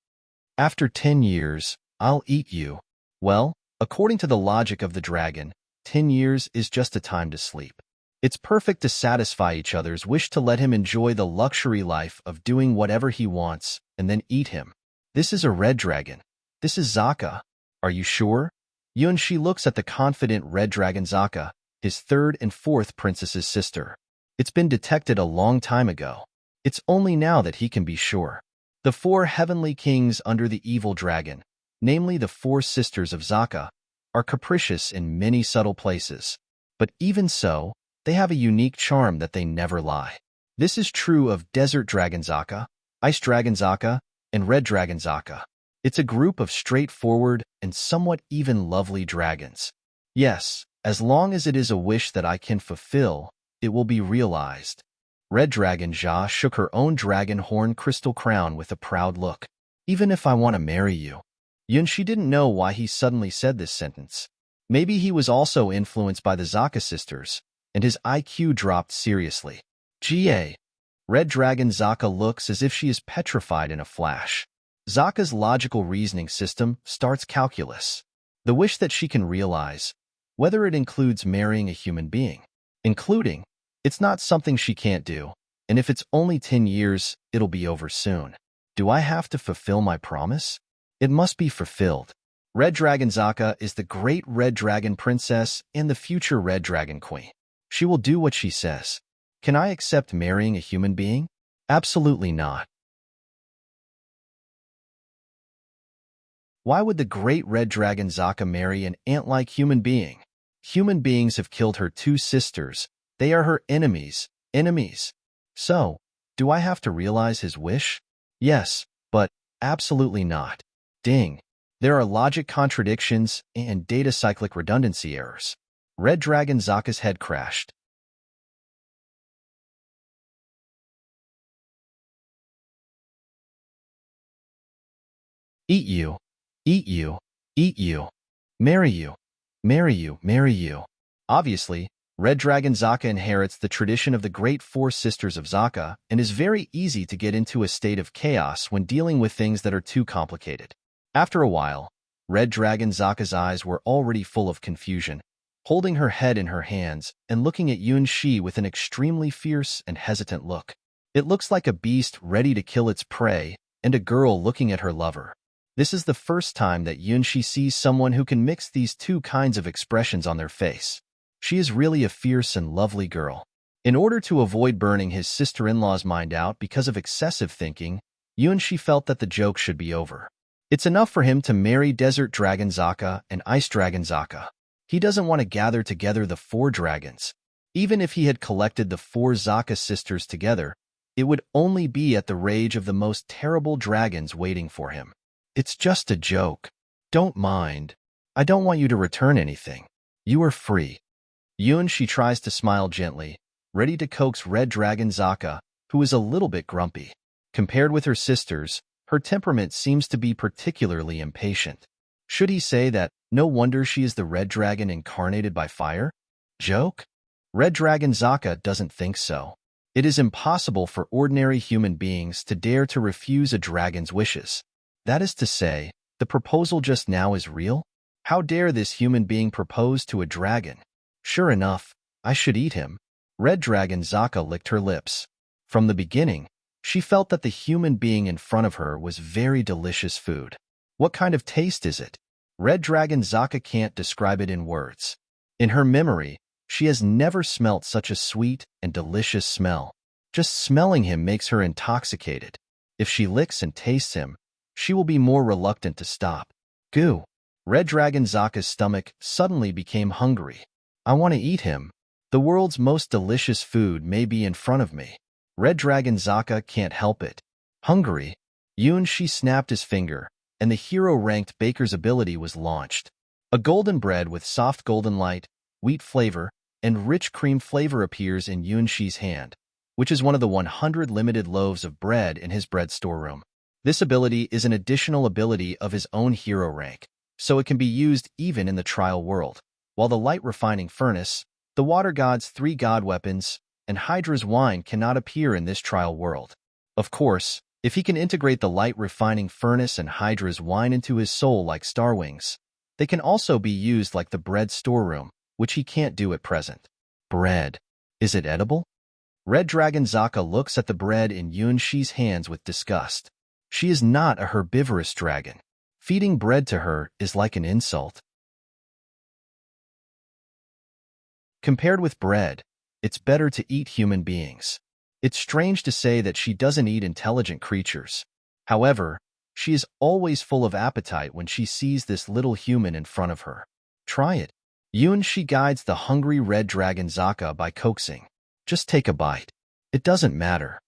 After 10 years, I'll eat you. Well, according to the logic of the dragon, 10 years is just a time to sleep. It's perfect to satisfy each other's wish to let him enjoy the luxury life of doing whatever he wants and then eat him. This is a red dragon. This is Zaka. Are you sure? Yunshi looks at the confident red dragon Zaka, his 3rd and 4th princess's sister. It's been detected a long time ago. It's only now that he can be sure. The 4 heavenly kings under the evil dragon, namely the 4 sisters of Zaka, are capricious in many subtle places. But even so, they have a unique charm that they never lie. This is true of Desert Dragon Zaka, Ice Dragon Zaka, and Red Dragon Zaka. It's a group of straightforward and somewhat even lovely dragons. Yes, as long as it is a wish that I can fulfill, it will be realized. Red Dragon Jia shook her own dragon horn crystal crown with a proud look. Even if I want to marry you. Yunshi didn't know why he suddenly said this sentence. Maybe he was also influenced by the Zaka sisters, and his IQ dropped seriously. Ga. Red Dragon Zaka looks as if she is petrified in a flash. Zaka's logical reasoning system starts calculus. The wish that she can realize, whether it includes marrying a human being. Including, it's not something she can't do, and if it's only 10 years, it'll be over soon. Do I have to fulfill my promise? It must be fulfilled. Red Dragon Zaka is the great Red Dragon Princess and the future Red Dragon Queen. She will do what she says. Can I accept marrying a human being? Absolutely not. Why would the great Red Dragon Zaka marry an ant-like human being? Human beings have killed her 2 sisters. They are her enemies. So, do I have to realize his wish? Yes, but absolutely not. Ding. There are logic contradictions and data cyclic redundancy errors. Red Dragon Zaka's head crashed. Eat you. Eat you. Eat you. Marry you. Marry you. Marry you. Obviously, Red Dragon Zaka inherits the tradition of the great 4 sisters of Zaka and is very easy to get into a state of chaos when dealing with things that are too complicated. After a while, Red Dragon Zaka's eyes were already full of confusion, holding her head in her hands and looking at Yunshi with an extremely fierce and hesitant look. It looks like a beast ready to kill its prey and a girl looking at her lover. This is the first time that Yunshi sees someone who can mix these 2 kinds of expressions on their face. She is really a fierce and lovely girl. In order to avoid burning his sister-in-law's mind out because of excessive thinking, Yunshi felt that the joke should be over. It's enough for him to marry Desert Dragon Zaka and Ice Dragon Zaka. He doesn't want to gather together the 4 dragons. Even if he had collected the 4 Zaka sisters together, it would only be at the rage of the most terrible dragons waiting for him. It's just a joke. Don't mind. I don't want you to return anything. You are free. She tries to smile gently, ready to coax Red Dragon Zaka, who is a little bit grumpy. Compared with her sisters, her temperament seems to be particularly impatient. Should he say that, no wonder she is the Red Dragon incarnated by fire? Joke? Red Dragon Zaka doesn't think so. It is impossible for ordinary human beings to dare to refuse a dragon's wishes. That is to say, the proposal just now is real? How dare this human being propose to a dragon? Sure enough, I should eat him. Red Dragon Zaka licked her lips. From the beginning, she felt that the human being in front of her was very delicious food. What kind of taste is it? Red Dragon Zaka can't describe it in words. In her memory, she has never smelt such a sweet and delicious smell. Just smelling him makes her intoxicated. If she licks and tastes him, she will be more reluctant to stop. Goo! Red Dragon Zaka's stomach suddenly became hungry. I want to eat him. The world's most delicious food may be in front of me. Red Dragon Zaka can't help it. Hungry? She snapped his finger, and the hero-ranked baker's ability was launched. A golden bread with soft golden light, wheat flavor, and rich cream flavor appears in Yunshi's hand, which is one of the 100 limited loaves of bread in his bread storeroom. This ability is an additional ability of his own hero rank, so it can be used even in the trial world, while the light refining furnace, the water god's 3 god weapons, and Hydra's wine cannot appear in this trial world. Of course, if he can integrate the light refining furnace and Hydra's wine into his soul like star wings, they can also be used like the bread storeroom, which he can't do at present. Bread. Is it edible? Red Dragon Zaka looks at the bread in Yunshi's hands with disgust. She is not a herbivorous dragon. Feeding bread to her is like an insult. Compared with bread, it's better to eat human beings. It's strange to say that she doesn't eat intelligent creatures. However, she is always full of appetite when she sees this little human in front of her. Try it. She guides the hungry Red Dragon Zaka by coaxing. Just take a bite. It doesn't matter.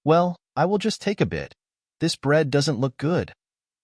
Well, I will just take a bit. This bread doesn't look good.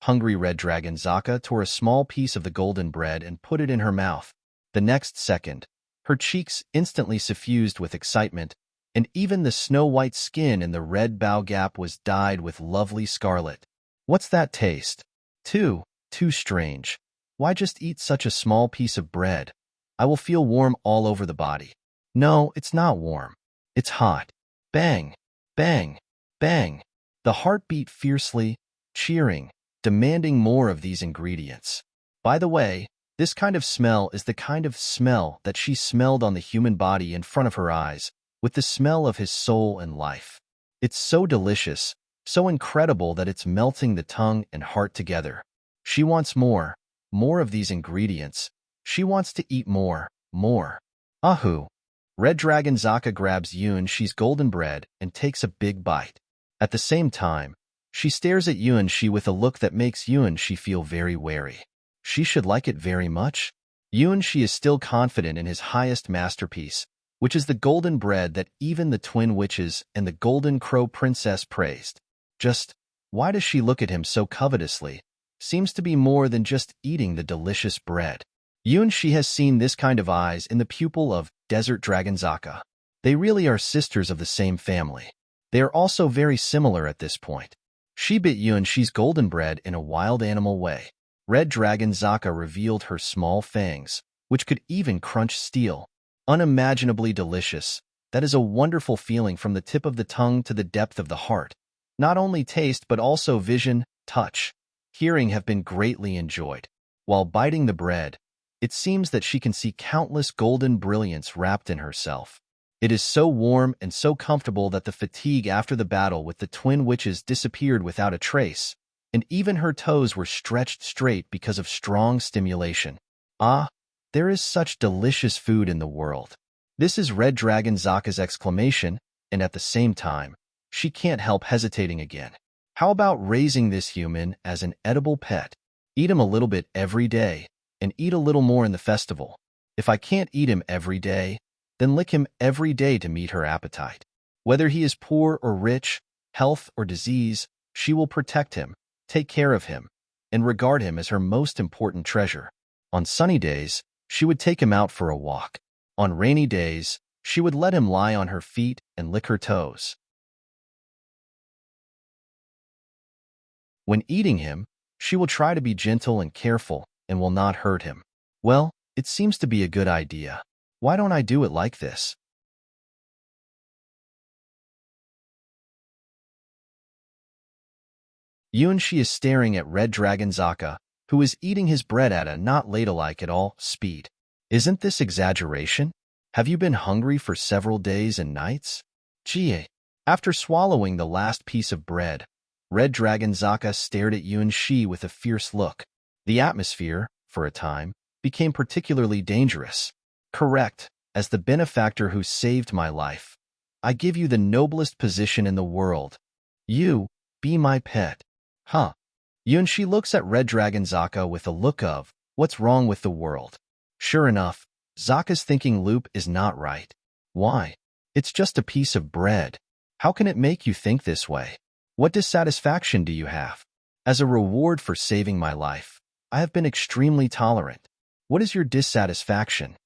Hungry Red Dragon Zaka tore a small piece of the golden bread and put it in her mouth. The next second, her cheeks instantly suffused with excitement, and even the snow-white skin in the red bow gap was dyed with lovely scarlet. What's that taste? Too strange. Why just eat such a small piece of bread? I will feel warm all over the body. No, it's not warm. It's hot. Bang, bang, bang. The heart beat fiercely, cheering, demanding more of these ingredients. By the way, this kind of smell is the kind of smell that she smelled on the human body in front of her eyes, with the smell of his soul and life. It's so delicious, so incredible that it's melting the tongue and heart together. She wants more of these ingredients. She wants to eat more. Ahu! Red Dragon Zaka grabs Yunshi's golden bread and takes a big bite. At the same time, she stares at Yunshi with a look that makes Yunshi feel very wary. She should like it very much. Yunshi is still confident in his highest masterpiece, which is the golden bread that even the twin witches and the Golden Crow Princess praised. Just, why does she look at him so covetously? Seems to be more than just eating the delicious bread. Yunshi has seen this kind of eyes in the pupil of Desert Dragon Zaka. They really are sisters of the same family. They are also very similar at this point. She bit Yunshi's golden bread in a wild animal way. Red Dragon Zaka revealed her small fangs, which could even crunch steel. Unimaginably delicious. That is a wonderful feeling from the tip of the tongue to the depth of the heart. Not only taste but also vision, touch, hearing have been greatly enjoyed. While biting the bread, it seems that she can see countless golden brilliance wrapped in herself. It is so warm and so comfortable that the fatigue after the battle with the twin witches disappeared without a trace, and even her toes were stretched straight because of strong stimulation. Ah, there is such delicious food in the world. This is Red Dragon Zaka's exclamation, and at the same time, she can't help hesitating again. How about raising this human as an edible pet? Eat him a little bit every day, and eat a little more in the festival. If I can't eat him every day, then lick him every day to meet her appetite. Whether he is poor or rich, health or disease, she will protect him, take care of him, and regard him as her most important treasure. On sunny days, she would take him out for a walk. On rainy days, she would let him lie on her feet and lick her toes. When eating him, she will try to be gentle and careful and will not hurt him. Well, it seems to be a good idea. Why don't I do it like this? Yunshi is staring at Red Dragon Zaka, who is eating his bread at a not ladylike at all speed. Isn't this exaggeration? Have you been hungry for several days and nights? Gee. After swallowing the last piece of bread, Red Dragon Zaka stared at Yunshi with a fierce look. The atmosphere, for a time, became particularly dangerous. Correct, as the benefactor who saved my life. I give you the noblest position in the world. You, be my pet. Huh. Yunshi looks at Red Dragon Zaka with a look of, what's wrong with the world? Sure enough, Zaka's thinking loop is not right. Why? It's just a piece of bread. How can it make you think this way? What dissatisfaction do you have? As a reward for saving my life, I have been extremely tolerant. What is your dissatisfaction?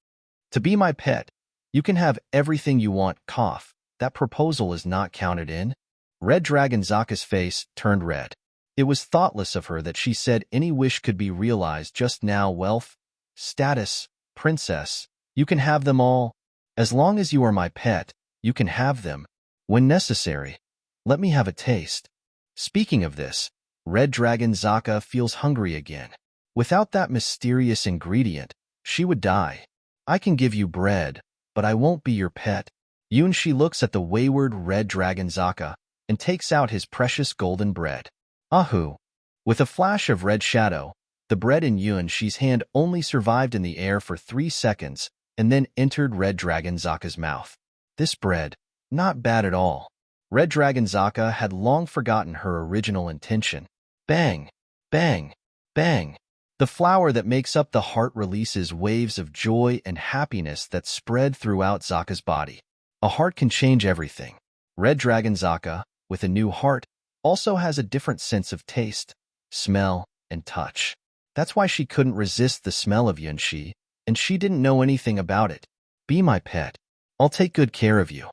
To be my pet, you can have everything you want, cough. That proposal is not counted in. Red Dragon Zaka's face turned red. It was thoughtless of her that she said any wish could be realized just now. Wealth, status, princess, you can have them all. As long as you are my pet, you can have them. When necessary, let me have a taste. Speaking of this, Red Dragon Zaka feels hungry again. Without that mysterious ingredient, she would die. I can give you bread, but I won't be your pet. Yunshi looks at the wayward Red Dragon Zaka and takes out his precious golden bread. Ahu! With a flash of red shadow, the bread in Yunshi's hand only survived in the air for 3 seconds and then entered Red Dragon Zaka's mouth. This bread, not bad at all. Red Dragon Zaka had long forgotten her original intention. Bang! Bang! Bang! The flower that makes up the heart releases waves of joy and happiness that spread throughout Zaka's body. A heart can change everything. Red Dragon Zaka, with a new heart, also has a different sense of taste, smell, and touch. That's why she couldn't resist the smell of Yunshi, and she didn't know anything about it. Be my pet. I'll take good care of you.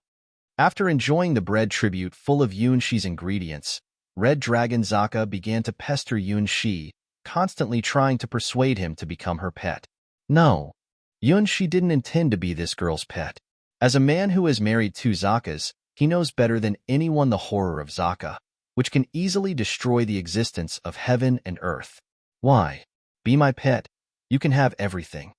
After enjoying the bread tribute full of Yunshi's ingredients, Red Dragon Zaka began to pester Yunshi, constantly trying to persuade him to become her pet. No, Yunshi didn't intend to be this girl's pet. As a man who has married 2 Zakas, he knows better than anyone the horror of Zaka, which can easily destroy the existence of heaven and earth. Why? Be my pet. You can have everything.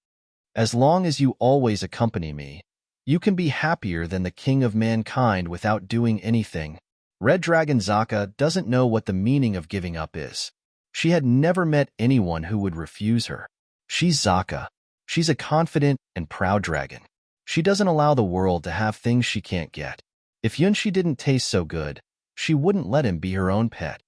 As long as you always accompany me, you can be happier than the king of mankind without doing anything. Red Dragon Zaka doesn't know what the meaning of giving up is. She had never met anyone who would refuse her. She's Zaka. She's a confident and proud dragon. She doesn't allow the world to have things she can't get. If Yunshi didn't taste so good, she wouldn't let him be her own pet.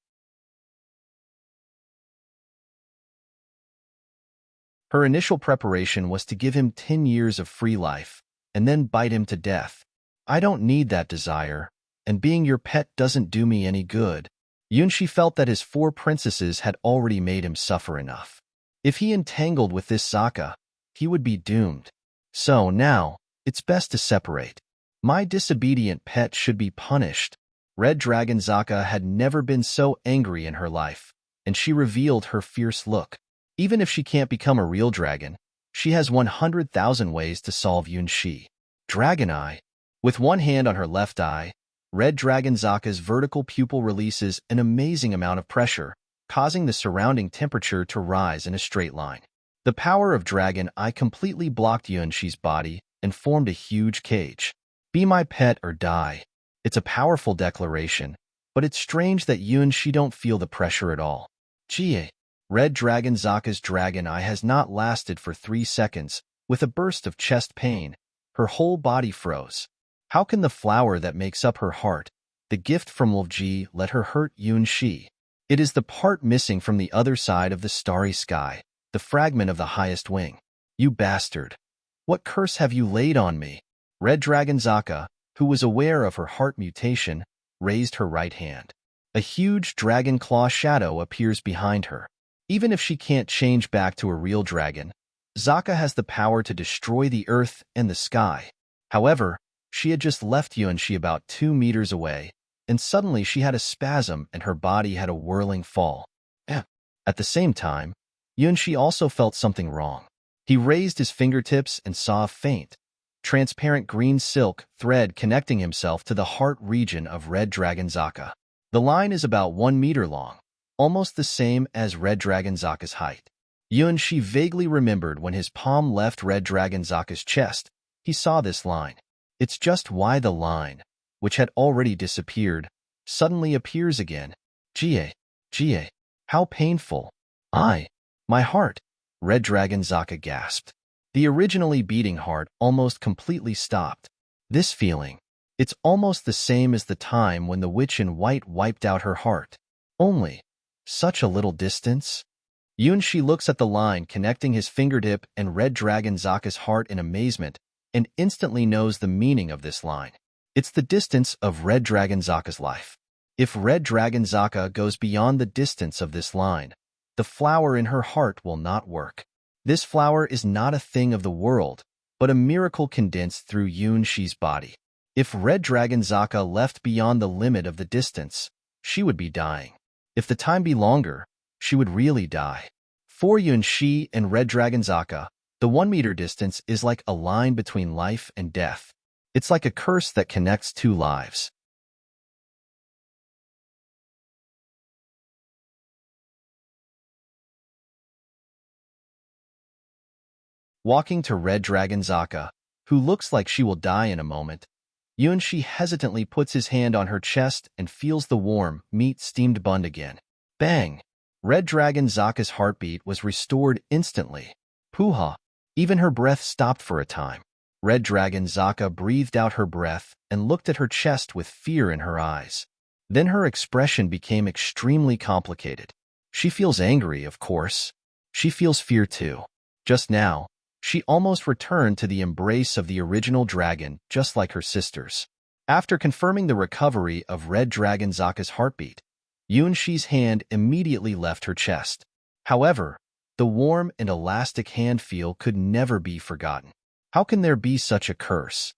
Her initial preparation was to give him 10 years of free life, and then bite him to death. I don't need that desire, and being your pet doesn't do me any good. Yunshi felt that his 4 princesses had already made him suffer enough. If he entangled with this Zaka, he would be doomed. So now, it's best to separate. My disobedient pet should be punished. Red Dragon Zaka had never been so angry in her life, and she revealed her fierce look. Even if she can't become a real dragon, she has 100,000 ways to solve Yunshi. Dragon Eye. With one hand on her left eye, Red Dragon Zaka's vertical pupil releases an amazing amount of pressure, causing the surrounding temperature to rise in a straight line. The power of Dragon Eye completely blocked Yunshi's body and formed a huge cage. Be my pet or die. It's a powerful declaration, but it's strange that Yunshi don't feel the pressure at all. Gee, Red Dragon Zaka's Dragon Eye has not lasted for 3 seconds. With a burst of chest pain, her whole body froze. How can the flower that makes up her heart, the gift from Wolfji, let her hurt Yunshi? It is the part missing from the other side of the starry sky, the fragment of the highest wing. You bastard! What curse have you laid on me? Red Dragon Zaka, who was aware of her heart mutation, raised her right hand. A huge dragon claw shadow appears behind her. Even if she can't change back to a real dragon, Zaka has the power to destroy the earth and the sky. However, she had just left Yuanxi about 2 meters away, and suddenly she had a spasm and her body had a whirling fall. At the same time, Yuanxi also felt something wrong. He raised his fingertips and saw a faint, transparent green silk thread connecting himself to the heart region of Red Dragon Zaka. The line is about 1 meter long, almost the same as Red Dragon Zaka's height. Yuanxi vaguely remembered when his palm left Red Dragon Zaka's chest, he saw this line. It's just why the line, which had already disappeared, suddenly appears again. Jie, how painful. My heart, Red Dragon Zaka gasped. The originally beating heart almost completely stopped. This feeling, it's almost the same as the time when the witch in white wiped out her heart. Only, such a little distance? Yuanxi looks at the line connecting his fingertip and Red Dragon Zaka's heart in amazement and instantly knows the meaning of this line. It's the distance of Red Dragon Zaka's life. If Red Dragon Zaka goes beyond the distance of this line, the flower in her heart will not work. This flower is not a thing of the world, but a miracle condensed through Yuanxi's body. If Red Dragon Zaka left beyond the limit of the distance, she would be dying. If the time be longer, she would really die. For Yuanxi and Red Dragon Zaka, the 1 meter distance is like a line between life and death. It's like a curse that connects two lives. Walking to Red Dragon Zaka, who looks like she will die in a moment, Yuanxi hesitantly puts his hand on her chest and feels the warm, meat-steamed bun again. Bang! Red Dragon Zaka's heartbeat was restored instantly. Puha! Even her breath stopped for a time. Red Dragon Zaka breathed out her breath and looked at her chest with fear in her eyes. Then her expression became extremely complicated. She feels angry, of course. She feels fear too. Just now, she almost returned to the embrace of the original dragon, just like her sisters. After confirming the recovery of Red Dragon Zaka's heartbeat, Yuanxi's hand immediately left her chest. However, the warm and elastic hand feel could never be forgotten. How can there be such a curse?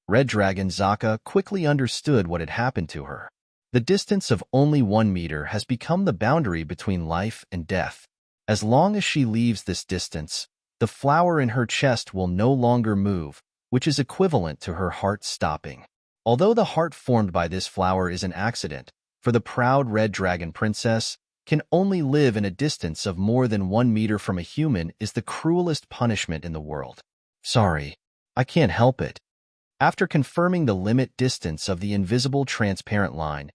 Red Dragon Zaka quickly understood what had happened to her. The distance of only 1 meter has become the boundary between life and death. As long as she leaves this distance, the flower in her chest will no longer move, which is equivalent to her heart stopping. Although the heart formed by this flower is an accident, for the proud Red Dragon Princess can only live in a distance of more than 1 meter from a human is the cruelest punishment in the world. Sorry, I can't help it. After confirming the limit distance of the invisible transparent line,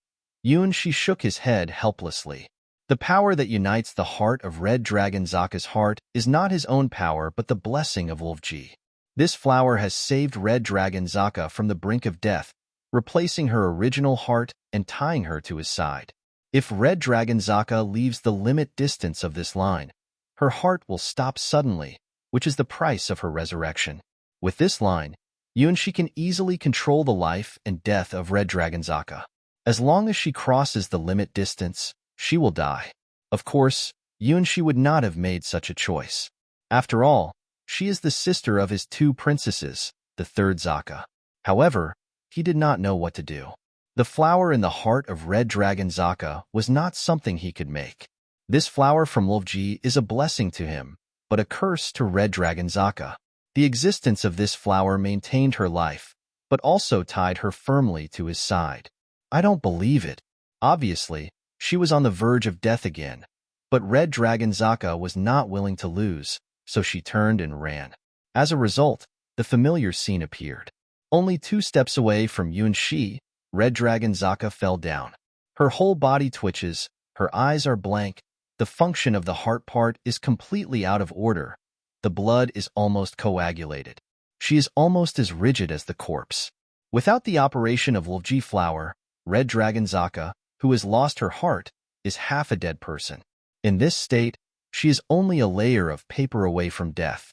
Yuanxi shook his head helplessly. The power that unites the heart of Red Dragon Zaka's heart is not his own power but the blessing of Wolfji. This flower has saved Red Dragon Zaka from the brink of death, replacing her original heart and tying her to his side. If Red Dragon Zaka leaves the limit distance of this line, her heart will stop suddenly, which is the price of her resurrection. With this line, Yuanxi can easily control the life and death of Red Dragon Zaka. As long as she crosses the limit distance, she will die. Of course, Yuanxi would not have made such a choice. After all, she is the sister of his 2 princesses, the 3rd Zaka. However, he did not know what to do. The flower in the heart of Red Dragon Zaka was not something he could make. This flower from Wolfji is a blessing to him, but a curse to Red Dragon Zaka. The existence of this flower maintained her life, but also tied her firmly to his side. I don't believe it. Obviously, she was on the verge of death again, but Red Dragon Zaka was not willing to lose, so she turned and ran. As a result, the familiar scene appeared. Only 2 steps away from Yuanxi, Red Dragon Zaka fell down. Her whole body twitches, her eyes are blank, the function of the heart part is completely out of order. The blood is almost coagulated. She is almost as rigid as the corpse. Without the operation of Wolfji flower, Red Dragon Zaka, who has lost her heart, is half a dead person. In this state, she is only a layer of paper away from death.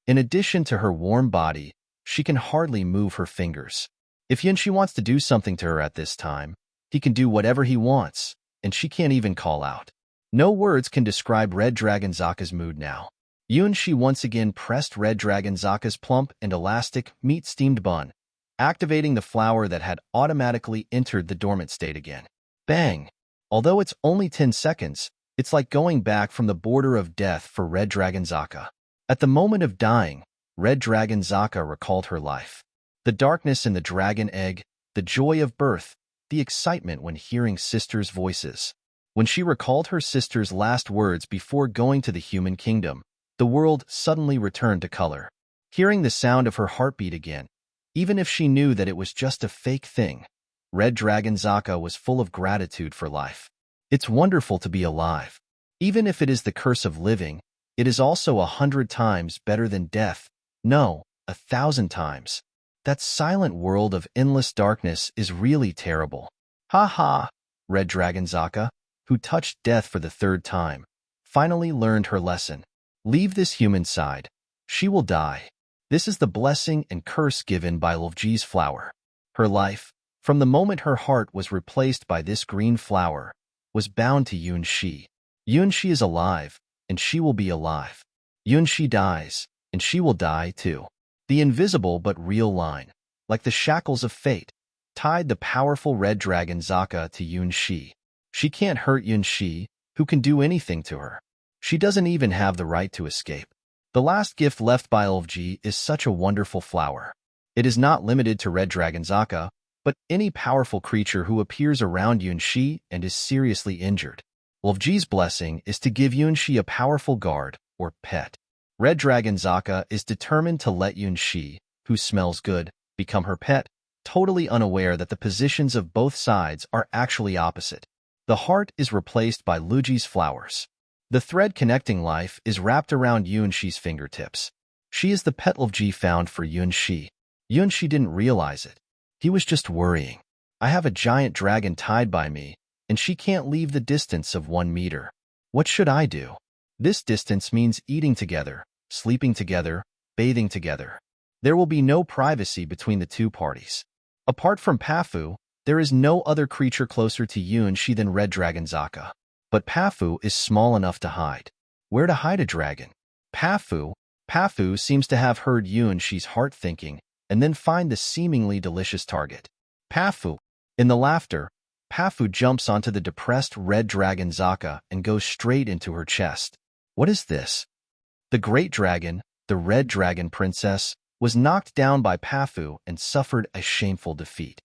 In addition to her warm body, she can hardly move her fingers. If Yuanxi wants to do something to her at this time, he can do whatever he wants, and she can't even call out. No words can describe Red Dragon Zaka's mood now. Yunshi once again pressed Red Dragon Zaka's plump and elastic meat-steamed bun, activating the flower that had automatically entered the dormant state again. Bang! Although it's only 10 seconds, it's like going back from the border of death for Red Dragon Zaka. At the moment of dying, Red Dragon Zaka recalled her life. The darkness in the dragon egg, the joy of birth, the excitement when hearing sisters' voices. When she recalled her sister's last words before going to the human kingdom, the world suddenly returned to color. Hearing the sound of her heartbeat again, even if she knew that it was just a fake thing, Red Dragon Zaka was full of gratitude for life. It's wonderful to be alive. Even if it is the curse of living, it is also 100 times better than death. No, 1,000 times. That silent world of endless darkness is really terrible. Ha ha! Red Dragon Zaka, who touched death for the 3rd time, finally learned her lesson. Leave this human side. She will die. This is the blessing and curse given by Lvji's flower. Her life, from the moment her heart was replaced by this green flower, was bound to Yunshi. Yunshi is alive, and she will be alive. Yunshi dies, and she will die too. The invisible but real line, like the shackles of fate, tied the powerful Red Dragon Zaka to Yunshi. She can't hurt Yunshi, who can do anything to her. She doesn't even have the right to escape. The last gift left by Lvji is such a wonderful flower. It is not limited to Red Dragon Zaka, but any powerful creature who appears around Yunshi and is seriously injured. Lvji's blessing is to give Yunshi a powerful guard, or pet. Red Dragon Zaka is determined to let Yunshi, who smells good, become her pet, totally unaware that the positions of both sides are actually opposite. The heart is replaced by Lvji's flowers. The thread connecting life is wrapped around Yunshi's fingertips. She is the pet Lvji found for Yunshi. Yunshi didn't realize it. He was just worrying. I have a giant dragon tied by me, and she can't leave the distance of 1 meter. What should I do? This distance means eating together, sleeping together, bathing together. There will be no privacy between the two parties. Apart from Pafu, there is no other creature closer to Yunshi than Red Dragon Zaka. But Pafu is small enough to hide. Where to hide a dragon? Pafu seems to have heard Yunshi's heart thinking, and then find the seemingly delicious target. Pafu. In the laughter, Pafu jumps onto the depressed Red Dragon Zaka and goes straight into her chest. What is this? The great dragon, the Red Dragon Princess, was knocked down by Pafu and suffered a shameful defeat.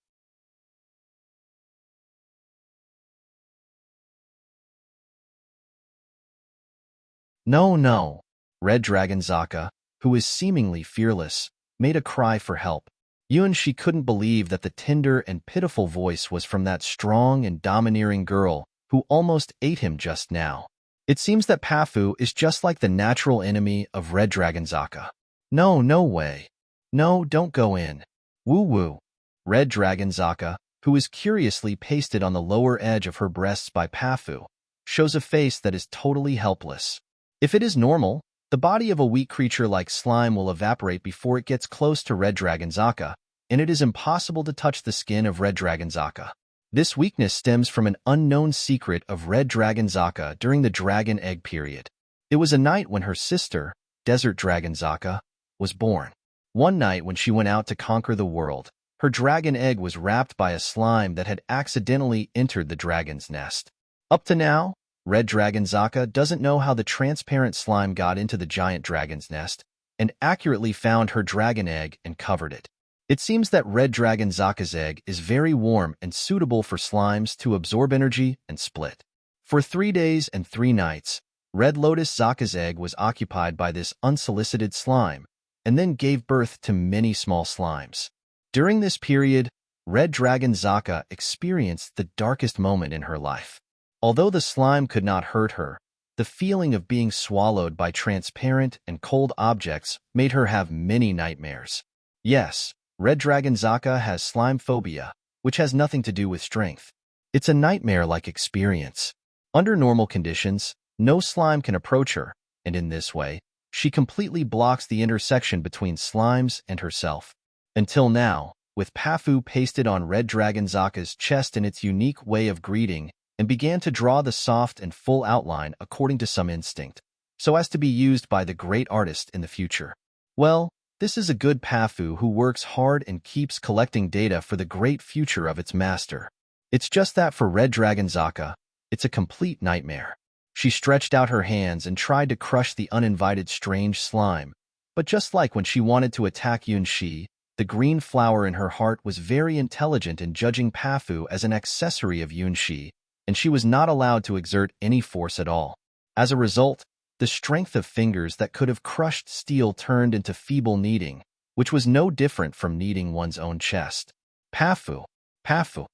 No. Red Dragon Zaka, who is seemingly fearless, made a cry for help. Yunshi couldn't believe that the tender and pitiful voice was from that strong and domineering girl who almost ate him just now. It seems that Pafu is just like the natural enemy of Red Dragon Zaka. No way. No, don't go in. Woo. Red Dragon Zaka, who is curiously pasted on the lower edge of her breasts by Pafu, shows a face that is totally helpless. If it is normal, the body of a weak creature like slime will evaporate before it gets close to Red Dragon Zaka, and it is impossible to touch the skin of Red Dragon Zaka. This weakness stems from an unknown secret of Red Dragon Zaka during the Dragon Egg period. It was a night when her sister, Desert Dragon Zaka, was born. One night when she went out to conquer the world, her dragon egg was wrapped by a slime that had accidentally entered the dragon's nest. Up to now, Red Dragon Zaka doesn't know how the transparent slime got into the giant dragon's nest and accurately found her dragon egg and covered it. It seems that Red Dragon Zaka's egg is very warm and suitable for slimes to absorb energy and split. For 3 days and 3 nights, Red Lotus Zaka's egg was occupied by this unsolicited slime and then gave birth to many small slimes. During this period, Red Dragon Zaka experienced the darkest moment in her life. Although the slime could not hurt her, the feeling of being swallowed by transparent and cold objects made her have many nightmares. Yes, Red Dragon Zaka has slime phobia, which has nothing to do with strength. It's a nightmare-like experience. Under normal conditions, no slime can approach her, and in this way, she completely blocks the intersection between slimes and herself. Until now, with Pafu pasted on Red Dragon Zaka's chest in its unique way of greeting, and began to draw the soft and full outline according to some instinct, so as to be used by the great artist in the future. Well, this is a good Pafu who works hard and keeps collecting data for the great future of its master. It's just that for Red Dragon Zaka, it's a complete nightmare. She stretched out her hands and tried to crush the uninvited strange slime, but just like when she wanted to attack Yunxi, the green flower in her heart was very intelligent in judging Pafu as an accessory of Yunxi, and she was not allowed to exert any force at all. As a result, the strength of fingers that could have crushed steel turned into feeble kneading, which was no different from kneading one's own chest. Pafu, Pafu.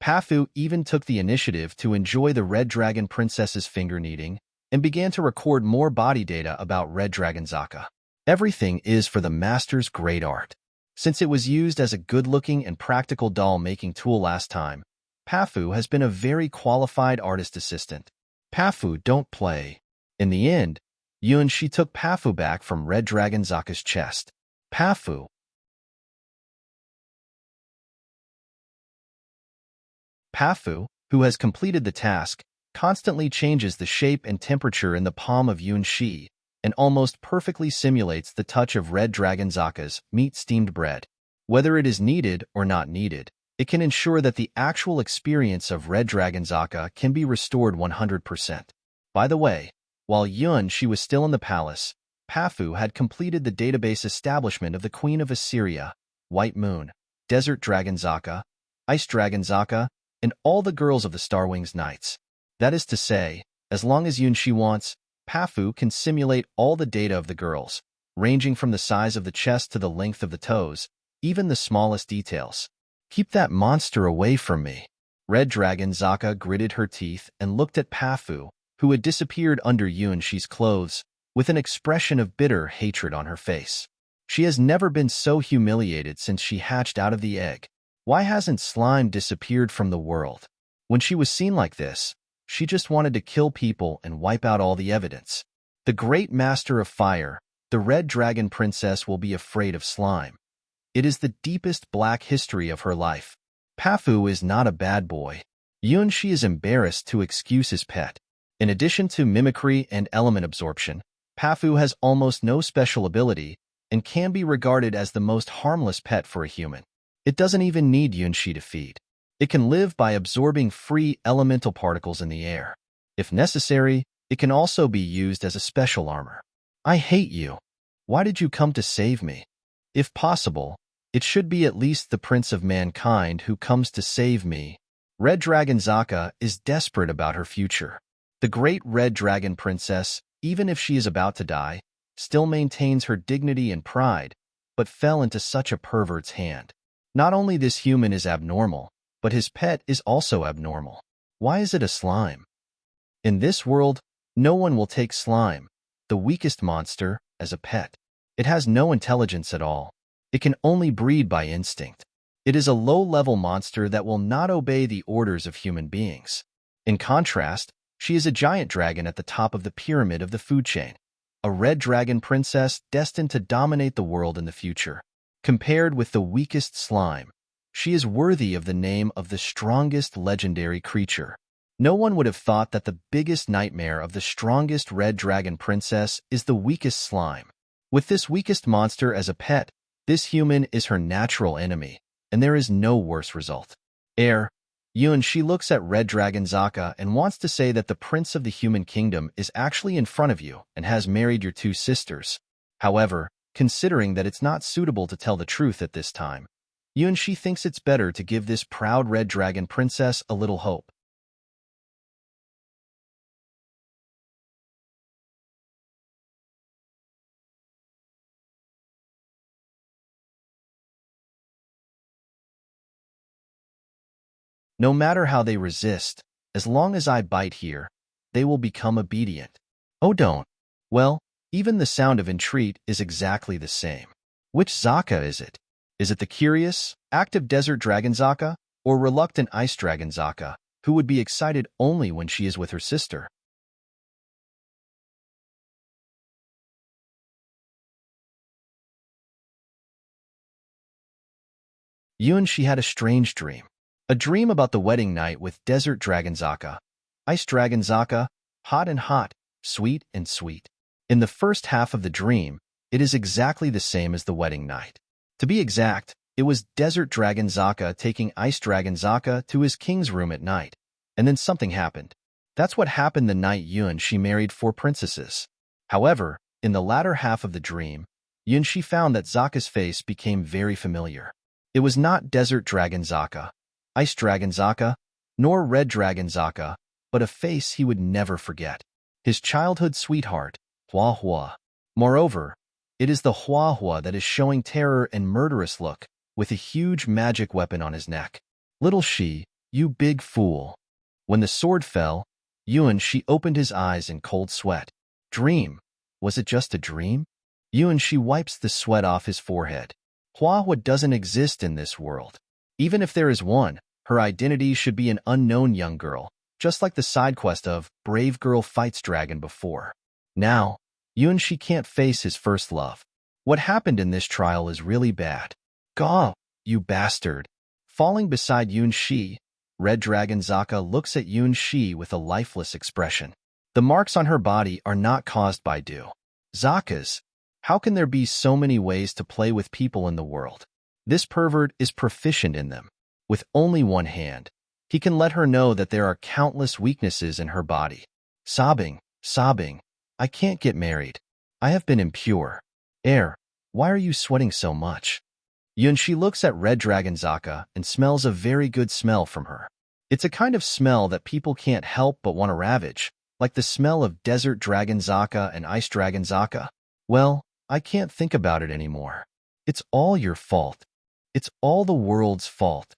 Pafu even took the initiative to enjoy the Red Dragon Princess's finger kneading and began to record more body data about Red Dragon Zaka. Everything is for the master's great art. Since it was used as a good-looking and practical doll-making tool last time, Pafu has been a very qualified artist assistant. Pafu, don't play. In the end, Yunxi took Pafu back from Red Dragon Zaka's chest. Pafu. Pafu, who has completed the task, constantly changes the shape and temperature in the palm of Yunxi and almost perfectly simulates the touch of Red Dragon Zaka's meat-steamed bread. Whether it is needed or not needed, it can ensure that the actual experience of Red Dragon Zaka can be restored 100%. By the way, while Yunxi was still in the palace, Pafu had completed the database establishment of the Queen of Assyria, White Moon, Desert Dragon Zaka, Ice Dragon Zaka, and all the girls of the Starwings Knights. That is to say, as long as Yunxi wants, Pafu can simulate all the data of the girls, ranging from the size of the chest to the length of the toes, even the smallest details. Keep that monster away from me. Red Dragon Zaka gritted her teeth and looked at Pafu, who had disappeared under Yunxi's clothes, with an expression of bitter hatred on her face. She has never been so humiliated since she hatched out of the egg. Why hasn't slime disappeared from the world? When she was seen like this, she just wanted to kill people and wipe out all the evidence. The great master of fire, the Red Dragon Princess, will be afraid of slime. It is the deepest black history of her life. Pafu is not a bad boy. Yunxi is embarrassed to excuse his pet. In addition to mimicry and element absorption, Pafu has almost no special ability and can be regarded as the most harmless pet for a human. It doesn't even need Yunxi to feed. It can live by absorbing free elemental particles in the air. If necessary, it can also be used as a special armor. I hate you. Why did you come to save me? If possible, it should be at least the Prince of Mankind who comes to save me. Red Dragon Zaka is desperate about her future. The great Red Dragon Princess, even if she is about to die, still maintains her dignity and pride, but fell into such a pervert's hand. Not only this human is abnormal, but his pet is also abnormal. Why is it a slime? In this world, no one will take slime, the weakest monster, as a pet. It has no intelligence at all. It can only breed by instinct. It is a low-level monster that will not obey the orders of human beings. In contrast, she is a giant dragon at the top of the pyramid of the food chain, a red dragon princess destined to dominate the world in the future. Compared with the weakest slime, she is worthy of the name of the strongest legendary creature. No one would have thought that the biggest nightmare of the strongest red dragon princess is the weakest slime. With this weakest monster as a pet, this human is her natural enemy, and there is no worse result. Yunxi looks at Red Dragon Zaka and wants to say that the prince of the human kingdom is actually in front of you and has married your two sisters. However, considering that it's not suitable to tell the truth at this time, Yunxi thinks it's better to give this proud red dragon princess a little hope. No matter how they resist, as long as I bite here, they will become obedient. Oh, don't. Well, even the sound of entreat is exactly the same. Which Zaka is it? Is it the curious, active desert dragon Zaka, or reluctant ice dragon Zaka, who would be excited only when she is with her sister? Yunxi had a strange dream. A dream about the wedding night with desert dragon Zaka, Ice Dragon Zaka, hot and hot, sweet and sweet. In the first half of the dream, it is exactly the same as the wedding night. To be exact, it was Desert Dragon Zaka taking Ice Dragon Zaka to his king's room at night. And then something happened. That's what happened the night Yuan-shi married 4 princesses. However, in the latter half of the dream, Yuan-shi found that Zaka's face became very familiar. It was not Desert Dragon Zaka, Ice Dragon Zaka, nor Red Dragon Zaka, but a face he would never forget. His childhood sweetheart, Hua Hua. Moreover, it is the Hua Hua that is showing terror and murderous look, with a huge magic weapon on his neck. Little Shi, you big fool. When the sword fell, Yuan-shi opened his eyes in cold sweat. Dream? Was it just a dream? Yuan-shi wipes the sweat off his forehead. Hua Hua doesn't exist in this world. Even if there is one, her identity should be an unknown young girl, just like the side quest of Brave Girl Fights Dragon before. Now, Yuan-shi can't face his first love. What happened in this trial is really bad. Gah, you bastard. Falling beside Yuan-shi, Red Dragon Zaka looks at Yuan-shi with a lifeless expression. The marks on her body are not caused by dew. Zaka's. How can there be so many ways to play with people in the world? This pervert is proficient in them. With only one hand, he can let her know that there are countless weaknesses in her body. Sobbing, I can't get married. I have been impure. Why are you sweating so much? Yuan-shi looks at Red Dragon Zaka and smells a very good smell from her. It's a kind of smell that people can't help but want to ravage, like the smell of Desert Dragon Zaka and Ice Dragon Zaka. Well, I can't think about it anymore. It's all your fault. It's all the world's fault.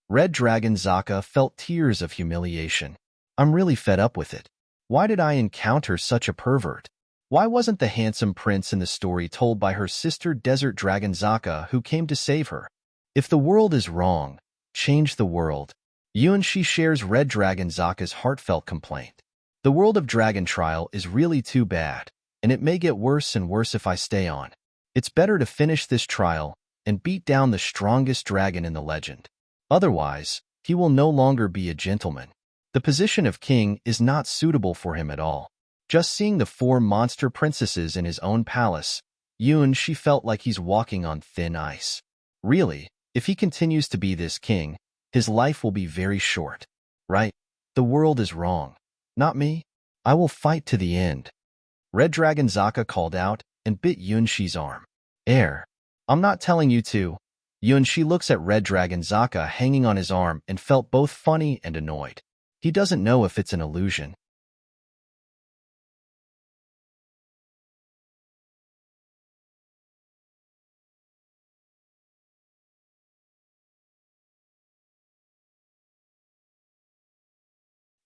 Red Dragon Zaka felt tears of humiliation. I'm really fed up with it. Why did I encounter such a pervert? Why wasn't the handsome prince in the story told by her sister Desert Dragon Zaka who came to save her? If the world is wrong, change the world. Yuan-shi shares Red Dragon Zaka's heartfelt complaint. The world of Dragon Trial is really too bad, and it may get worse and worse if I stay on. It's better to finish this trial and beat down the strongest dragon in the legend. Otherwise, he will no longer be a gentleman. The position of king is not suitable for him at all. Just seeing the 4 monster princesses in his own palace, Yuan-shi felt like he's walking on thin ice. Really, if he continues to be this king, his life will be very short. Right? The world is wrong. Not me. I will fight to the end. Red Dragon Zaka called out and bit Yuan-shi's arm. I'm not telling you to. Yuan-shi looks at Red Dragon Zaka hanging on his arm and felt both funny and annoyed. He doesn't know if it's an illusion.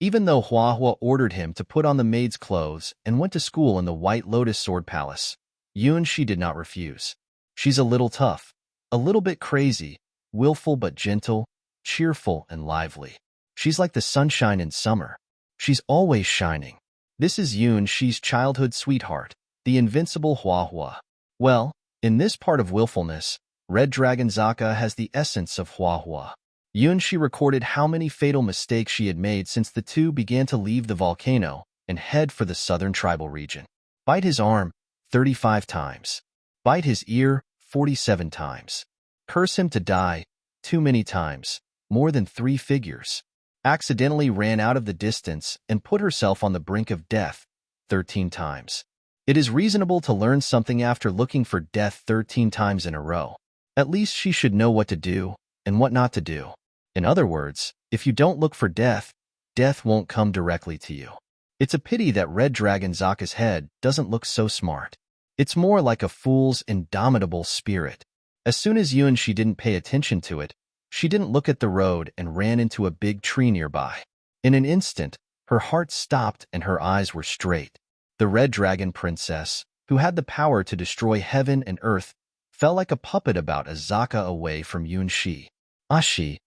Even though Hua Hua ordered him to put on the maid's clothes and went to school in the White Lotus Sword Palace, Yuan-shi did not refuse. She's a little tough, a little bit crazy, willful but gentle, cheerful and lively. She's like the sunshine in summer. She's always shining. This is Yuan-shi's childhood sweetheart, the invincible Hua Hua. Well, in this part of willfulness, Red Dragon Zaka has the essence of Hua Hua. Yuan-shi recorded how many fatal mistakes she had made since the two began to leave the volcano and head for the southern tribal region. Bite his arm, 35 times. Bite his ear, 47 times. Curse him to die, too many times, more than 3 figures. Accidentally ran out of the distance and put herself on the brink of death, 13 times. It is reasonable to learn something after looking for death 13 times in a row. At least she should know what to do and what not to do. In other words, if you don't look for death, death won't come directly to you. It's a pity that Red Dragon Zaka's head doesn't look so smart. It's more like a fool's indomitable spirit. As soon as Yuan-shi didn't pay attention to it, she didn't look at the road and ran into a big tree nearby. In an instant, her heart stopped and her eyes were straight. The Red Dragon Princess, who had the power to destroy heaven and earth, fell like a puppet about a Zaka away from Yuan-shi. Ashi.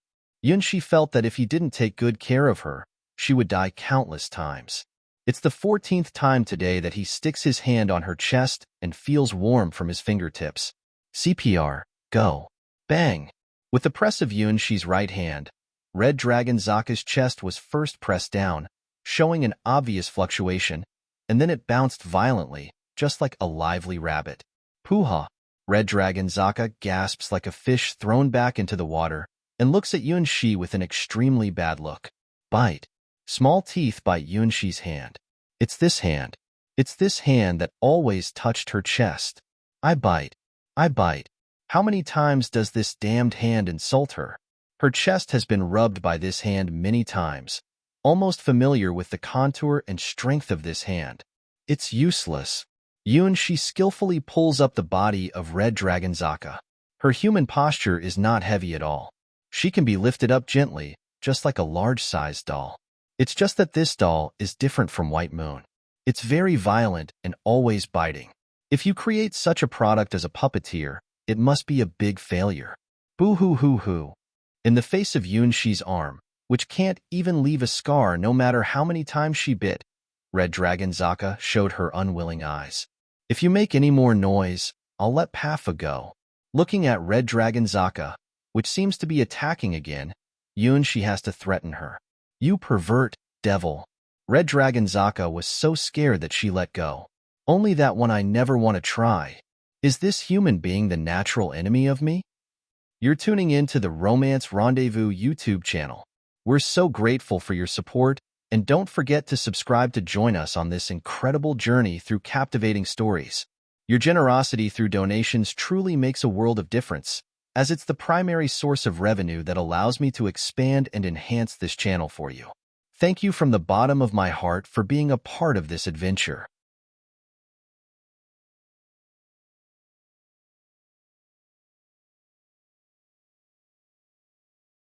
Yuan-shi felt that if he didn't take good care of her, she would die countless times. It's the 14th time today that he sticks his hand on her chest and feels warm from his fingertips. CPR, go. Bang. With the press of Yuan-shi's right hand, Red Dragon Zaka's chest was first pressed down, showing an obvious fluctuation, and then it bounced violently, just like a lively rabbit. Pooha! Red Dragon Zaka gasps like a fish thrown back into the water and looks at Yunshi with an extremely bad look. Bite. Small teeth bite Yunshi's hand. It's this hand. It's this hand that always touched her chest. I bite. I bite. How many times does this damned hand insult her? Her chest has been rubbed by this hand many times, almost familiar with the contour and strength of this hand. It's useless. Yunshi skillfully pulls up the body of Red Dragon Zaka. Her human posture is not heavy at all. She can be lifted up gently, just like a large-sized doll. It's just that this doll is different from White Moon. It's very violent and always biting. If you create such a product as a puppeteer, it must be a big failure. Boo-hoo-hoo-hoo. In the face of Yunshi's arm, which can't even leave a scar no matter how many times she bit, Red Dragon Zaka showed her unwilling eyes. If you make any more noise, I'll let Pafa go. Looking at Red Dragon Zaka, which seems to be attacking again, Yunshi has to threaten her. You pervert, devil. Red Dragon Zaka was so scared that she let go. Only that one I never want to try. Is this human being the natural enemy of me? You're tuning in to the Romance Rendezvous YouTube channel. We're so grateful for your support, and don't forget to subscribe to join us on this incredible journey through captivating stories. Your generosity through donations truly makes a world of difference, as it's the primary source of revenue that allows me to expand and enhance this channel for you. Thank you from the bottom of my heart for being a part of this adventure.